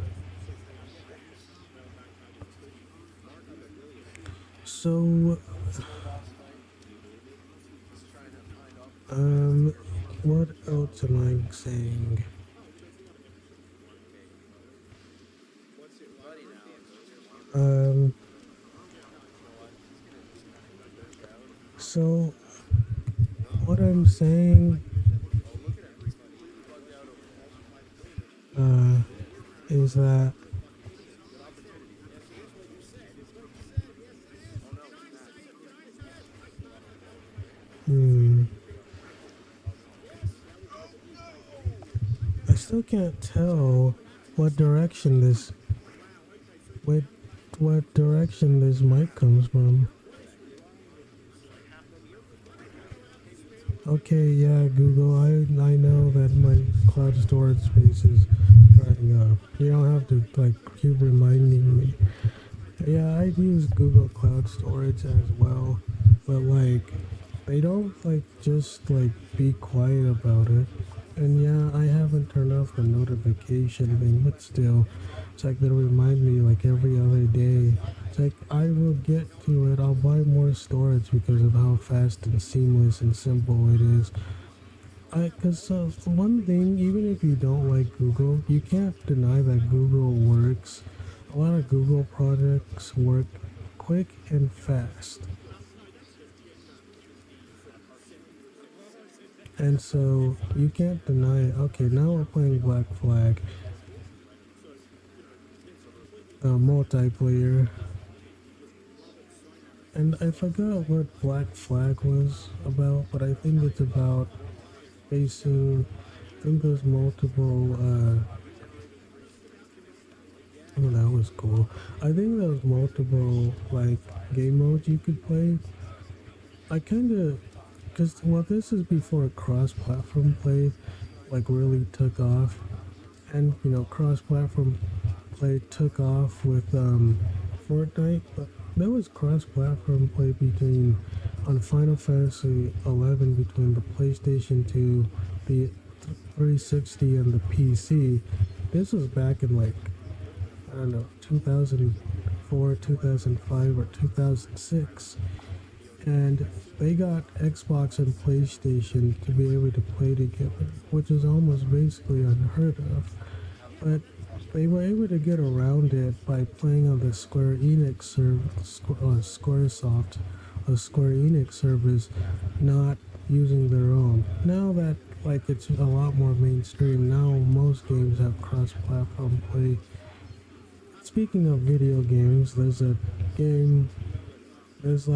A: so um, what else am I saying? Um, so what I'm saying uh, is that hmm, I still can't tell what direction this what what direction this mic comes from. Okay, yeah, Google, I know that my cloud storage space is drying up. You don't have to like keep reminding me. Yeah, I use Google Cloud Storage as well, but like they don't like just like be quiet about it. And yeah, I haven't turned off the notification thing, but still, it's like they remind me like every other day. It's like I will get to it. I'll buy more storage because of how fast and seamless and simple it is. Cause one thing, even if you don't like Google, you can't deny that Google works. A lot of Google projects work quick and fast. And so you can't deny it. Okay, now we're playing Black Flag, multiplayer. And I forgot what Black Flag was about, but I think it's about facing. I think there's multiple. Oh, that was cool. I think there was multiple like game modes you could play. I kind of, cause well, this is before cross-platform play like really took off, and you know cross-platform play took off with Fortnite, but there was cross-platform play between on Final Fantasy 11 between the PlayStation 2, the 360, and the PC. This was back in like I don't know 2004, 2005, or 2006, and they got Xbox and PlayStation to be able to play together, which is almost basically unheard of. But they were able to get around it by playing on the Square Enix Squaresoft, a Square Enix service, not using their own. Now that like it's a lot more mainstream, now most games have cross-platform play. Speaking of video games, there's a game there's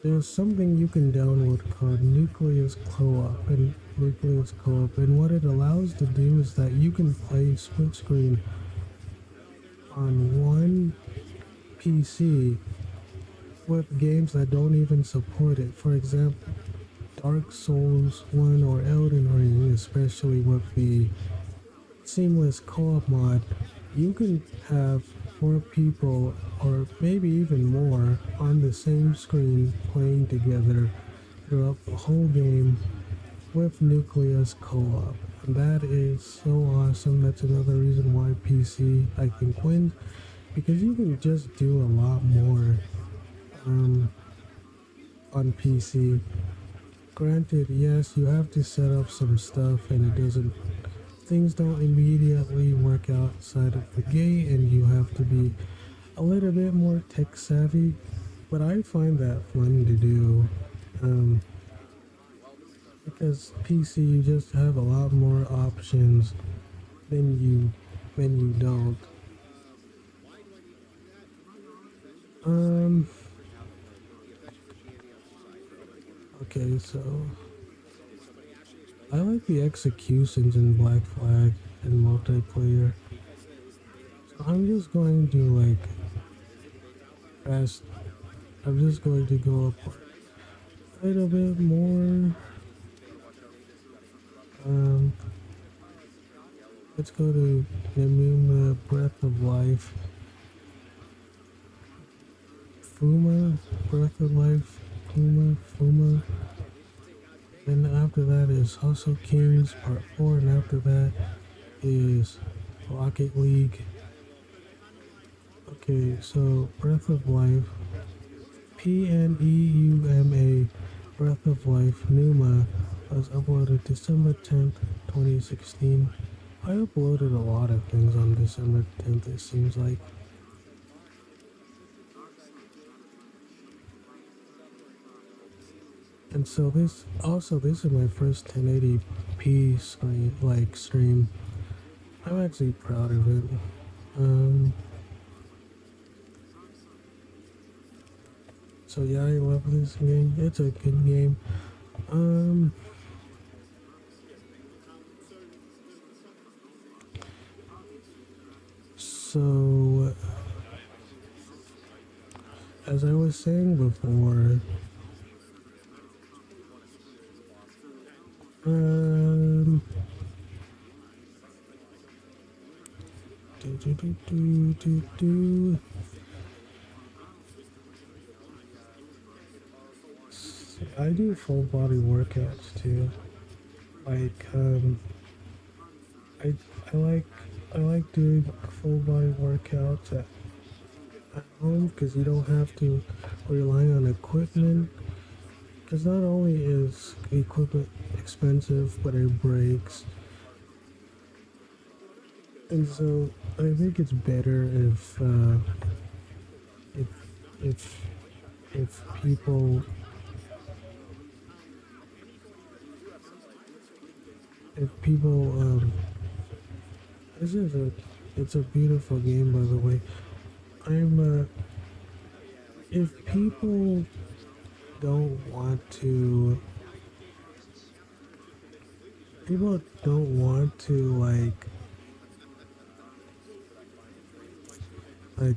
A: there's something you can download called Nucleus Co-op, and what it allows to do is that you can play split screen on one PC with games that don't even support it. For example, Dark Souls 1 or Elden Ring, especially with the seamless co-op mod, you can have four people or maybe even more on the same screen playing together throughout the whole game with Nucleus co-op. And that is so awesome. That's another reason why PC I think wins, because you can just do a lot more um, on PC. Granted, yes, you have to set up some stuff and it doesn't things don't immediately work outside of the gate and you have to be a little bit more tech savvy, but I find that fun to do. Um, because PC you just have a lot more options than you don't. Um okay, so I like the executions in Black Flag and multiplayer. So I'm just going to fast I'm just going to go up a little bit more. Um let's go to the Breath of Life. Fuma, Breath of Life, Fuma. Then after that is Hustle Kings Part 4, and after that is Rocket League. Okay, so Breath of Life, PNEUMA, Breath of Life, Numa, was uploaded December 10th, 2016. I uploaded a lot of things on December 10th, it seems like. And so this is my first 1080p stream. I'm actually proud of it. So yeah, I love this game. It's a good game. So as I was saying before, um, I do full body workouts too. Like I like doing full body workouts at home because you don't have to rely on equipment. Because not only is equipment expensive, but it breaks. And so I think it's better if if if people if people this is it's a beautiful game, by the way. If people don't want to like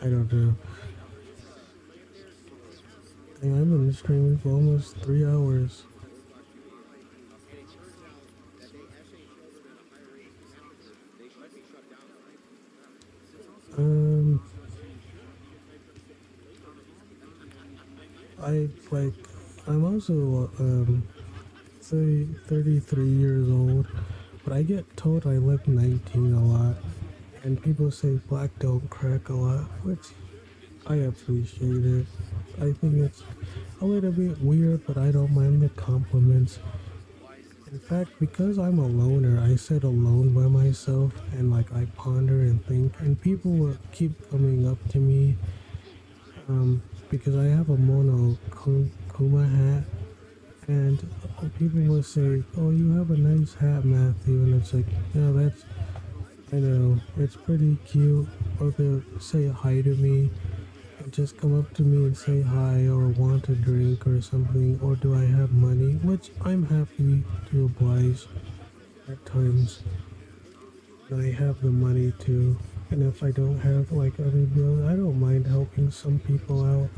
A: I don't know. Dang, I've been streaming for almost 3 hours. I'm also 33 years old, but I get told I look 19 a lot, and people say black don't crack a lot, which I appreciate it. I think it's a little bit weird, but I don't mind the compliments. In fact, because I'm a loner, I sit alone by myself and I ponder and think, and people will keep coming up to me because I have a mono Kuma hat, and people will say, "Oh, you have a nice hat, Matthew," and it's like, yeah, I know, it's pretty cute, or they'll say hi to me and just come up to me and say hi or want a drink or something, or do I have money, which I'm happy to oblige at times. And I have the money too. And if I don't have like other bills, I don't mind helping some people out.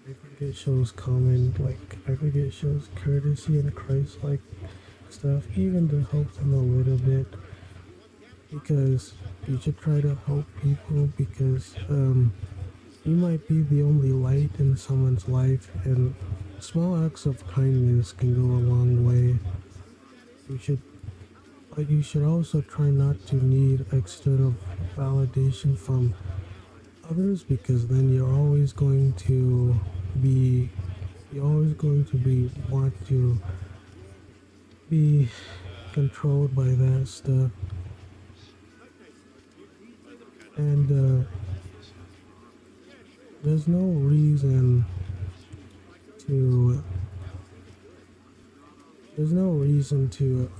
A: I think it shows I think it shows courtesy and Christ-like stuff, even to help them a little bit. Because you should try to help people because you might be the only light in someone's life, and small acts of kindness can go a long way. You should, but you should also try not to need external validation from others because then be you're always going to be want to be controlled by that stuff, and there's no reason to there's no reason to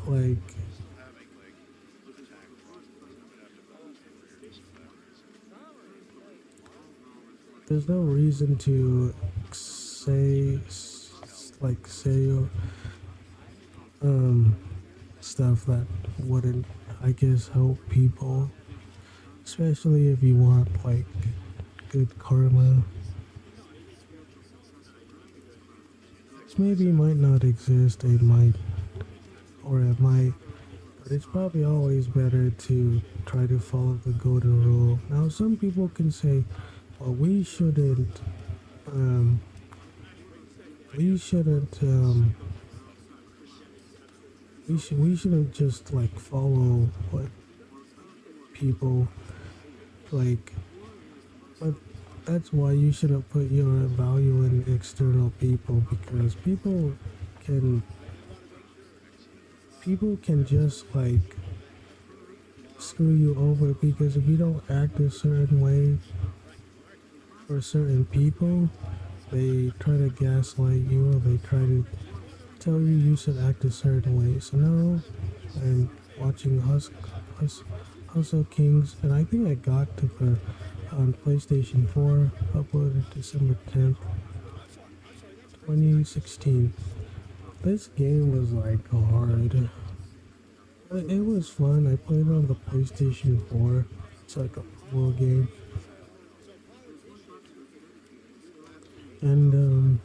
A: there's no reason to say say um stuff that wouldn't, I guess, help people, especially if you want good karma. This maybe might not exist, it might, or it might, but it's probably always better to try to follow the golden rule. Now, some people can say, well, um, we shouldn't, we shouldn't just follow what people like, but that's why you shouldn't put your value in external people because can people can just screw you over because if you don't act a certain way for certain people, they try to gaslight you or they try to tell you you should act a certain way. So now I'm watching Hustle Kings, and I think I got to the on PlayStation 4, uploaded December 10th, 2016. This game was hard. But it was fun. I played it on the PlayStation 4. It's like a full game. And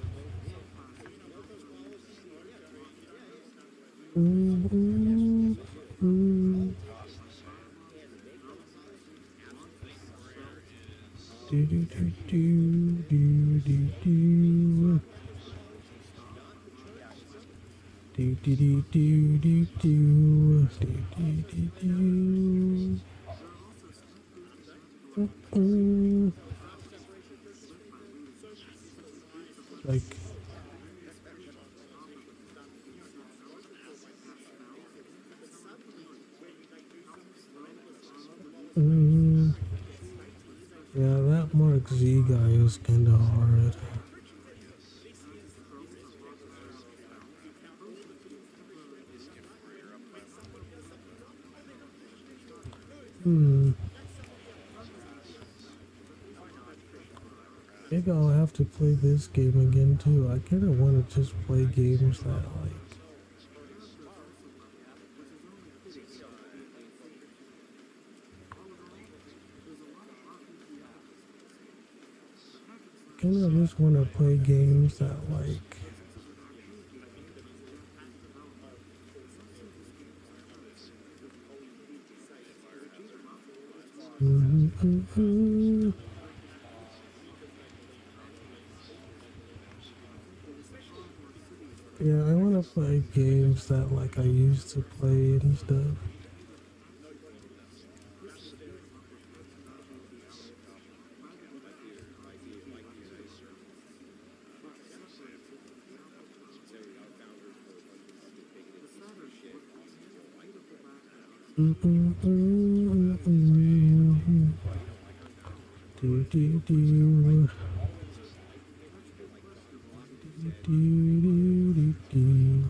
A: do do do do do do do. Do do do do do do do do do do. Like yeah, that Mark Z guy is kinda hard. Maybe I'll have to play this game again too. I kinda wanna just play games that kinda just wanna play games that yeah, I wanna play games that I used to play and stuff. Do do do. Do do do do.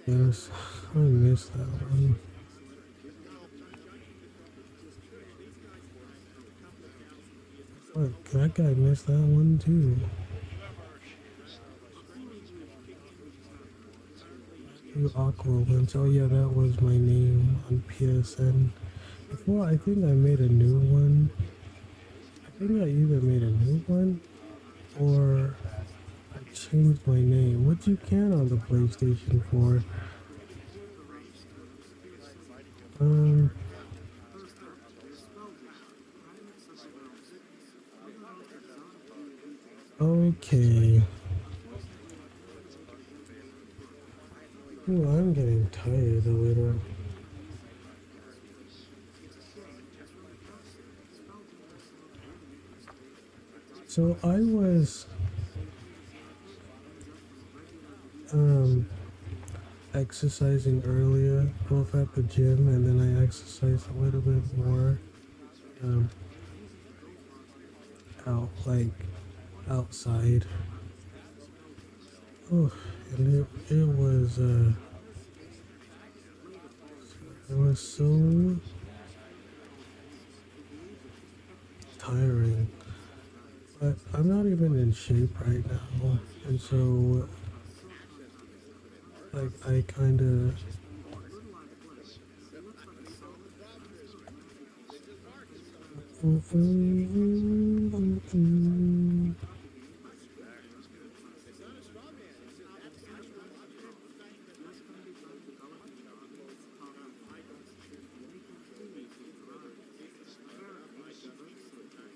A: Yes, I missed that one. What? That guy missed that one too. You Aqua. Oh yeah, that was my name on PSN. Before, I think I made a new one. I think I either made a new one or I changed my name, which you can on the PlayStation 4. Um, okay. Ooh, I'm getting tired a little. So I was um exercising earlier, both at the gym and then I exercised a little bit more um outside. Oh, and it was so tiring. But I'm not even in shape right now, and so like I kind of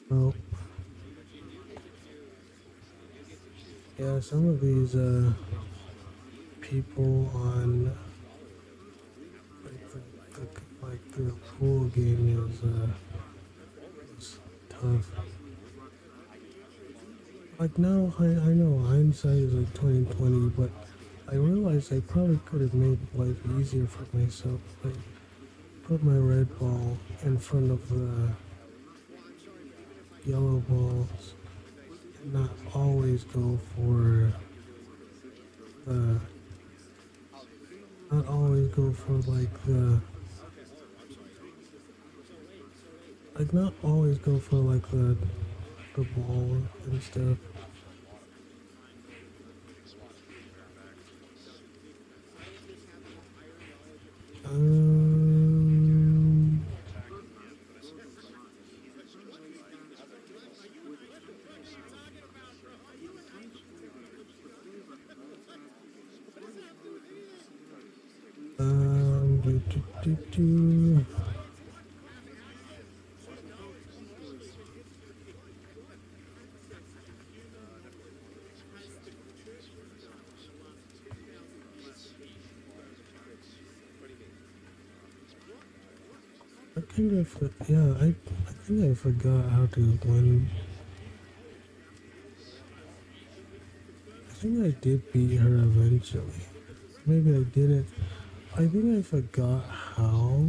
A: well, yeah, some of these people on the pool game is tough. Like now, I know hindsight is like 2020, but I realized I probably could have made life easier for myself. Like put my red ball in front of the yellow balls, and not always go for the, not always go for not always go for the ball and stuff. Um, do, do, do, do. I think yeah, I think I forgot how to win. I think I did beat her eventually. Maybe I didn't. I think I forgot how.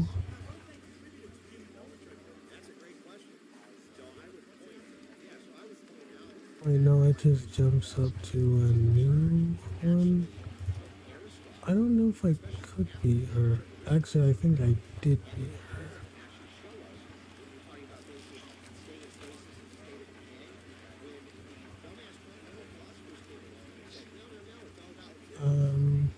A: I know it just jumps up to a new one. I don't know if I could beat her. Actually, I think I did beat her. Um,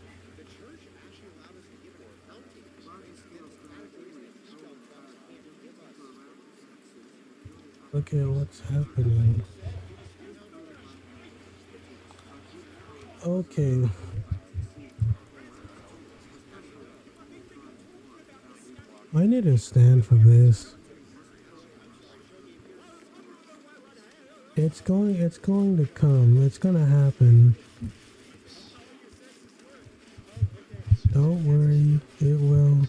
A: look at what's happening. Okay. I need to stand for this. It's going to come. It's gonna happen. Don't worry, it will.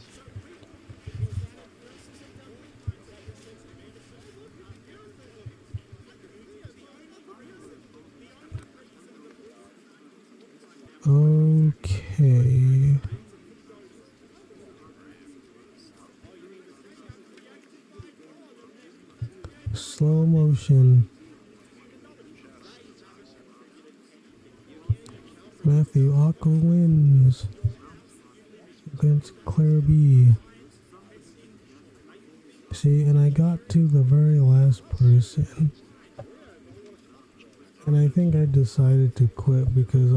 A: Okay. Slow motion. Matthew Aqua wins. against Claire B. See, and I got to the very last person. And I think I decided to quit because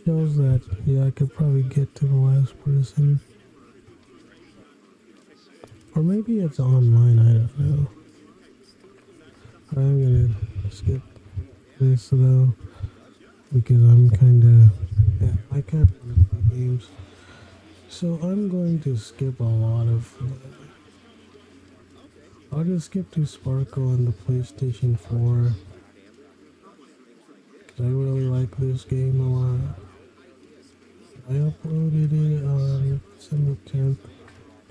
A: shows that, yeah, I could probably get to the last person. Or maybe it's online, I don't know. I'm gonna skip this though, because I'm kinda, yeah, I can't play games. So I'm going to skip a lot of, I'll just skip to Sparkle on the PlayStation 4. Because I really like this game a lot. I uploaded it on December 10th,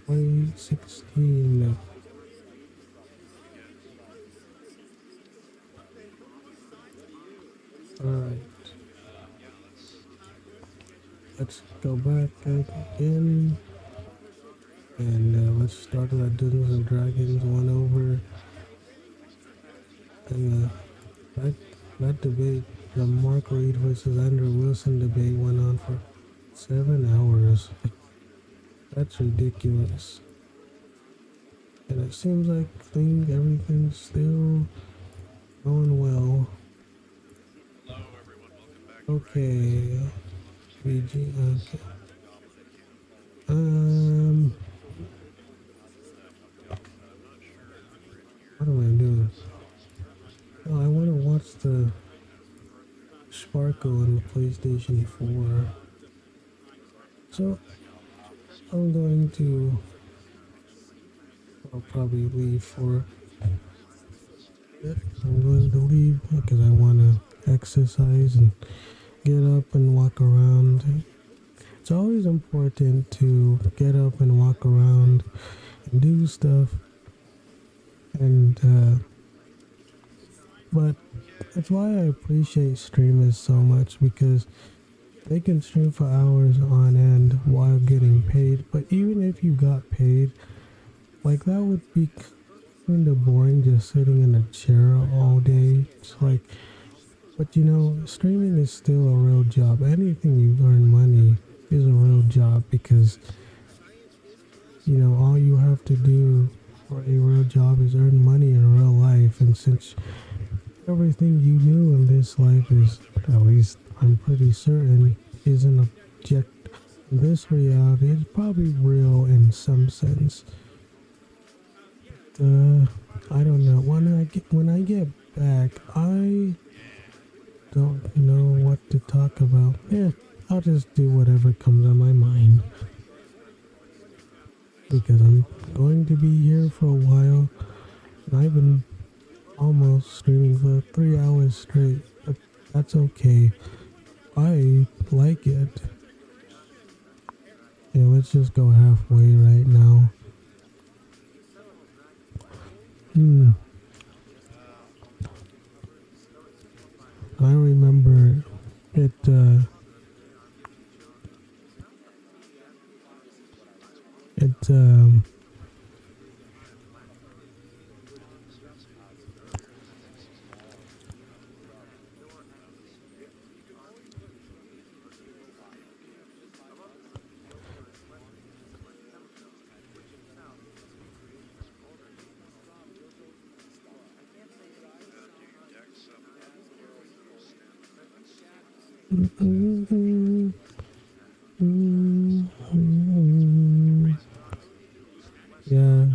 A: 2016. Alright. Let's go back again. And let's start that Dungeons and Dragons one over. And that debate, the Mark Reed versus Andrew Wilson debate went on for 7 hours. That's ridiculous. And it seems like everything's still going well. Okay. VG, okay. What am I doing? Oh, I want to watch the Sparkle on the PlayStation 4. So, I'm going to, I'll probably leave for it. I'm going to leave because I want to exercise and get up and walk around. It's always important to get up and walk around and do stuff. And, but that's why I appreciate streamers so much, because they can stream for hours on end while getting paid. But even if you got paid, like, that would be kind of boring just sitting in a chair all day. It's like, but you know, streaming is still a real job. Anything you earn money is a real job, because, you know, all you have to do for a real job is earn money in real life. And since everything you do in this life is, at least I'm pretty certain, is an object, this reality is probably real in some sense. But, I don't know. When I get back, I don't know what to talk about. Yeah, I'll just do whatever comes on my mind, because I'm going to be here for a while. And I've been almost streaming for 3 hours straight, but that's okay. I like it. Yeah, let's just go halfway right now. I remember it, yeah.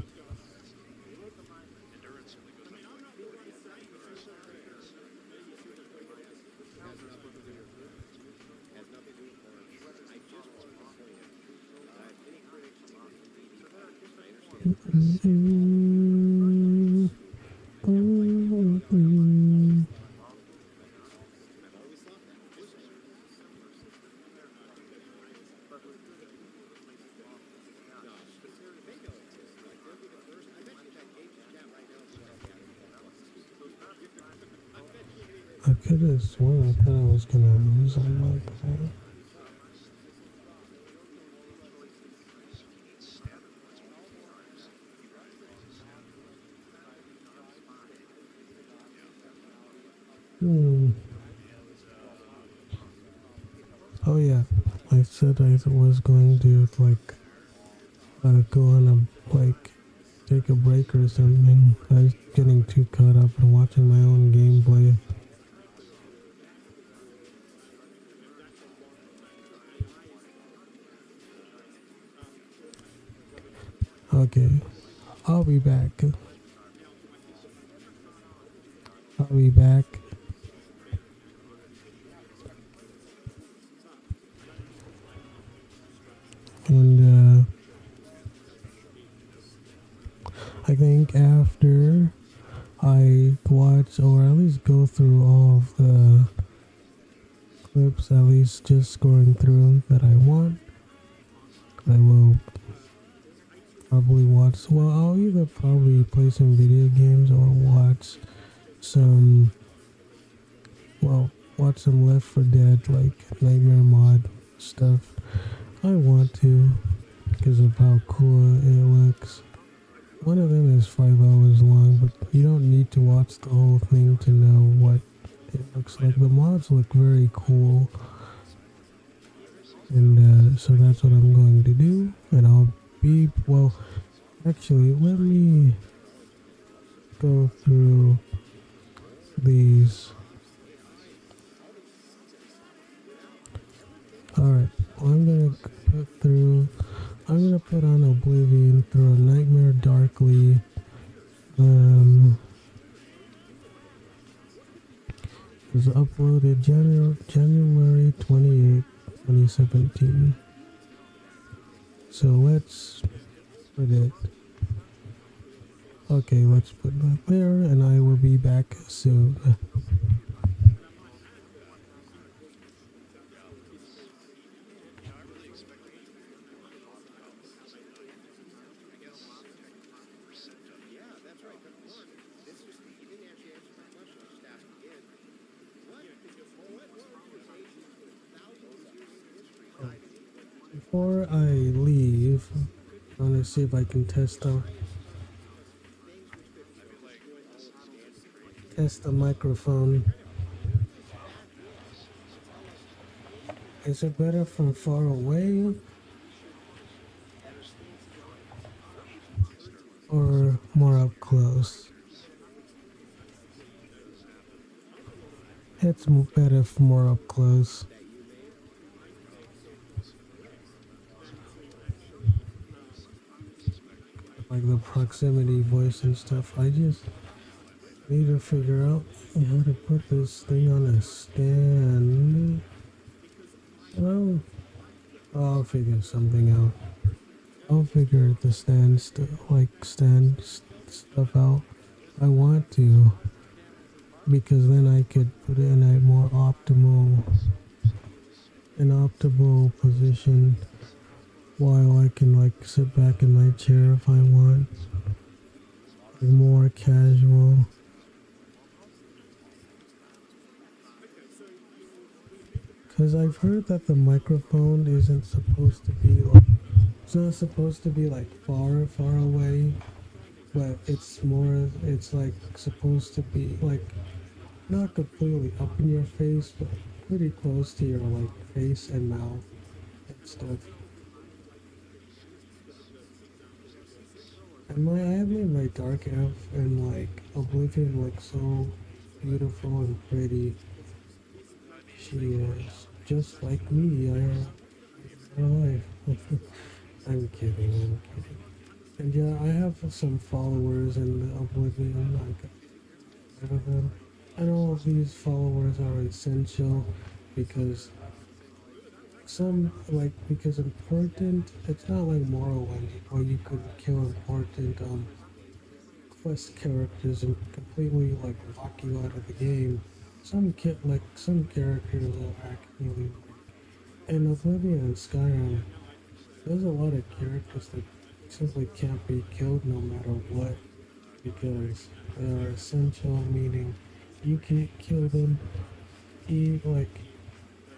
A: I could have sworn I thought I was gonna lose on like that. Oh yeah, I said I was going to like go on a like take a break or something. I was getting too caught up in watching my own gameplay. Okay, I'll be back. I'll be back. And I think after I watch or at least go through all of the clips, at least just scoring through that I want, I will probably watch. Well, I'll either probably play some video games or watch some. Well, watch some Left 4 Dead like Nightmare mod stuff. I want to because of how cool it looks. One of them is 5 hours long, but you don't need to watch the whole thing to know what it looks like. The mods look very cool, and so that's what I'm going to do. And I'll be well. Actually, let me go through these. Alright, well, I'm gonna put on Oblivion through a Nightmare Darkly. It was uploaded January 28th, 2017. So let's put it. Okay, let's put that there, and I will be back soon. Before I leave, I want to see if I can test the microphone. Is it better from far away or more up close? It's better from more up close. Like the proximity voice and stuff. I just need to figure out how to put this thing on a stand. Well, I'll figure something out. I'll figure the stand stuff out. I want to, because then I could put it in a more optimal position while I can like sit back in my chair if I want. Like more casual. Because I've heard that the microphone isn't supposed to be like, it's not supposed to be like far away, but it's like supposed to be like not completely up in your face, but pretty close to your like face and mouth and stuff. And I have made my dark elf and like Oblivion look so beautiful and pretty. She is just like me. I life. I'm kidding. And yeah, I have some followers in Oblivion. Like, of them. And all of these followers are essential because because important. It's not like Morrowind where you could kill important quest characters and completely like lock you out of the game. Some characters are actually in Oblivion and Skyrim. There's a lot of characters that simply can't be killed no matter what because they are essential, meaning you can't kill them.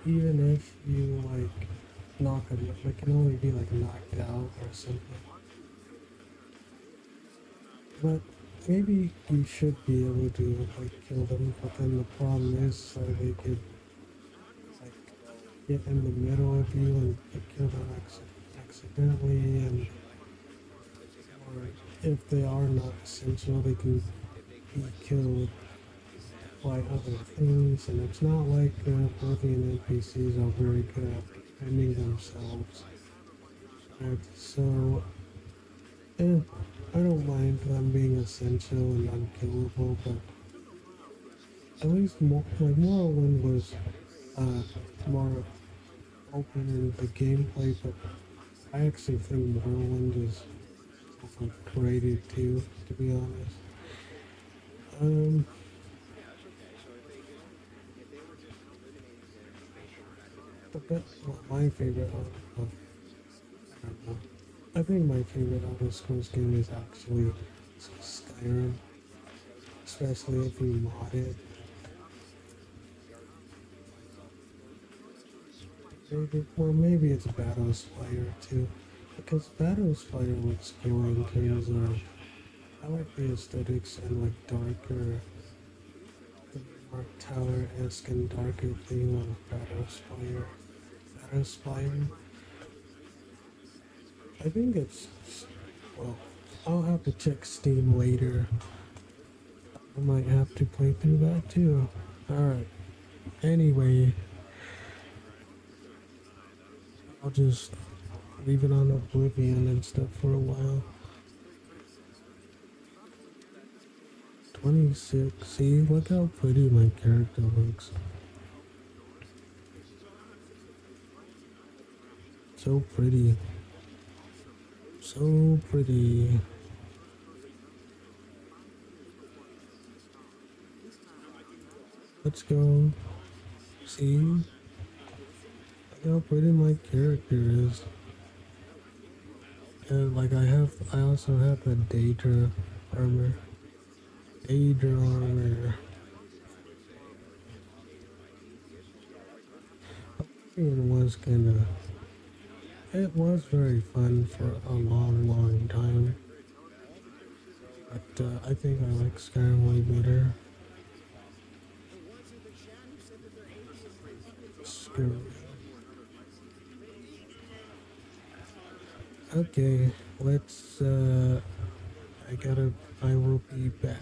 A: Even if you like knock them, they can only be like knocked out or something. But maybe you should be able to like kill them. But then the problem is they could like get in the middle of you and get killed accidentally, and or if they are not essential, they can be killed by other things. And it's not like Oblivion NPCs are very good at defending themselves. And so, eh, I don't mind them being essential and unkillable, but at least Morrowind was uh, more open in the gameplay, but I actually think Morrowind is overrated too, to be honest. Um, well, my favorite I don't know. I think my favorite Elder Scrolls game is actually Skyrim, especially if you mod it. Maybe it's Battlespire too, because Battlespire looks cool in terms of I like the aesthetics and like darker, the more tower-esque and darker theme of Battlespire. Battlespire. I think it's well. I'll have to check Steam later. I might have to play through that too. Alright. Anyway, I'll just leave it on Oblivion and stuff for a while. 26. See, look how pretty my character looks. So pretty. So pretty. Let's go. See? Look how pretty my character is. And like I also have the Daedra armor. Daedra armor. It was kinda, it was very fun for a long time. But I think I like Skyrim way better. Screw. Okay, let's I will be back.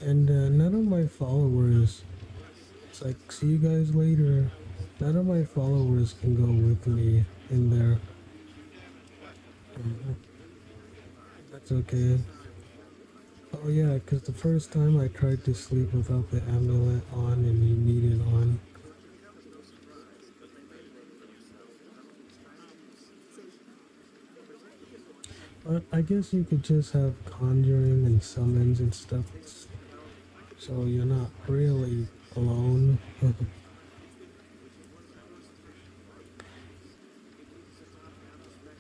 A: And none of my followers, it's like, see you guys later. None of my followers can go with me in there. That's okay. Oh yeah, because the first time I tried to sleep without the amulet on and you need it on. But I guess you could just have conjuring and summons and stuff, so you're not really alone.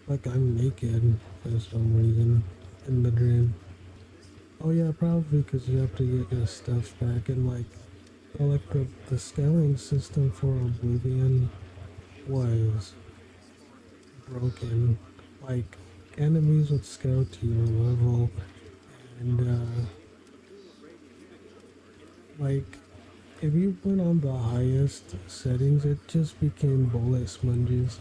A: Like I'm naked for some reason in the dream. Oh yeah, probably because you have to get your stuff back and like the scaling system for Oblivion was broken. Like enemies would scale to your level and like if you put on the highest settings it just became bullet sponges.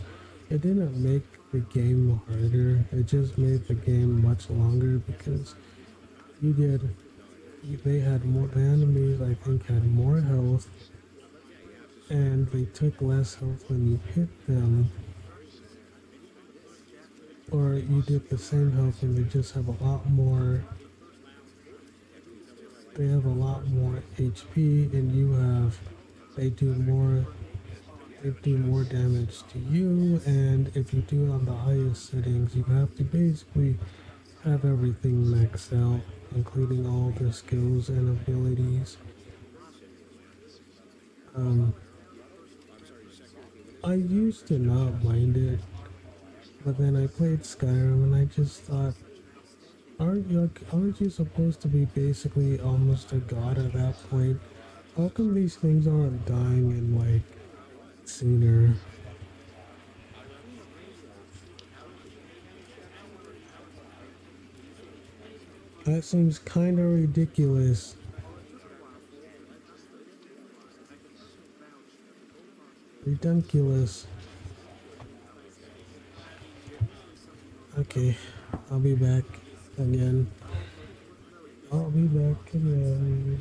A: It didn't make the game harder, it just made the game much longer because you did they had more, the enemies I think had more health and they took less health when you hit them, or you did the same health and they just have a lot more, they have a lot more HP and you have, they do more, they do more damage to you. And if you do it on the highest settings you have to basically have everything maxed out including all the skills and abilities. um, I used to not mind it, but then I played Skyrim and I just thought, aren't you supposed to be basically almost a god at that point? How come these things aren't dying in like sooner? That seems kind of ridiculous. Ridiculous. Okay, I'll be back again. I'll be back again.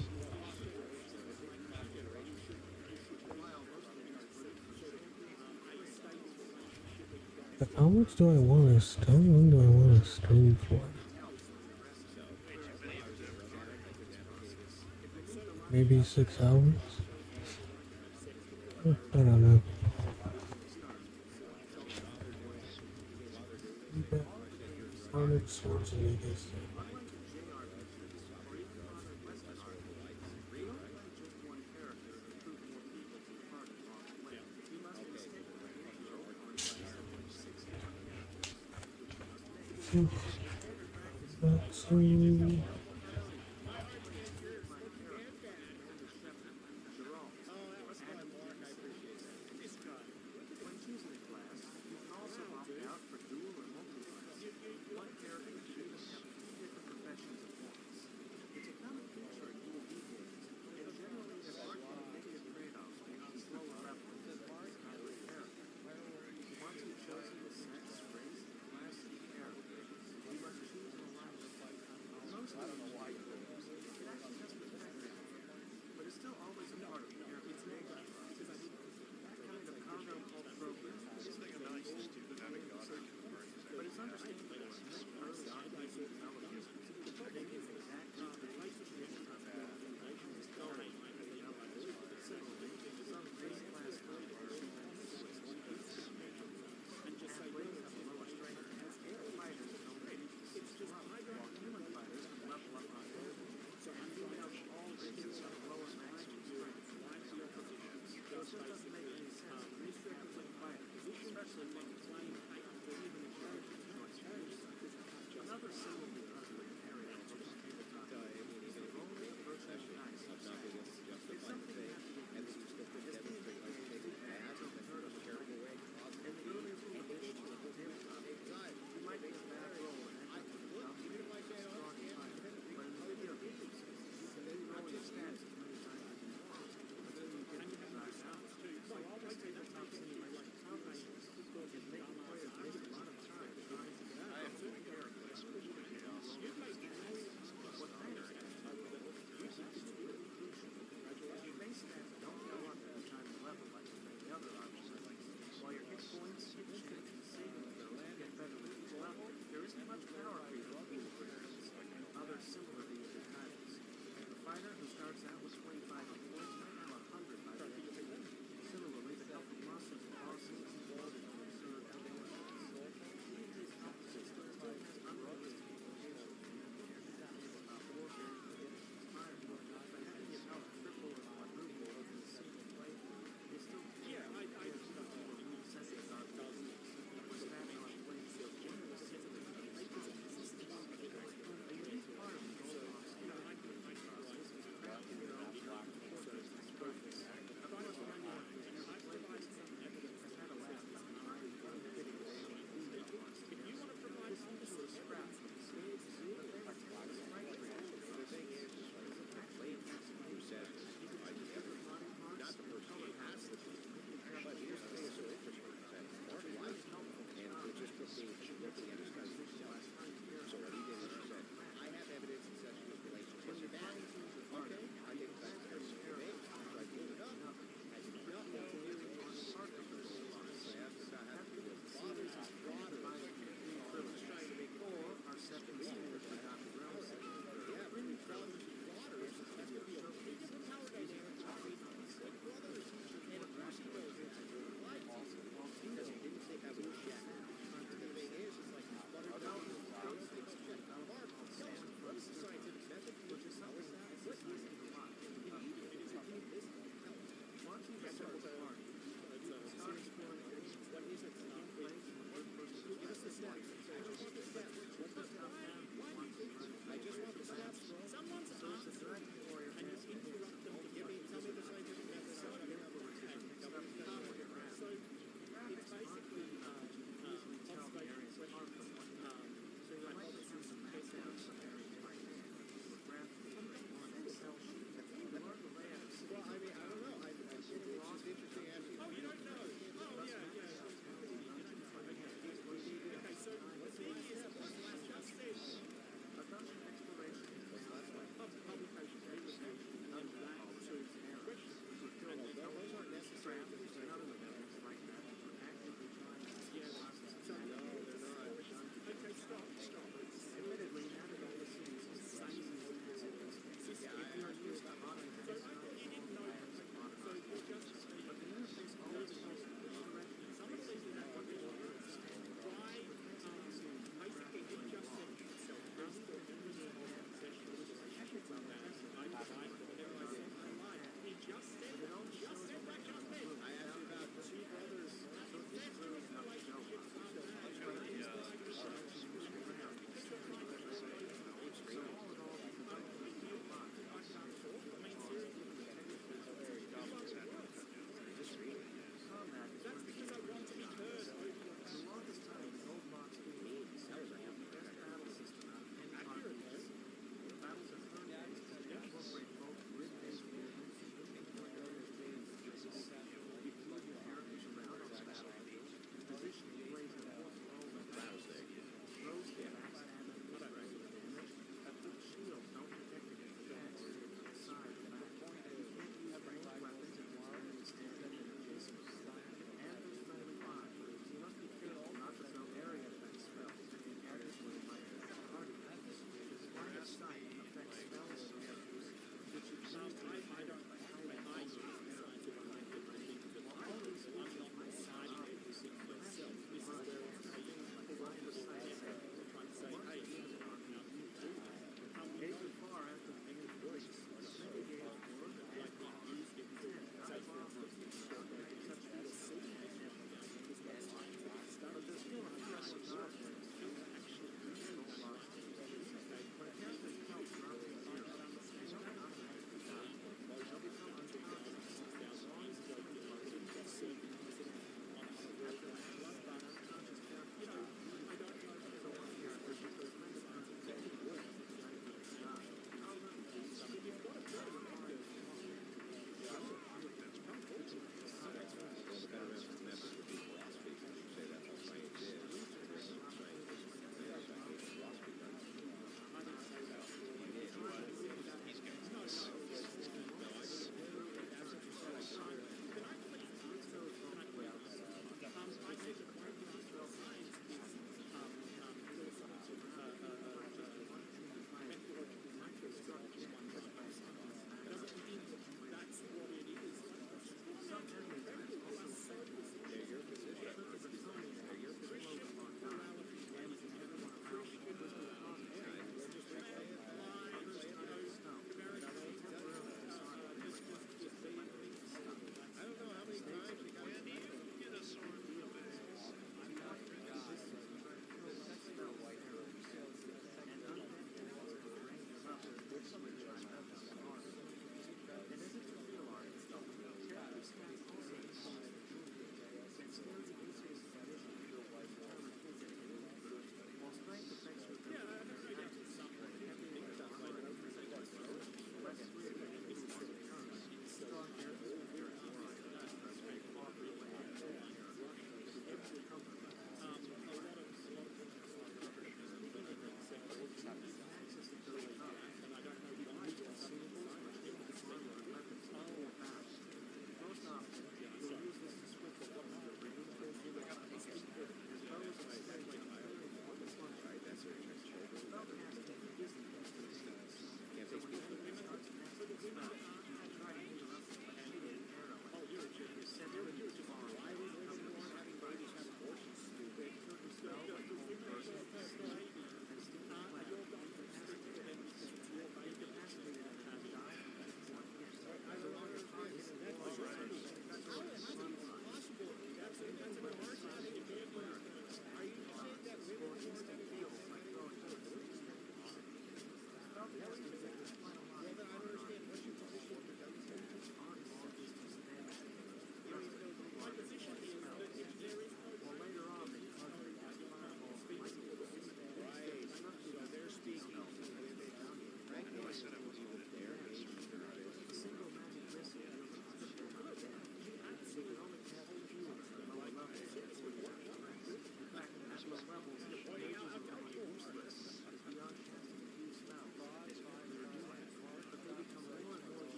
A: But how much do I want to stream? How long do I want to stream for? Maybe 6 hours? I don't know. Arnold Schwarzenegger.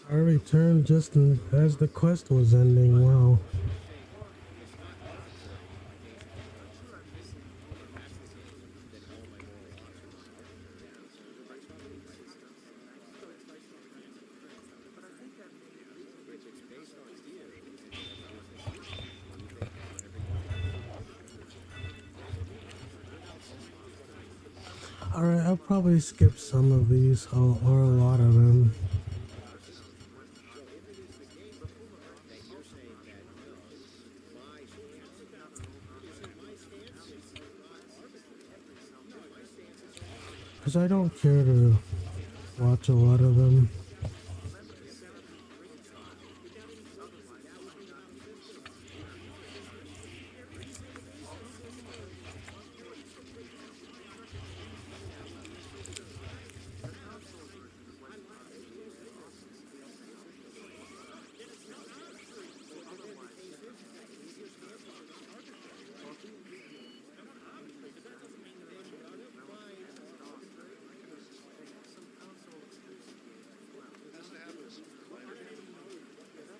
A: I returned just as the quest was ending. Wow. Alright, I'll probably skip some of these or a lot of them. Because I don't care to watch a lot of them.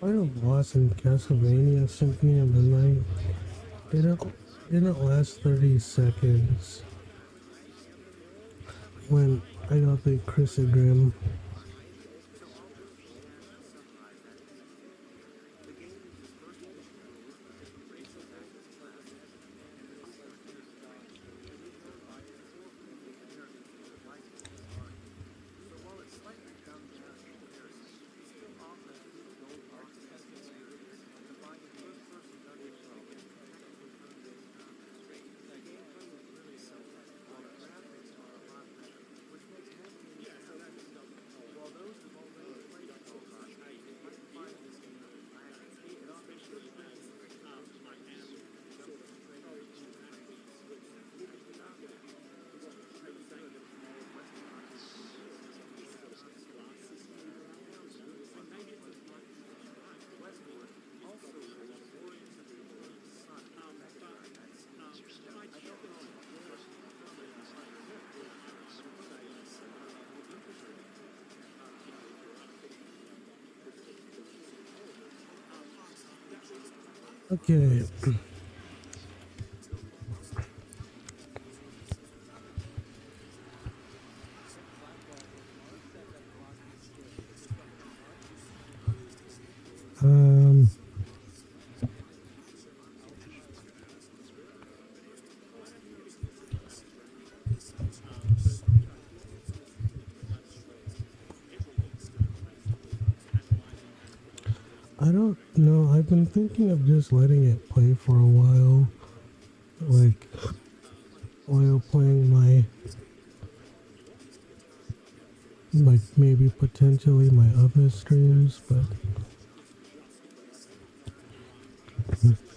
A: Final boss in Castlevania Symphony of the Night didn't last 30 seconds when I got the chrysogram. Okay. Um, I don't know. I've been thinking of just letting it play for a while, like while playing like maybe potentially my other streams, but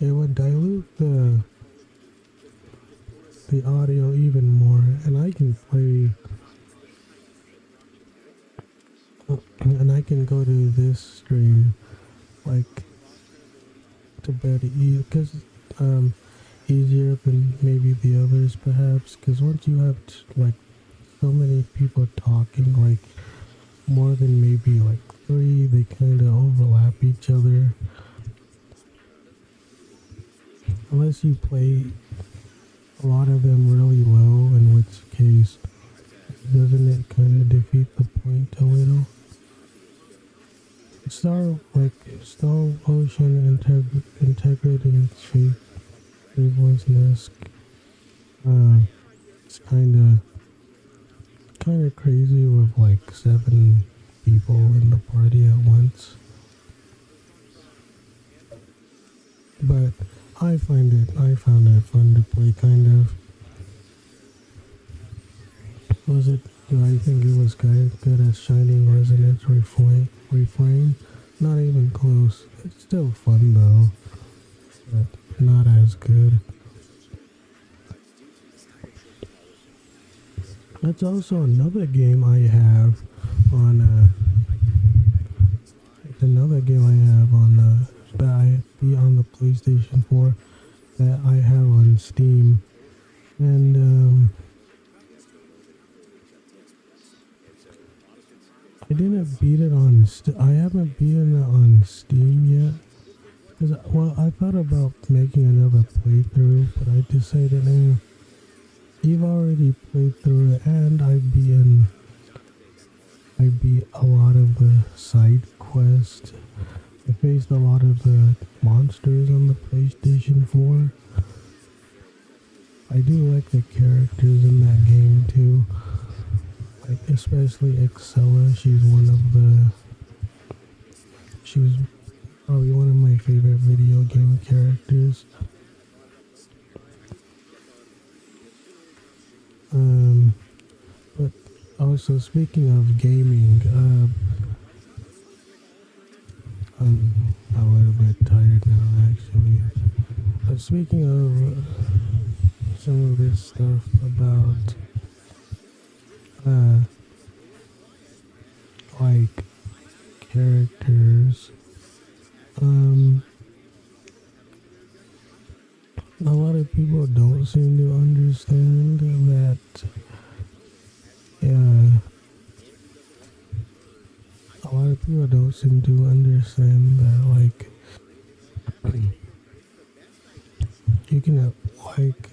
A: it would dilute the audio even more, and I can play, and I can go to this stream like to bed because easier than maybe the others perhaps, because once you have like so many people talking, like more than maybe like three, they kind of overlap each other. Unless you play a lot of them really low, in which case doesn't it kind of defeat the point a little? Star Ocean Integrity and Faithlessness. It's kind of crazy with like 7 people in the party at once. But I found it fun to play, kind of. Do I think it was good as Shining Resonance Refrain? Not even close. It's still fun though, but not as good. That's also another game I have on that I beat on the PlayStation 4 that I have on Steam, and I didn't beat it on. I haven't beaten it on Steam yet. Cause I thought about making another playthrough, but I decided, you've already played through it, and I beat a lot of the side quests. I faced a lot of the monsters on the PlayStation 4. I do like the characters in that game too. Like especially Excella, she was probably one of my favorite video game characters. But also speaking of gaming, I'm a little bit tired now actually. But speaking of some of this stuff about like characters, a lot of people don't seem to understand that a lot of people don't seem to understand that, like, you can have, like,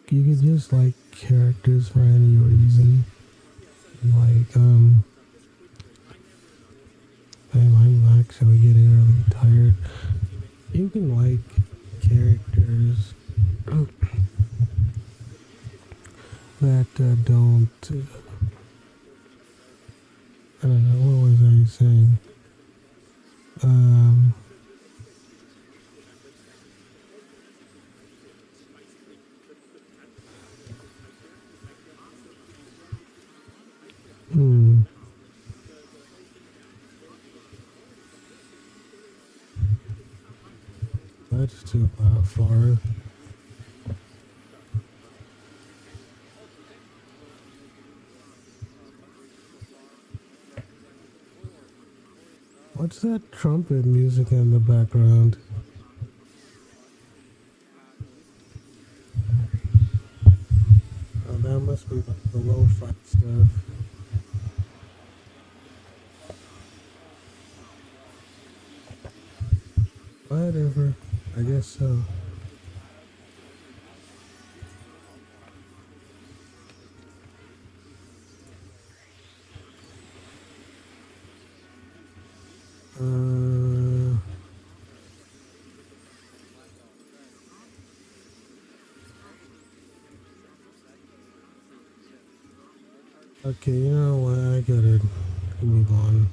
A: you can just like characters for any reason. Like, I'm actually getting really tired. You can like characters that don't. I don't know, what was I saying? Um, hmm, that's too far. What's that trumpet music in the background? Oh, that must be like the lo-fi stuff. Whatever. I guess so. Uh, okay, you know what? I gotta move on.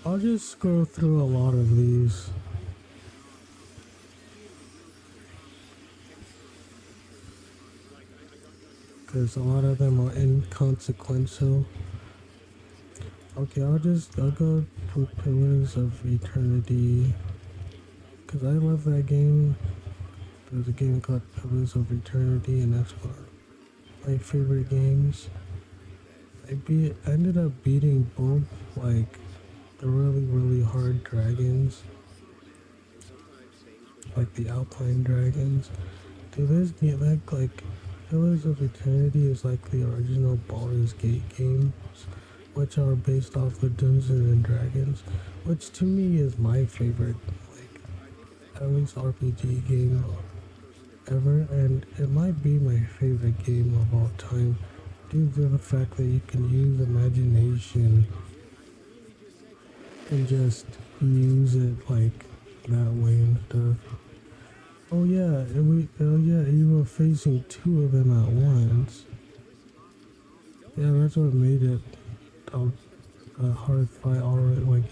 A: I'll just scroll through a lot of these. Because a lot of them are inconsequential. Okay, I'll go for Pillars of Eternity. Because I love that game. There's a game called Pillars of Eternity, and that's one of my favorite games. I ended up beating both, like, the really hard dragons. Like the Alpine dragons. Dude, this game, like, Pillars of Eternity is like the original Baldur's Gate games, which are based off the Dungeons and Dragons, which to me is my favorite, like, at least RPG game ever, and it might be my favorite game of all time due to the fact that you can use imagination and just use it like that way and stuff. Oh yeah, you were facing two of them at once. Yeah, that's what made it a hard fight already, like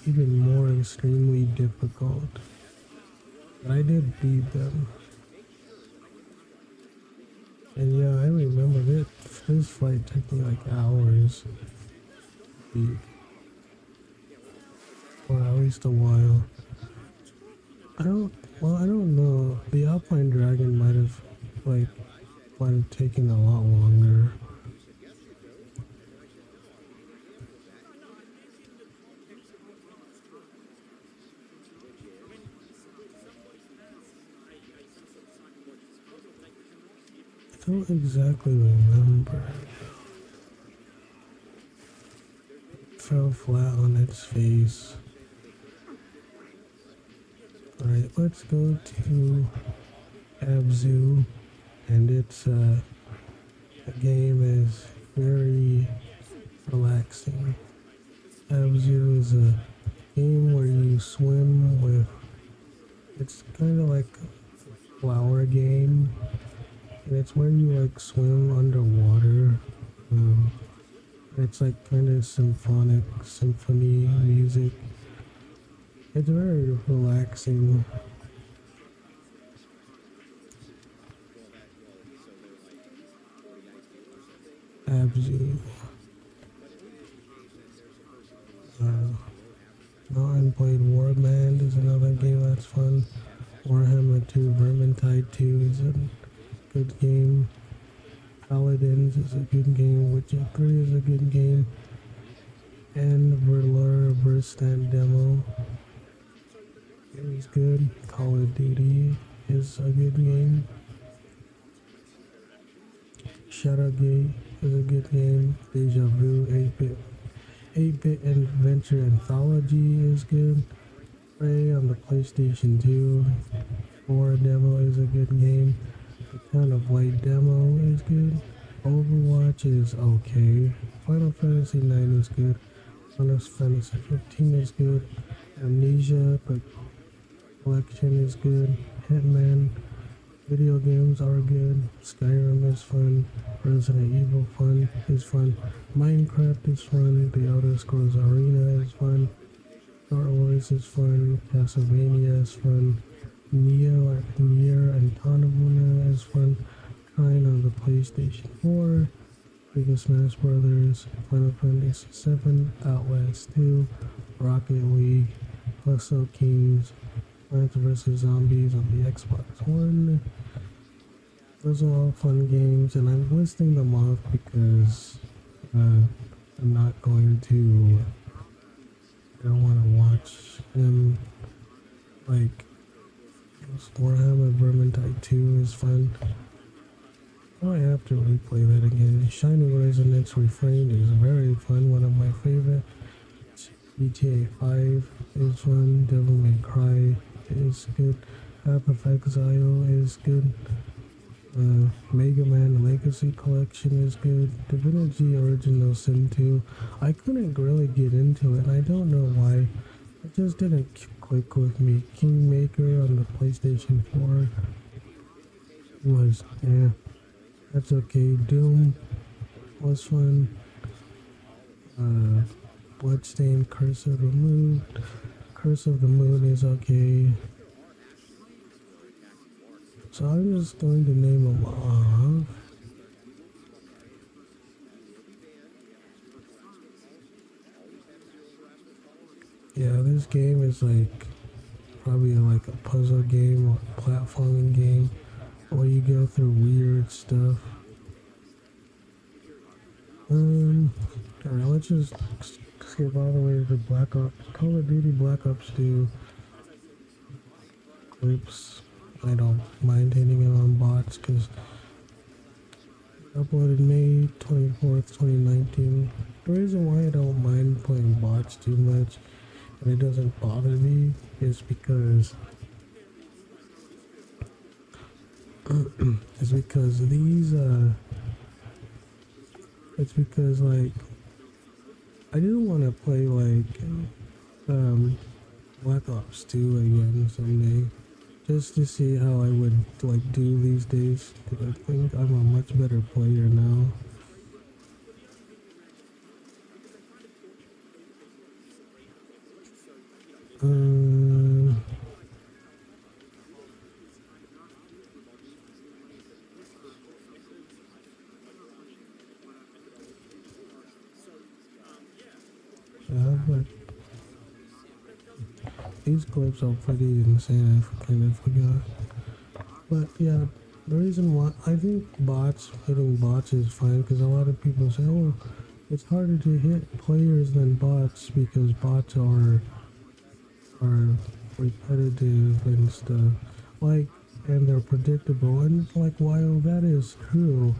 A: even more extremely difficult. But I did beat them. And yeah, I remember this fight took me like hours to beat. Or at least a while. I don't know. The Alpine Dragon might have taken a lot longer. I don't exactly remember. It fell flat on its face. Alright, let's go to Abzu, and the game is very relaxing. Abzu is a game where you swim with, it's kind of like a flower game, and it's where you like swim underwater. It's like kind of symphony music. It's very relaxing. Abzu. Mountain Blade Warband is another game that's fun. Warhammer 2 Vermintide 2 is a good game. Paladins is a good game. Witcher 3 is a good game. And Verlor Verstand demo is good. Call of Duty is a good game. Shadowgate is a good game. Deja Vu 8-bit Adventure Anthology is good. Prey on the PlayStation 2. 4 demo is a good game. The Town of Light demo is good. Overwatch is okay. Final Fantasy 9 is good. Final Fantasy 15 is good. Amnesia Collection is good. Hitman video games are good. Skyrim is fun. Resident Evil is fun. Minecraft is fun. The Elder Scrolls Arena is fun. Star Wars is fun. Castlevania is fun. Nier and Automata is fun. Trying on the PlayStation 4. Super Smash Brothers, Final Fantasy 7, Outlast 2, Rocket League, Hustle Kings, Plants vs. Zombies on the Xbox One. Those are all fun games, and I'm listing them off because I'm not going to. I don't want to watch them. Like Warhammer Vermintide 2 is fun. I have to replay that again. Shining Resonance Refrained is very fun, one of my favorite. GTA 5 is fun. Devil May Cry is good. Path of Exile is good. Mega Man Legacy Collection is good. Divinity Original Sin 2. I couldn't really get into it, and I don't know why. It just didn't click with me. Kingmaker on the PlayStation 4 was, yeah. That's okay. Doom was fun. Bloodstained Curse of the Moon. Curse of the Moon is okay. So I'm just going to name them off. Yeah, this game is like probably like a puzzle game or platforming game where you go through weird stuff. Alright, let's just skip all the way to Black Ops. Call of Duty Black Ops 2 clips. I don't mind hitting it on bots because uploaded May 24th, 2019. The reason why I don't mind playing bots too much and it doesn't bother me is because it's because like I didn't want to play like Black Ops 2 again someday just to see how I would like do these days, because I think I'm a much better player now. Yeah, but these clips are pretty insane. I kind of forgot. But yeah, the reason why I think hitting bots is fine, because a lot of people say, oh, it's harder to hit players than bots because bots are repetitive and stuff. Like, and they're predictable. And like, while that is true,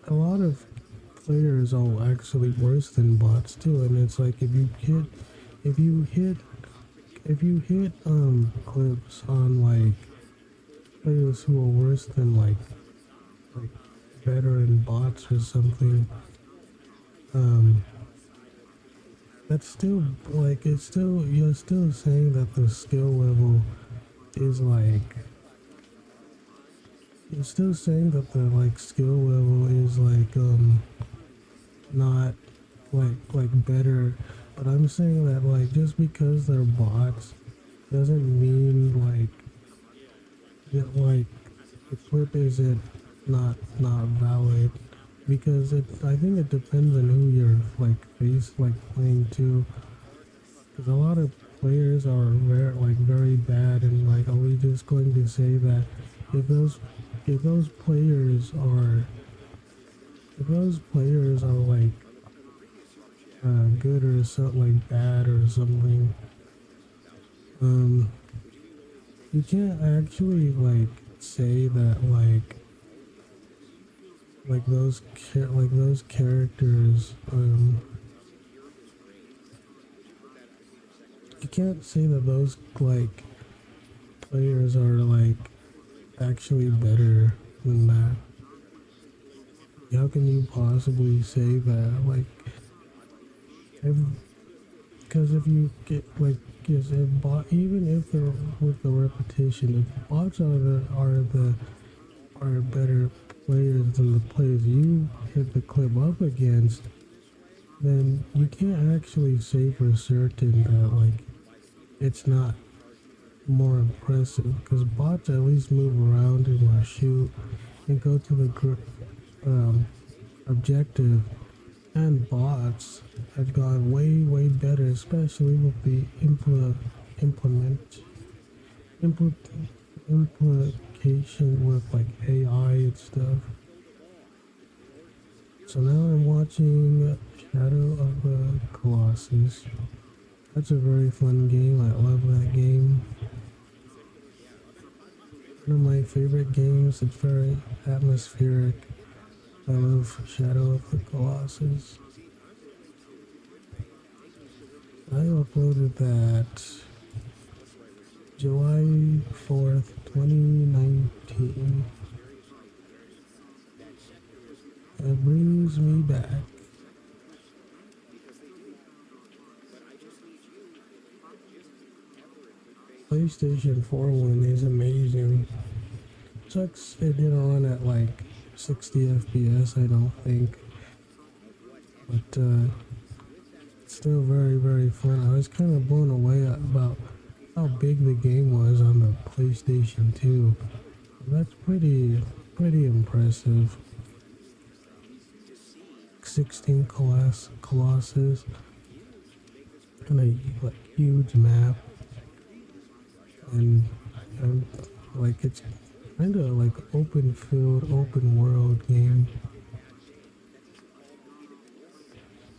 A: a lot of players are actually worse than bots too. And it's like if you hit clips on like players who are worse than like veteran bots or something, that's still like you're still saying that the skill level is like you're still saying that the like skill level is like not like better, but I'm saying that like just because they're bots doesn't mean like that like the clip isn't not valid, because I think it depends on who you're like playing to, because a lot of players are very bad, and like are we just going to say that if those players are like good or something like bad or something, you can't actually like say that like like those characters. You can't say that those like players are like actually better than that. How can you possibly say that? Like, if because if you get like, because if even if they're with the repetition, if bots are better players than the players you hit the clip up against, then you can't actually say for certain that like it's not more impressive, because bots at least move around and shoot and go to the um, objective, and bots have gone way better, especially with the implement impl- implication with like AI and stuff. So now I'm watching Shadow of the Colossus. That's a very fun game. I love that game. One of my favorite games. It's very atmospheric. I love Shadow of the Colossus. I uploaded that July 4th, 2019. It brings me back. PlayStation 4 one is amazing. Sucks it didn't run at like 60 FPS, I don't think. But it's still very fun. I was kind of blown away about how big the game was on the PlayStation 2. That's pretty impressive. 16 Colossus and a like huge map, and like it's kind of like open field, open world game.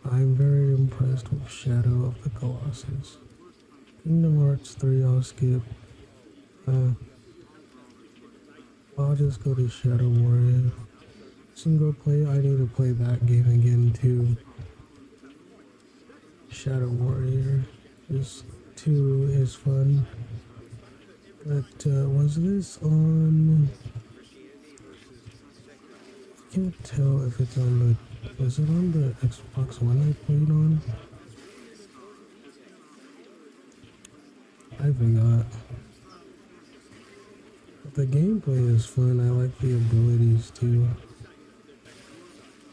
A: I'm very impressed with Shadow of the Colossus. Kingdom Hearts 3 I'll skip. I'll just go to Shadow Warrior. Single player, I need to play that game again too. Shadow Warrior is 2 is fun. But was this on? I can't tell if it's on the. Was it on the Xbox One I played on? I forgot. But the gameplay is fun. I like the abilities too.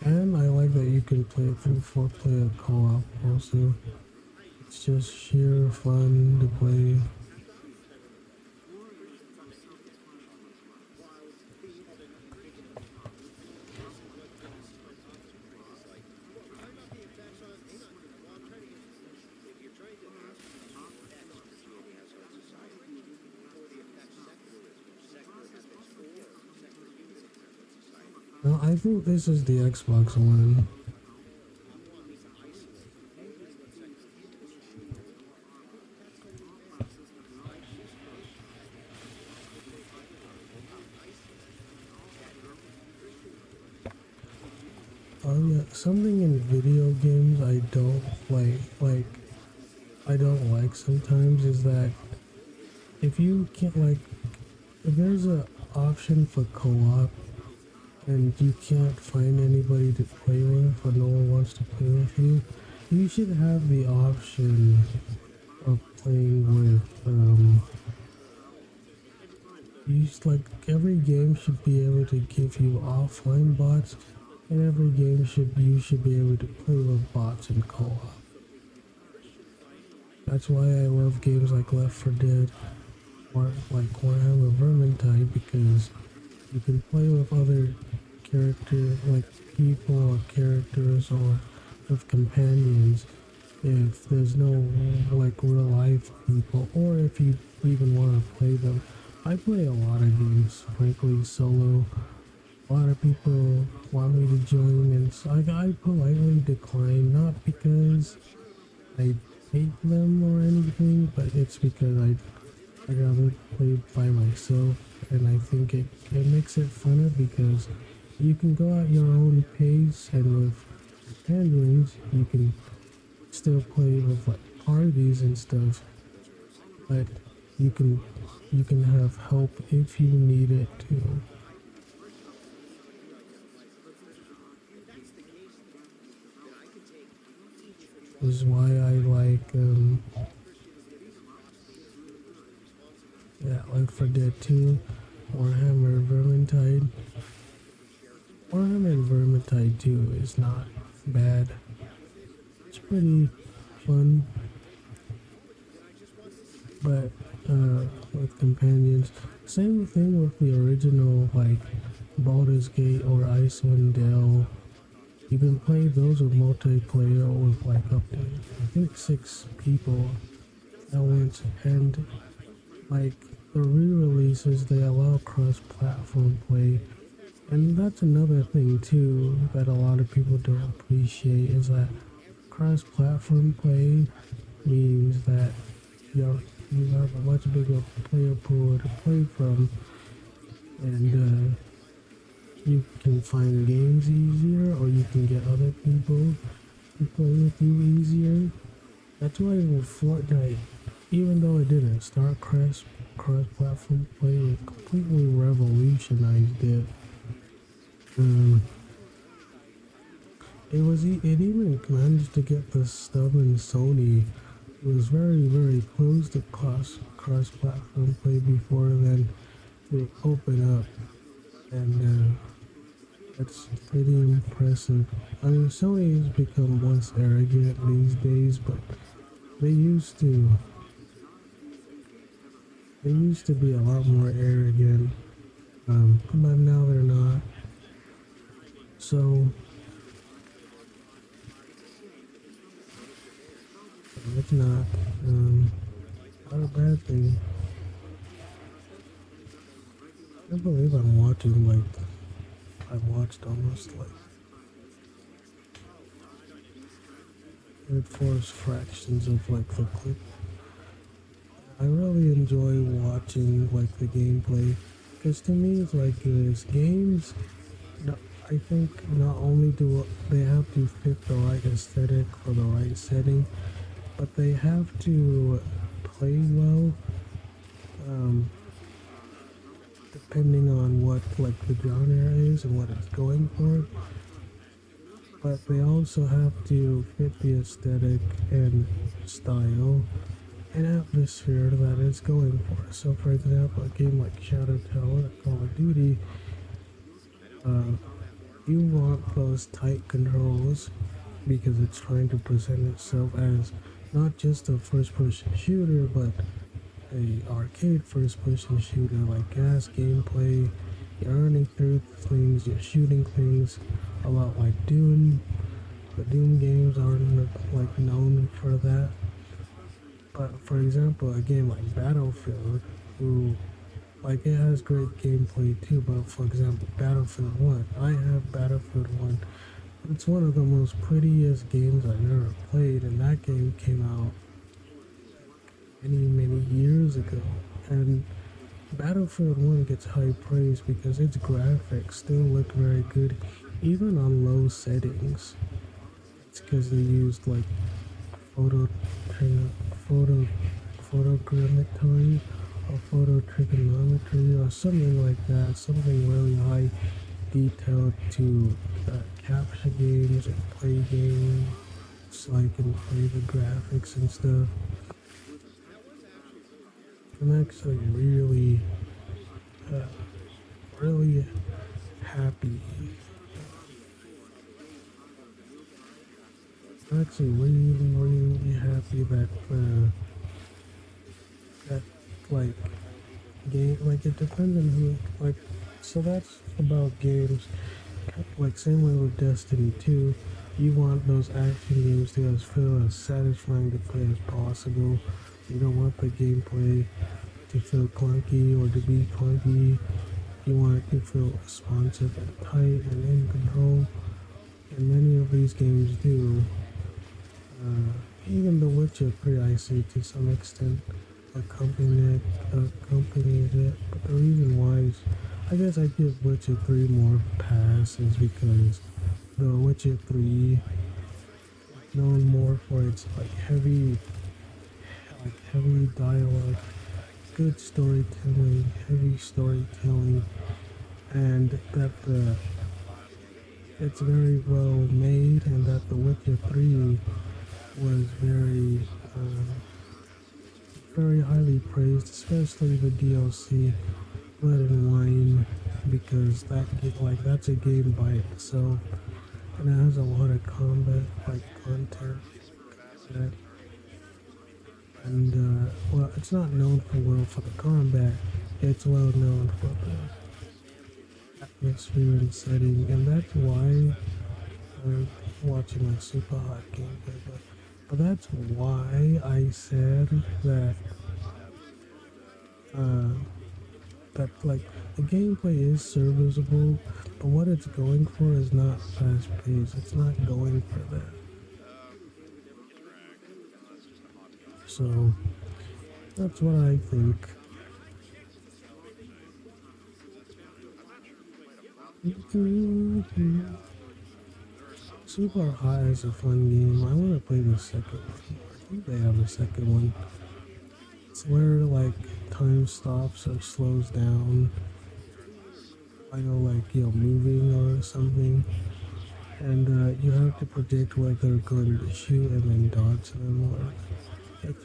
A: And I like that you can play it through 4-player co-op also. It's just sheer fun to play. No, I think this is the Xbox One. Oh yeah, something in video games I don't I don't like sometimes is that if you can't if there's a option for co-op and you can't find anybody to play with or no one wants to play with you, you should have the option of playing with every game should be able to give you offline bots, and every game you should be able to play with bots in co-op. That's why I love games like Left 4 Dead or like Warhammer Vermintide, because you can play with other people or characters or with companions if there's no real life people, or if you even want to play them. I play a lot of games, frankly, solo. A lot of people want me to join, and so I politely decline, not because I hate them or anything, but it's because I'd rather play by myself, and I think it makes it funner because You can go at your own pace, and with companions, you can still play with like parties and stuff, but you can you can have help if you need it too. This is why I like yeah, like for Dead 2, Warhammer Vermintide. Warhammer Vermintide 2 is not bad. It's pretty fun, but with companions. Same thing with the original, like Baldur's Gate or Icewind Dale. You can play those with multiplayer with like up to I think 6 people at once, and like the re-releases they allow cross-platform play, and that's another thing too that a lot of people don't appreciate is that cross-platform play means that you have a much bigger player pool to play from, and you can find games easier, or you can get other people to play with you easier. That's why with Fortnite, even though it didn't start cross-platform play, it completely revolutionized it. Um, it even managed to get the stubborn Sony. It was very close to cross-platform play before then they open up, and that's pretty impressive. I mean, Sony has become less arrogant these days, but they used to. They used to be a lot more arrogant, but now they're not. So it's not a bad thing. I believe I'm watching like I've watched almost like fourth fractions of like the clip. I really enjoy watching like the gameplay, because to me it's like this games. I think not only do they have to fit the right aesthetic for the right setting, but they have to play well, depending on what like the genre is and what it's going for. But they also have to fit the aesthetic and style and atmosphere that it's going for. So, for example, a game like Shadow Tower or Call of Duty, you want those tight controls because it's trying to present itself as not just a first-person shooter, but a arcade first-person shooter, like gas gameplay. You're running through things, you're shooting things, a lot like Doom. The Doom games aren't like known for that. But for example, a game like Battlefield, who like it has great gameplay too. But for example, Battlefield 1, I have Battlefield 1. It's one of the most prettiest games I've ever played, and that game came out many years ago. And Battlefield 1 gets high praise because its graphics still look very good, even on low settings. It's because they used like photo photo photogrammetry or photo trigonometry or something like that, something really high detailed to capture games and play games so I can play the graphics and stuff. I'm actually uh, really happy. I'm actually really happy that that like game, like it depends on who, like, so that's about games. Like same way with Destiny 2, you want those action games to feel as satisfying to play as possible. You don't want the gameplay to feel clunky or to be clunky. You want it to feel responsive and tight and in control. And many of these games do. Even The Witcher 3, I say to some extent, accompanies it. But the reason why is I guess I give Witcher 3 more passes because the Witcher 3 known more for its heavy dialogue, good storytelling, heavy storytelling, and that it's very well made, and that The Witcher 3 was very highly praised, especially the DLC Blood and Wine, because that's a game by itself, and it has a lot of combat content. That, and well, it's not known for the combat. It's well known for the atmosphere and setting, and that's why I'm watching a super hot gameplay. But that's why I said that uh, the gameplay is serviceable, but what it's going for is not fast paced. It's not going for that. So that's what I think. Super High is a fun game. I want to play the second one. I think they have a second one. It's where time stops or slows down, moving or something, and you have to predict whether they're going to shoot and then dodge them. Or it's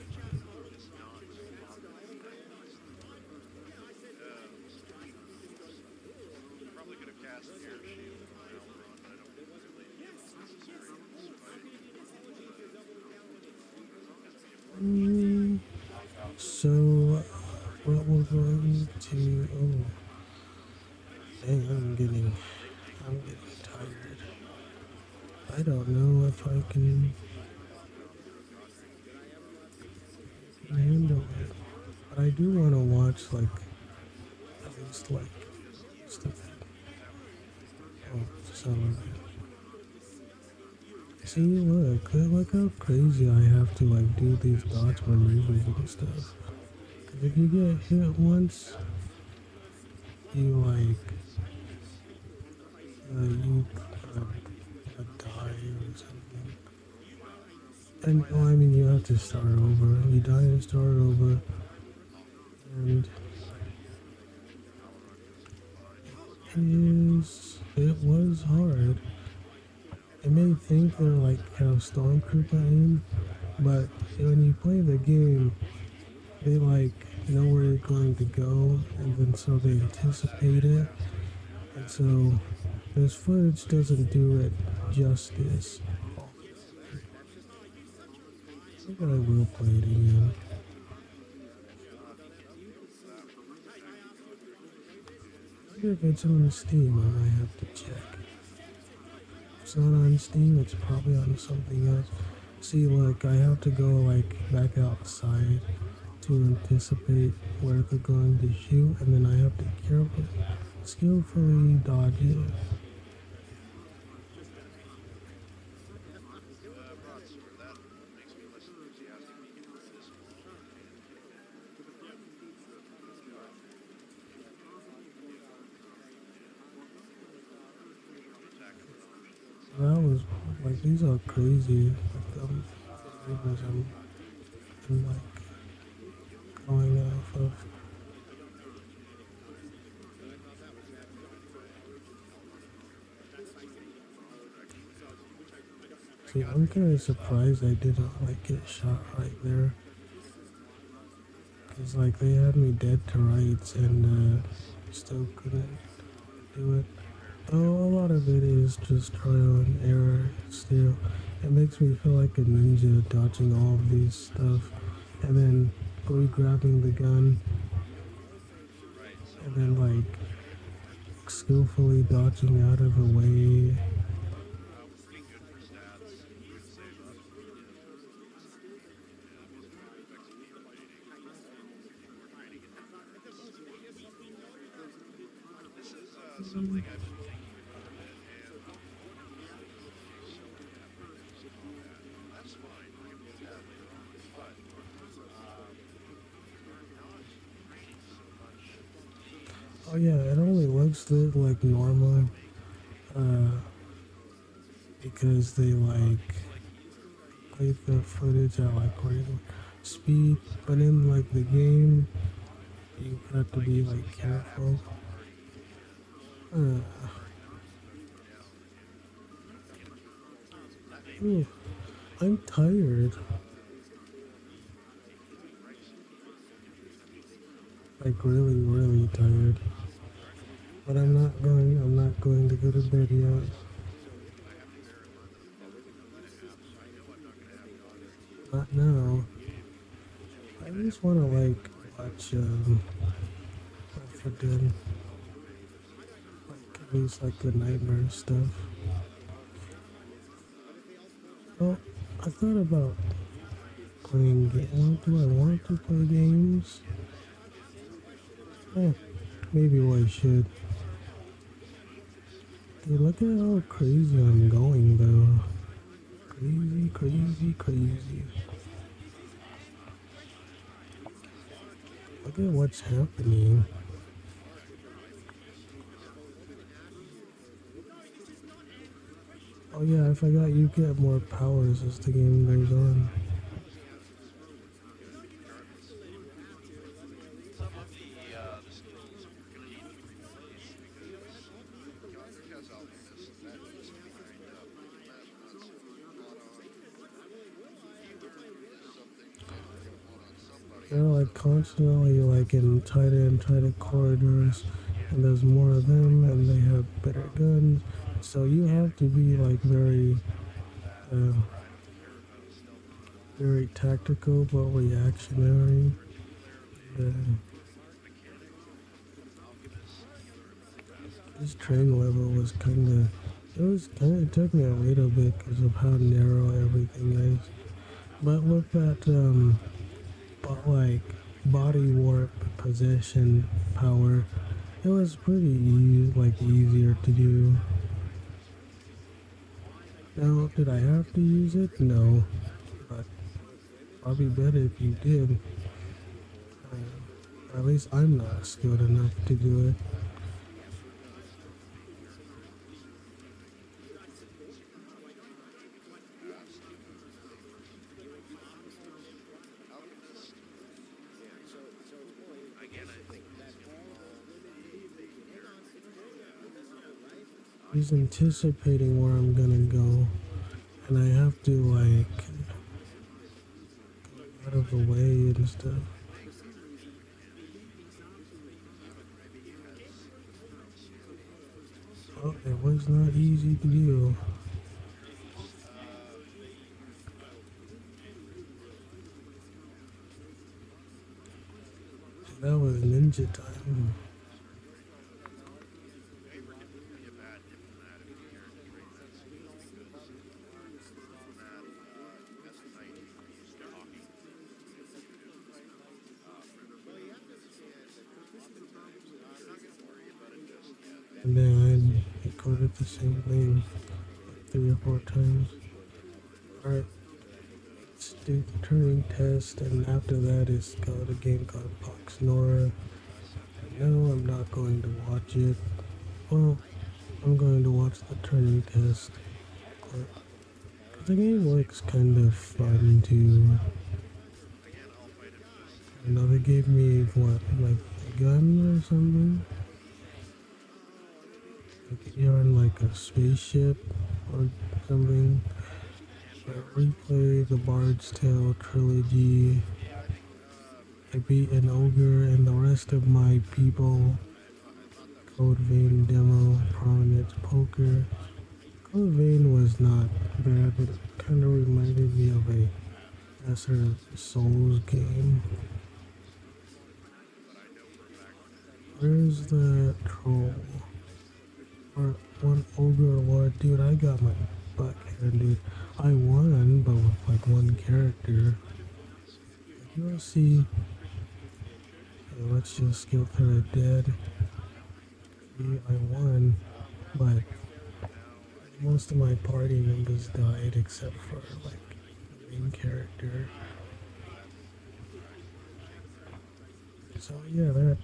A: so what we're going to dang, I'm getting tired. I don't know if I can handle it. But I do want to watch at least just a bit. Oh, some of it. See, look how crazy I have to do these dodge maneuvers and stuff. Cause if you get hit once, you you die or something. And well, I mean, you have to start over. You die and start over, and it was hard. It may think they're have Stormtrooper aim, but when you play the game, they know where you're going to go, and then so they anticipate it, and so this footage doesn't do it justice. I think I will play it again. I wonder if it's on Steam. I might have to check. If it's not on Steam, it's probably on something else. See, look, I have to go back outside to anticipate where they're going to shoot, and then I have to skillfully dodge it. That was these are crazy. Neighbors I'm going off of. See, I'm kind of surprised I didn't get shot right there. Cause they had me dead to rights and still couldn't do it. Oh, a lot of it is just trial and error still. It makes me feel like a ninja dodging all of these stuff and then grabbing the gun and then skillfully dodging out of the way. Oh yeah, it only looks like normal, uh, because they like play the footage at like regular speed, but in like the game, you have to be like careful. Uh, ooh, I'm tired. Like really, really tired. But I'm not going to go to bed yet. Not now. I just wanna like watch Left 4 Dead. Like at least like the nightmare stuff. Well, I thought about playing games. Do I want to play games? Eh, maybe I should. Dude, look at how crazy I'm going though. Crazy, crazy, crazy. Look at what's happening. Oh yeah, I forgot you get more powers as the game goes on. They're like constantly like in tighter corridors, and there's more of them, and they have better guns. So you have to be like uh, very tactical but reactionary. Uh, this train level was it took me a little bit because of how narrow everything is. But with that but like body warp possession power, it was pretty easier to do. Now, did I have to use it? No, but probably better if you did. At least I'm not skilled enough to do it. He's anticipating where I'm gonna go, and I have to like go out of the way and stuff. Oh, it was not easy to do. That was ninja time. And then I recorded the same thing like 3 or 4 times. Alright, let's do the Turing test, and after that is called a game called Pox Nora. No, I'm not going to watch it. Well, I'm going to watch the Turing test. But the game looks kind of fun too. You know, they gave me what, like a gun or something? Like you're in like a spaceship or something. Replay the Bard's Tale trilogy. I beat an ogre and the rest of my people. Code Vein demo, Prominence Poker. Code Vein was not bad, but it kind of reminded me of a sort of Souls game. Where's the troll? Or one ogre lord? Dude, I got my butt handed. I won, but with like one character. You wanna see? Let's just go for a dead. See, I won, but most of my party members died except for like the main character. So yeah,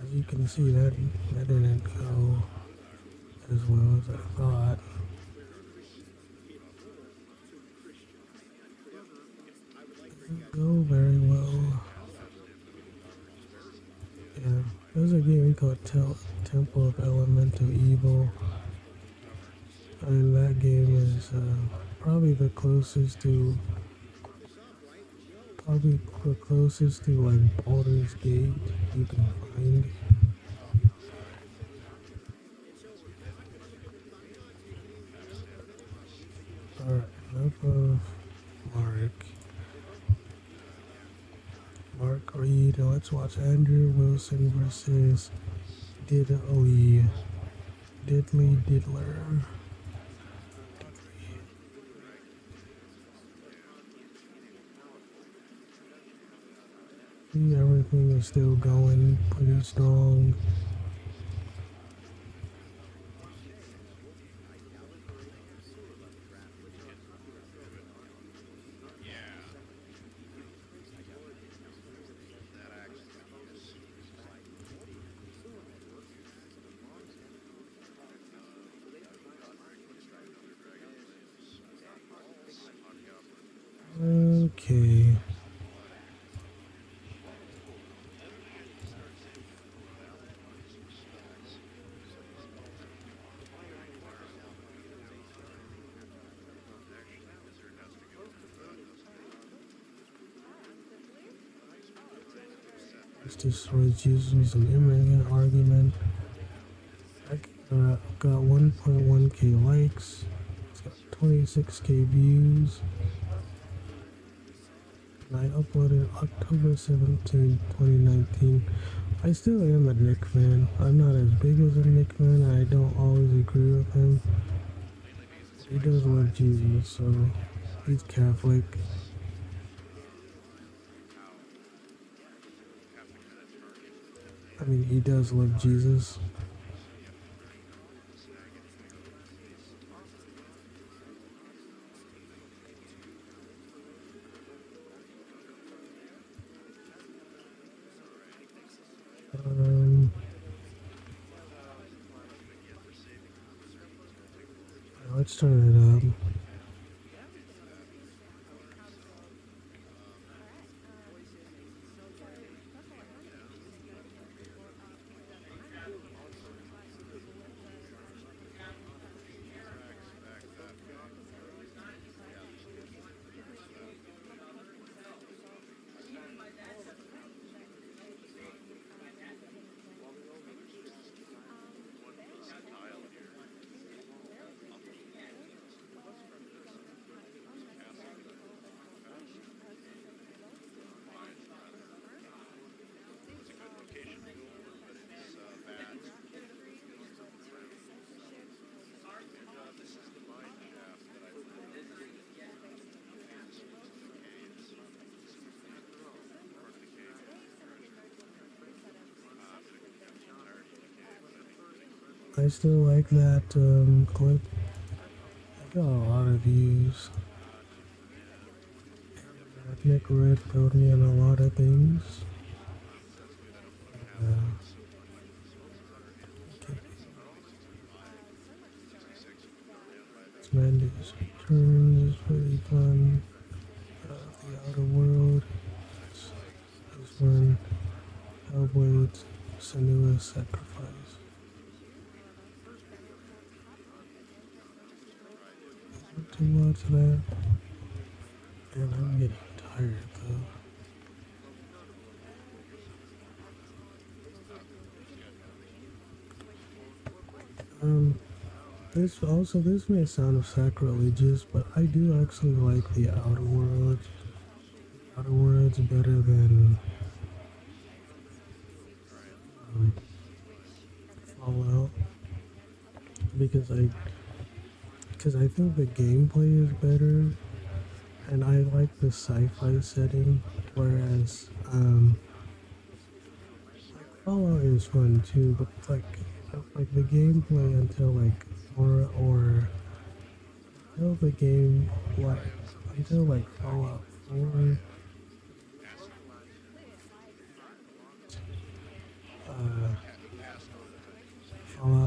A: As you can see, that didn't go as well as I thought. Didn't go very well. Yeah, there's a game called Temple of Elemental Evil, and that game is probably the closest to like Baldur's Gate you can find. Alright, enough of Mark. Mark Reed. Let's watch Andrew Wilson versus Diddley Diddler. See, everything is still going pretty strong. Okay. Let's destroy Jesus an immigrant argument. I got 1.1k likes. It's got 26k views. And I uploaded October 17, 2019. I still am a Nick fan. I'm not as big as a Nick fan. I don't always agree with him. He does love Jesus, so he's Catholic. I mean, he does love Jesus. Let's turn it up. I still like that clip. I got a lot of views. Nick Red filled me in a lot of things. Okay. Mandy's Return is pretty fun. The Outer World is fun. Hellblade's Senua's Sacrifice. Not too much of that. And I'm getting tired though. This may sound sacrilegious, but I do actually like the Outer Worlds. Outer Worlds better than Fallout because I think the gameplay is better, and I like the sci-fi setting. Whereas like Fallout is fun too, but like the gameplay until like until the game until like Fallout 4.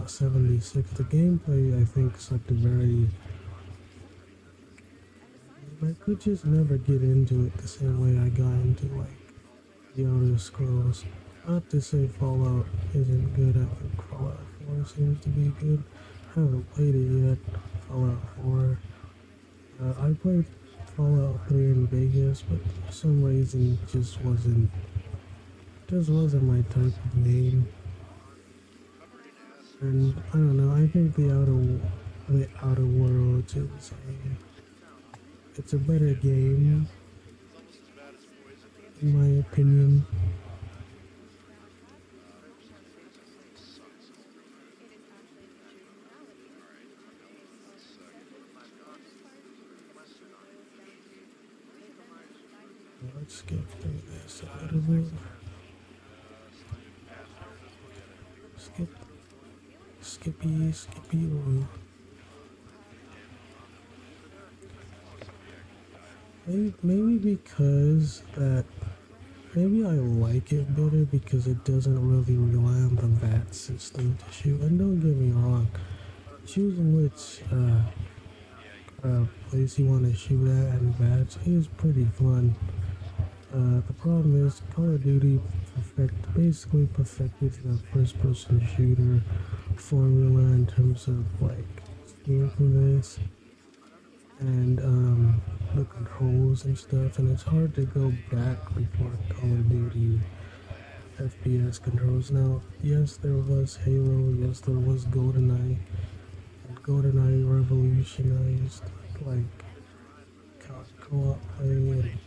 A: Fallout 76. The gameplay, I think, sucked very. I could just never get into it the same way I got into like the Elder Scrolls. Not to say Fallout isn't good. I think Fallout 4 seems to be good. I haven't played it yet. Fallout 4. I played Fallout 3 in Vegas, but for some reason it just wasn't my type of game. And I don't know. I think the Outer Worlds it's a better game in my opinion. Let's skip through this a little bit. Skippy. Maybe because that. Maybe I like it better because it doesn't really rely on the VAT system to shoot. And don't get me wrong, choosing which place you want to shoot at and VATs is pretty fun. The problem is Call of Duty basically perfected the first-person shooter formula in terms of like smoothness and the controls and stuff, and it's hard to go back before Call of Duty FPS controls. Now, yes, there was Halo, yes, there was GoldenEye, and GoldenEye revolutionized like co-op play and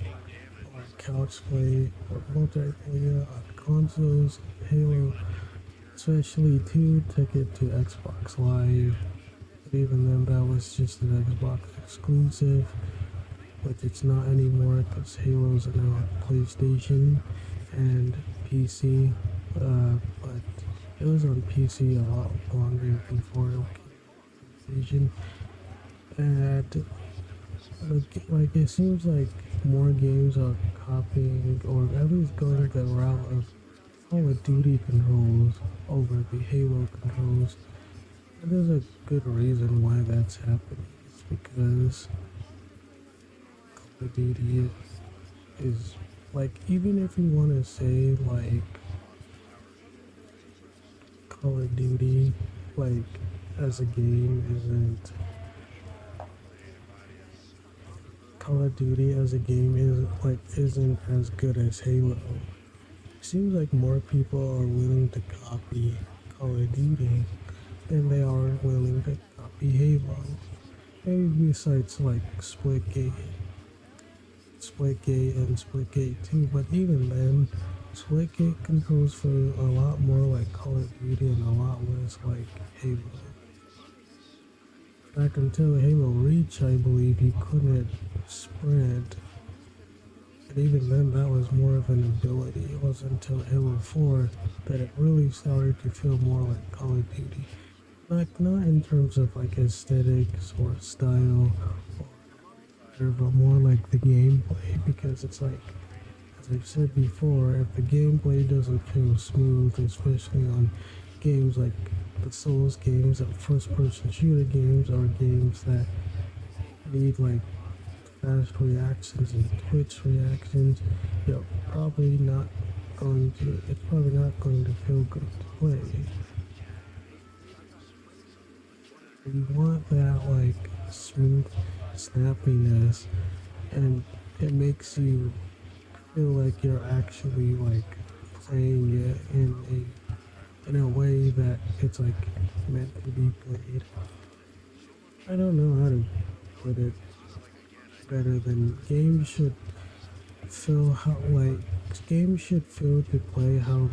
A: or couch play or multiplayer on consoles. Halo, especially 2, took it to Xbox Live. But even then, that was just an Xbox exclusive, which it's not anymore because Halo's now on PlayStation and PC. But it was on PC a lot longer before it came to PlayStation. And like it seems like more games are copying or at least going the route of Call of Duty controls over the Halo controls. And there's a good reason why that's happening. It's because Call of Duty is like, even if you want to say like Call of Duty like as a game Call of Duty as a game isn't as good as Halo. It seems like more people are willing to copy Call of Duty than they are willing to copy Halo. Maybe besides like Splitgate and Splitgate 2, but even then, Splitgate controls for a lot more like Call of Duty and a lot less like Halo. Back until Halo Reach, I believe you couldn't sprint. And even then, that was more of an ability. It wasn't until Halo 4 that it really started to feel more like Call of Duty. Like, not in terms of like aesthetics or style, but more like the gameplay. Because it's like, as I've said before, if the gameplay doesn't feel smooth, especially on games like the Souls games, or first-person shooter games, or games that need like fast reactions and twitch reactions, it's probably not going to feel good to play. You want that like smooth snappiness, and it makes you feel like you're actually like playing it in a way that it's like meant to be played. I don't know how to put it better than games should feel to play how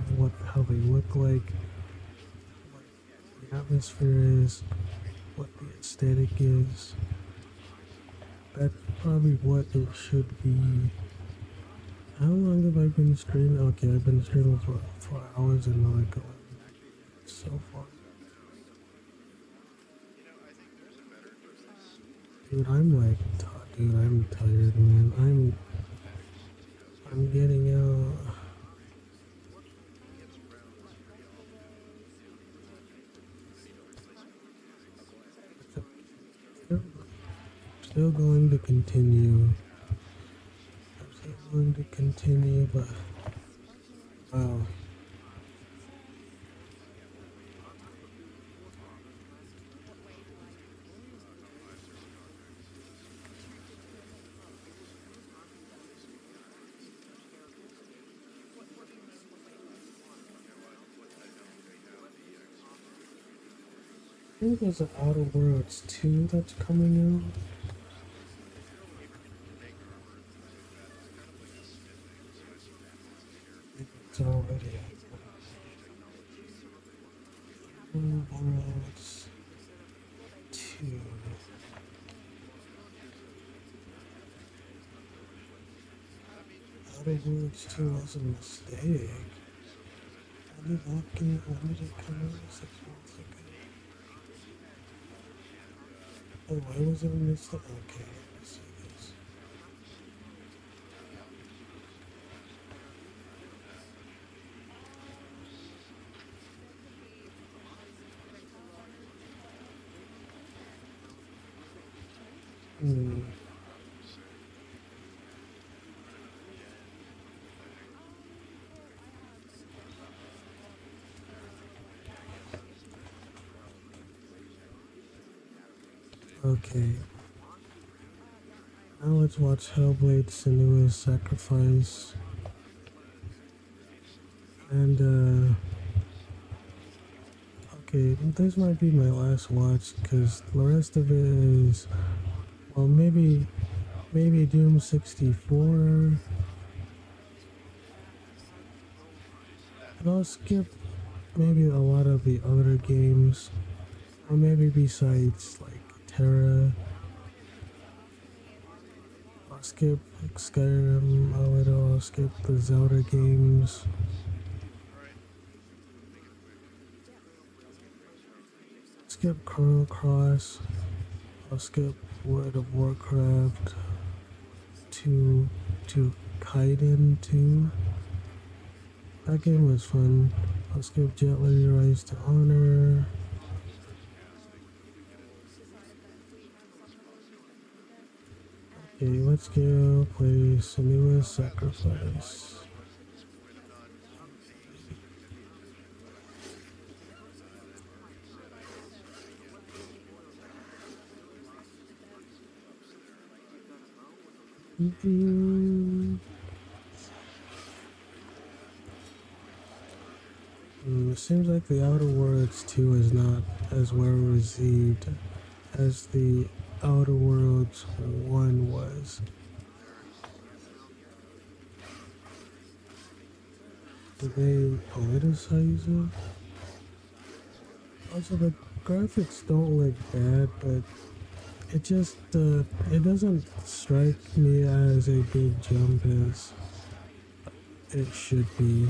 A: they look like, what the atmosphere is, what the aesthetic is. That's probably what it should be. How long have I been streaming? Okay, I've been streaming for 4 hours and like 11 so far. Dude, I'm tired, man. I'm getting out. still going to continue. I'm still going to continue, but wow. I think there's an Outer Worlds 2 that's coming out. It's already out. Outer Worlds 2. Outer Worlds 2 was a mistake. When did it come out? 6 months ago. Oh, why was it a mistake? Okay, let's see this. Hmm. Okay. Now let's watch Hellblade Senua's Sacrifice. And, okay, this might be my last watch because the rest of it is, well, maybe Doom 64. And I'll skip maybe a lot of the other games. Or maybe besides, like, Terra. I'll skip Skyrim a little, I'll skip the Zelda games. Skip Chrono Cross. I'll skip World of Warcraft 2 to Kaiden 2. That game was fun. I'll skip Jet Li Rise to Honor. Okay, let's go play Senua's Sacrifice. It seems like the Outer Worlds 2 is not as well received as the Outer Worlds 1 was. Did they politicize it? Also, the graphics don't look bad, but it just, it doesn't strike me as a big jump as it should be.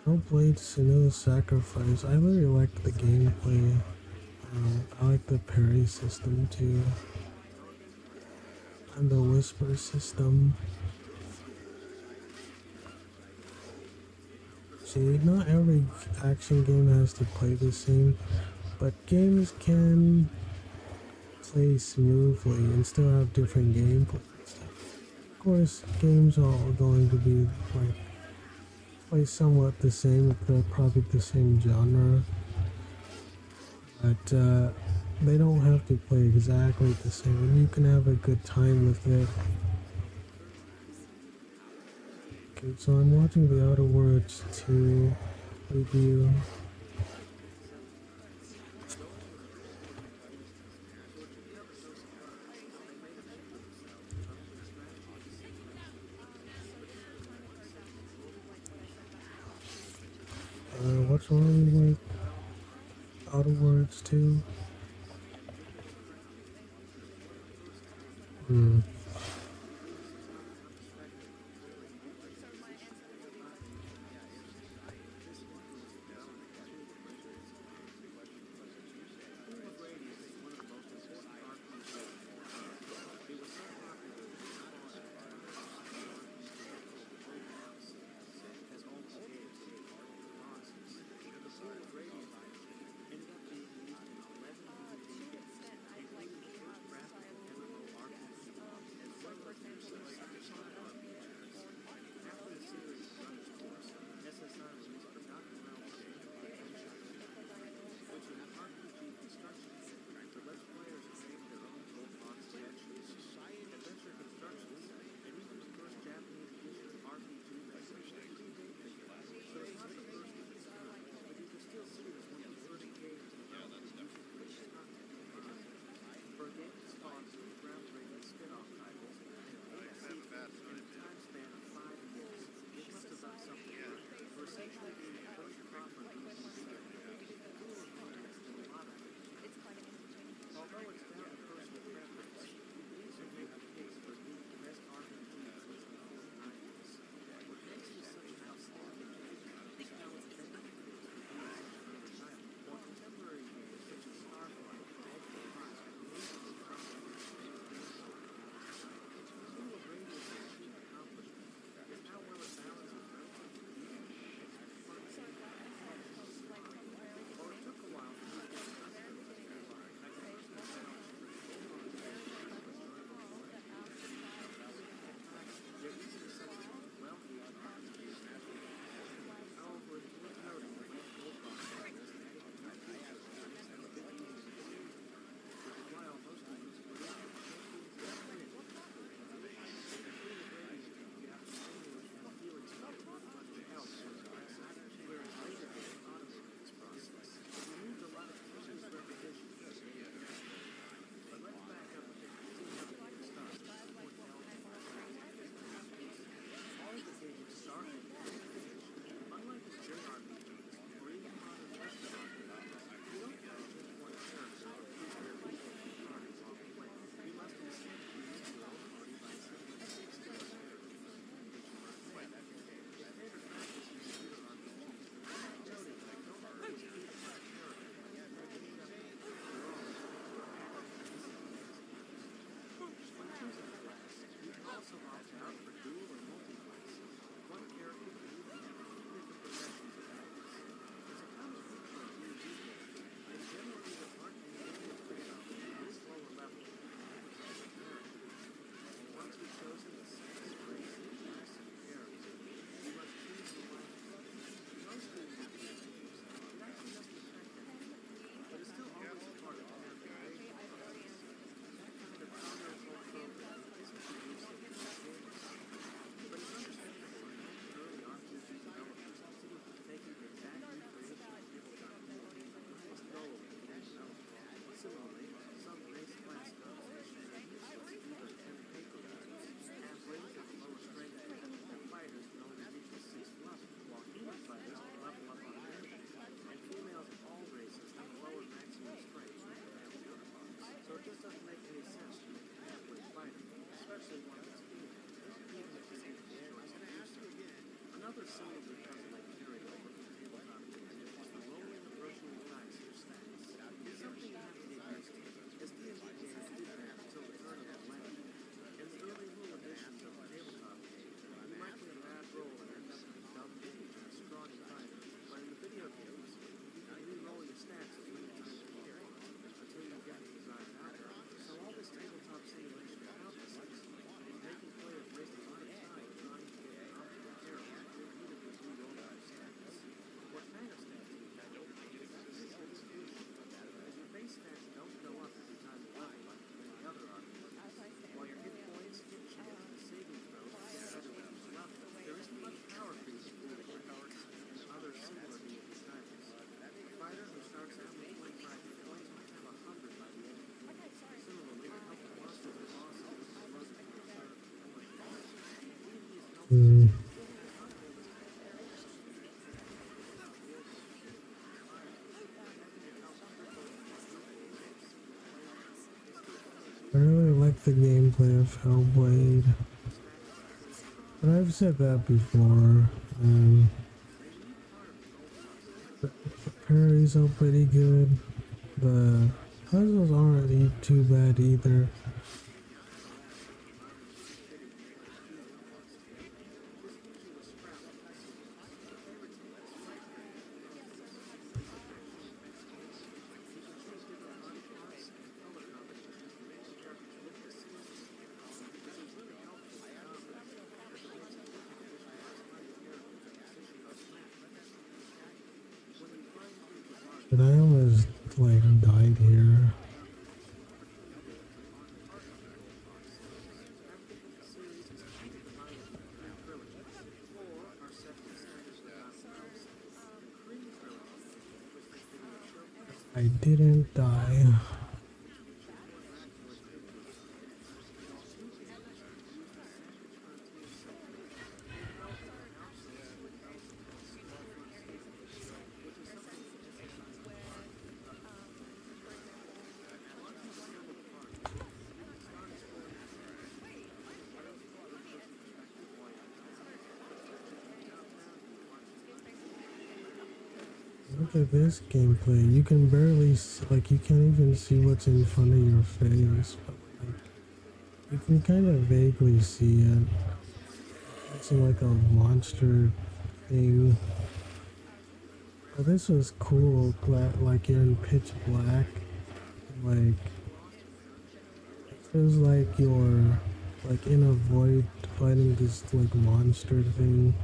A: Hellblade Senua's Sacrifice. I really liked the gameplay. I like the parry system too. And the whisper system. See, not every action game has to play the same, but games can play smoothly and still have different gameplay. Of course, games are all going to be like play somewhat the same if they're probably the same genre, but they don't have to play exactly the same, and you can have a good time with it. Okay, so I'm watching the Outer Worlds 2 review. What's wrong with Outer Worlds 2? Hmm. like the gameplay of Hellblade, but I've said that before. The parries are pretty good. The puzzles aren't too bad either. But I almost like died here. I didn't die. Look at this gameplay. You can barely like you can't even see what's in front of your face, but like you can kind of vaguely see it. It's like a monster thing. But this was cool. Like you're in pitch black. Like it feels like you're like in a void fighting this like monster thing.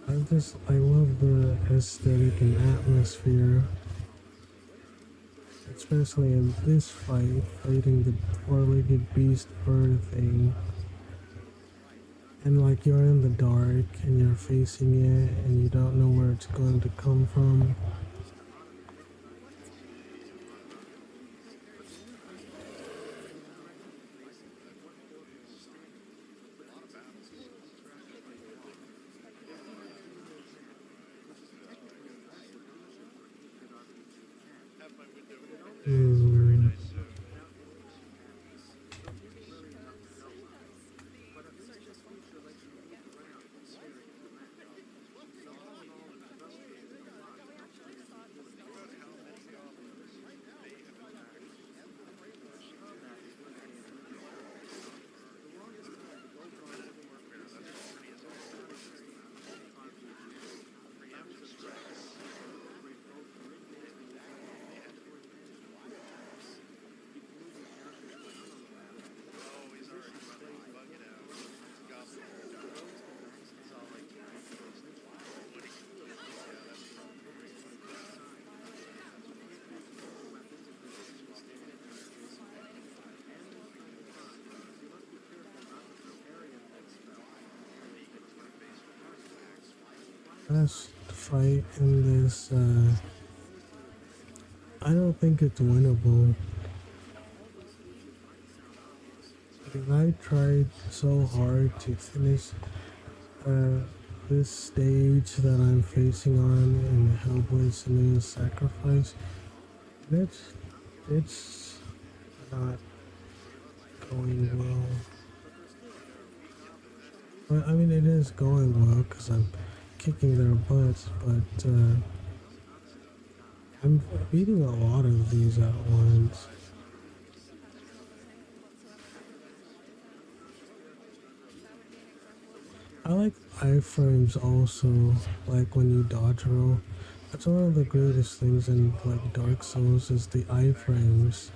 A: I love the aesthetic and atmosphere, especially in this fight, fighting the four-legged beast bird thing. And like you're in the dark and you're facing it and you don't know where it's going to come from. Mm. Last fight in this, I don't think it's winnable. Because I tried so hard to finish this stage that I'm facing on in Hellblade Senua's Sacrifice. It's not going well. But I mean, it is going well because I'm kicking their butts, but I'm beating a lot of these at once. I like iframes also, like when you dodge roll. That's one of the greatest things in like Dark Souls is the iframes.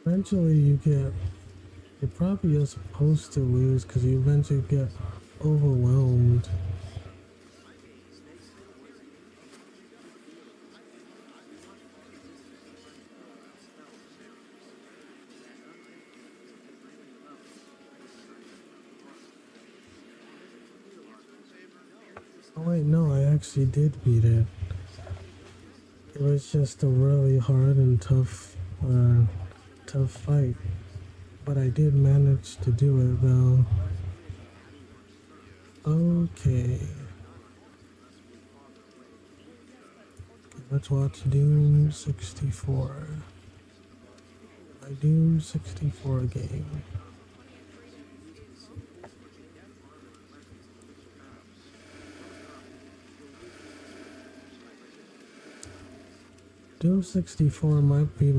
A: Eventually you're probably supposed to lose because you eventually get overwhelmed. Oh wait, no, I actually did beat it. It was just a really hard and tough fight. But I did manage to do it though. Okay. Let's watch Doom 64. My Doom 64 game. Doom 64 might be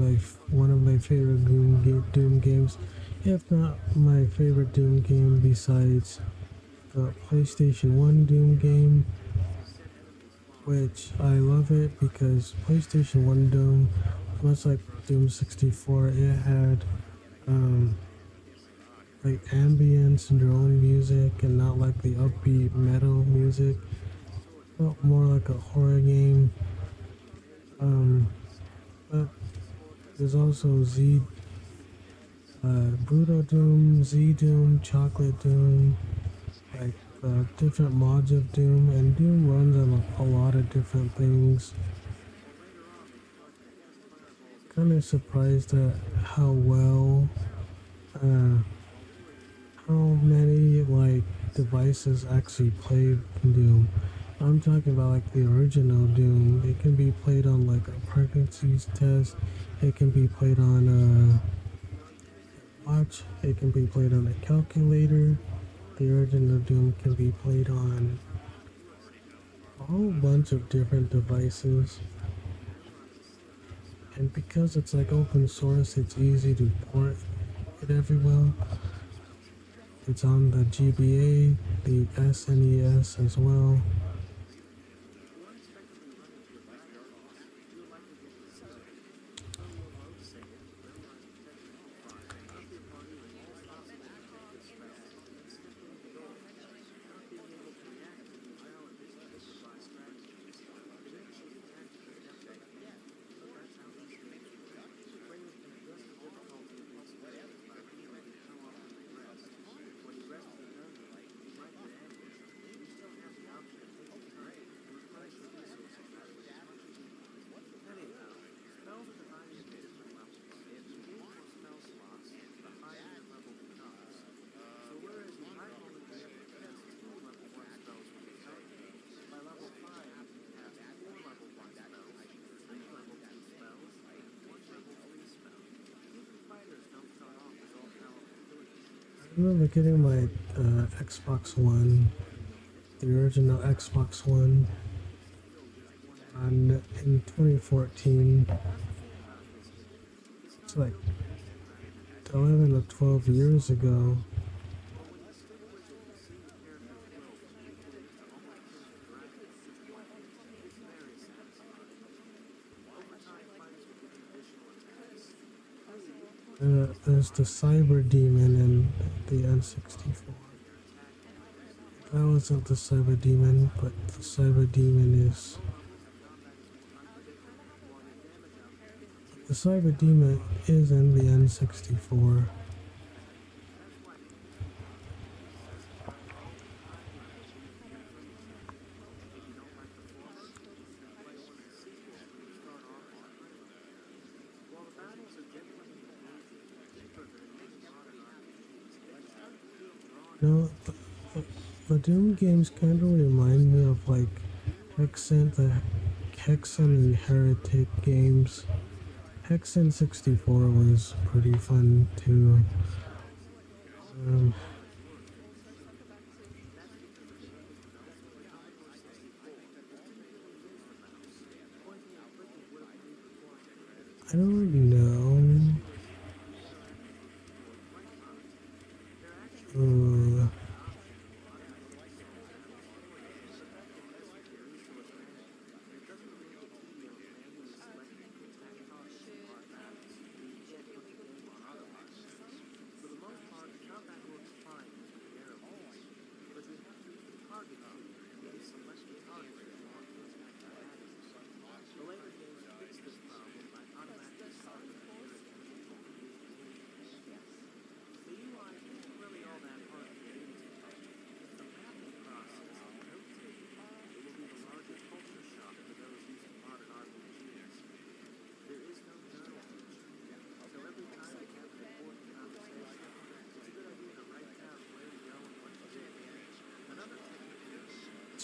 A: one of my favorite Doom games, if not my favorite Doom game besides the PlayStation 1 Doom game, which I love it because PlayStation 1 Doom, much like Doom 64, it had like ambience and drone music and not like the upbeat metal music. Felt more like a horror game. But there's also Brutal Doom, Z Doom, Chocolate Doom, like different mods of Doom, and Doom runs on a lot of different things. Kind of surprised at how well, uh, how many like devices actually play Doom. I'm talking about like the original Doom. It can be played on like a pregnancy test. It can be played on a watch. It can be played on a calculator. The original Doom can be played on a whole bunch of different devices. And because it's like open source, it's easy to port it everywhere. It's on the GBA, the SNES as well. I remember getting my Xbox One, the original Xbox One, in 2014. It's like 11 or 12 years ago. There's the Cyber Demon in the N64. That wasn't the Cyber Demon, but the Cyber Demon is. The Cyber Demon is in the N64. No, the Doom games kind of remind me of like the Hexen and Heretic games. Hexen 64 was pretty fun too. Um, I don't know.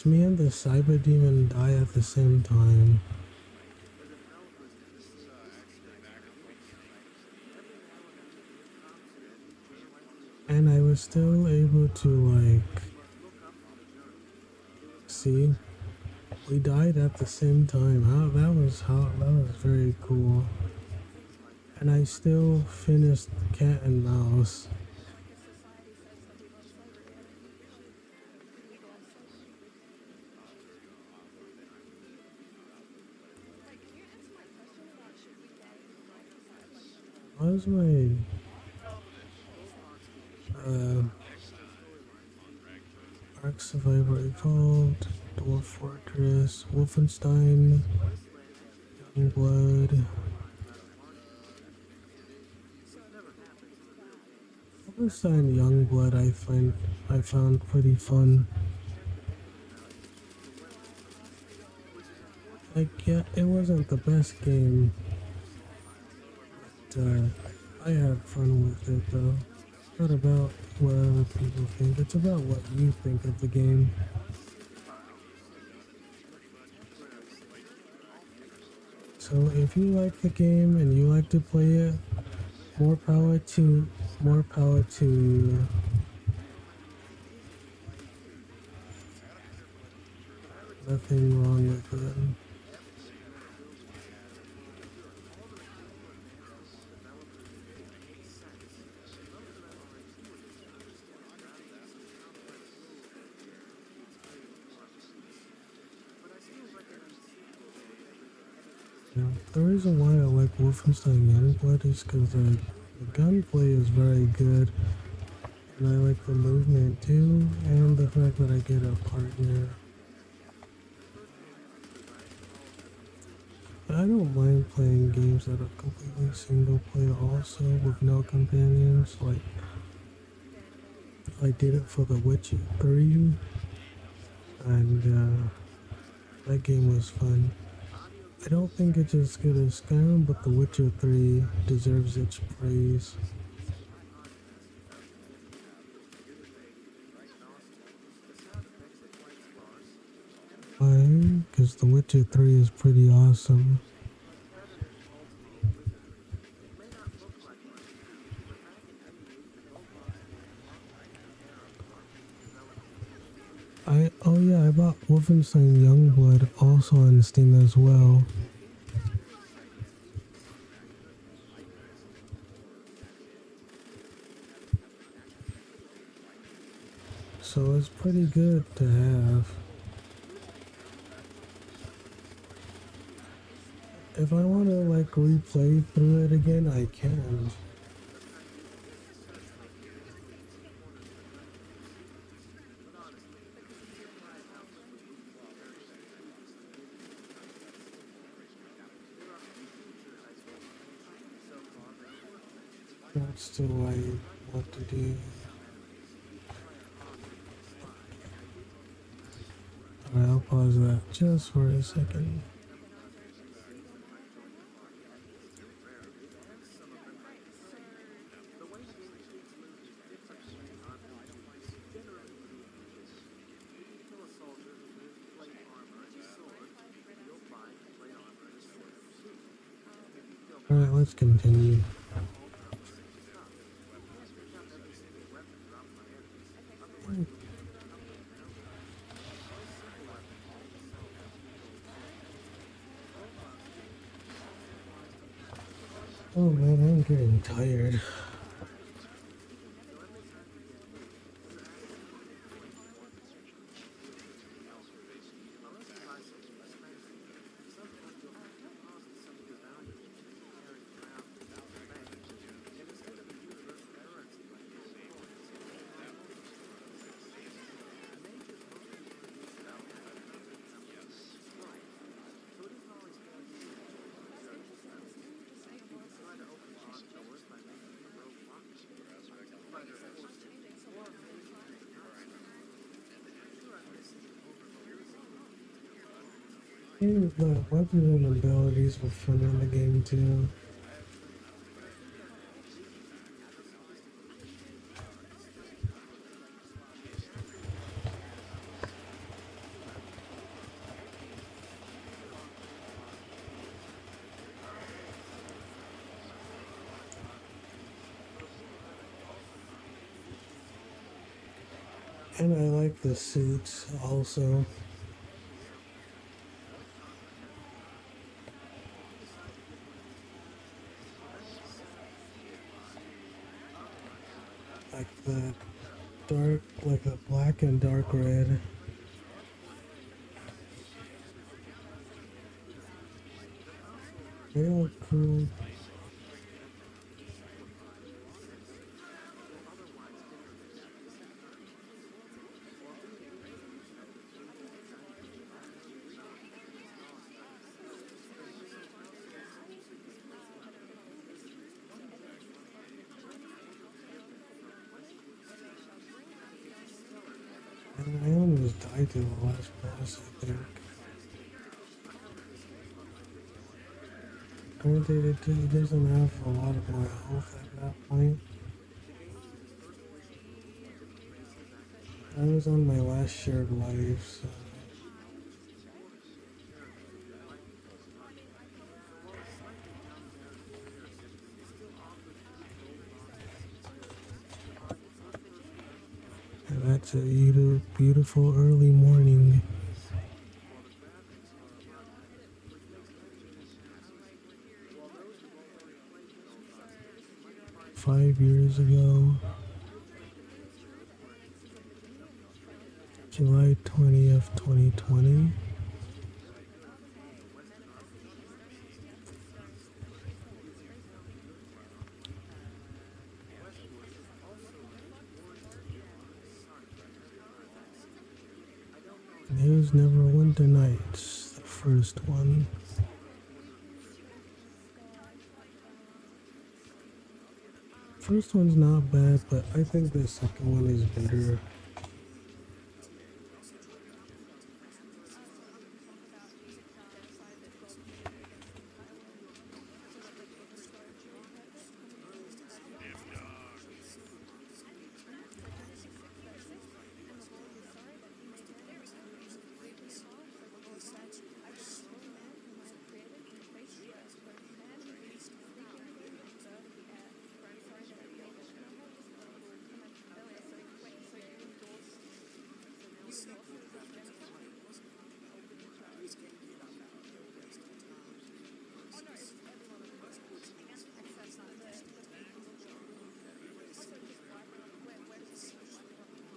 A: me and the cyber demon die at the same time. And I was still able to, like, see, we died at the same time. That was very cool. And I still finished Cat and Mouse. What was my Ark Survivor Evolved, Dwarf Fortress, Wolfenstein, Youngblood. Wolfenstein Youngblood I found pretty fun. Like, yeah, it wasn't the best game, but I had fun with it though. It's not about what other people think, it's about what you think of the game. So if you like the game and you like to play it, more power to you. Nothing wrong with it. Yeah, the reason why I like Wolfenstein Youngblood is because the gunplay is very good, and I like the movement too, and the fact that I get a partner. I don't mind playing games that are completely single player also with no companions, like I did it for The Witcher 3, and that game was fun. I don't think it's as good as Skyrim, but The Witcher 3 deserves its praise. Why? Because The Witcher 3 is pretty awesome. Oh yeah, I bought Wolfenstein Youngblood also on Steam as well. So it's pretty good to have. If I want to like replay through it again, I can. That's still what I want to do. Alright, I'll pause that just for a second. Alright, let's continue. Oh man, I'm getting tired. The weapons and abilities were fun in the game too. And I like the suits also. Like the dark, like the black and dark red. They look cool. And I almost died to the last boss, I think. Granted, it doesn't have a lot of my health at that point. I was on my last shared life, so. And that's a beautiful early morning. Five years ago, July 20th, 2020. It was Never Winter Nights, the first one. First one's not bad, but I think the second one is better.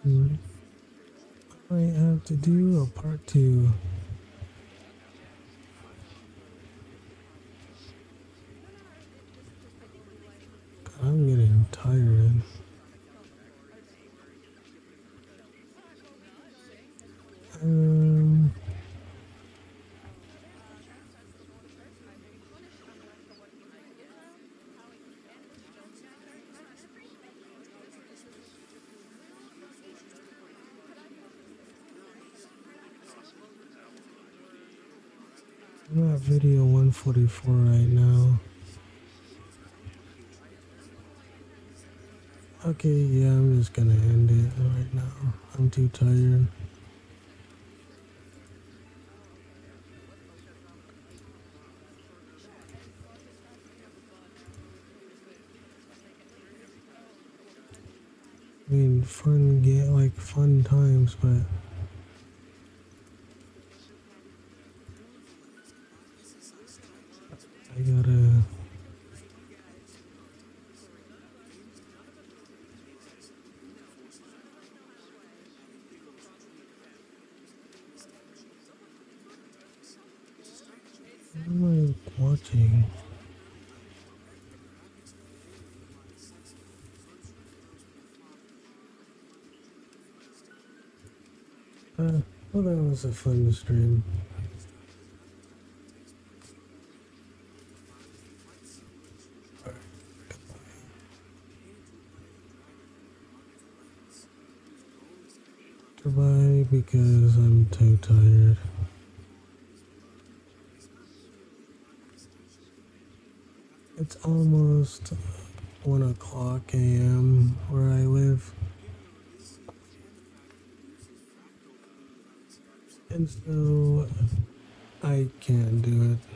A: I might have to do a part 2. I'm getting tired. Um, I'm at video 144 right now. Okay, yeah, I'm just gonna end it right now. I'm too tired. I mean, fun times, but I gotta. What am I watching? Well, that was a fun stream. Goodbye, because I'm too tired. It's almost 1 o'clock a.m. where I live. And so I can't do it.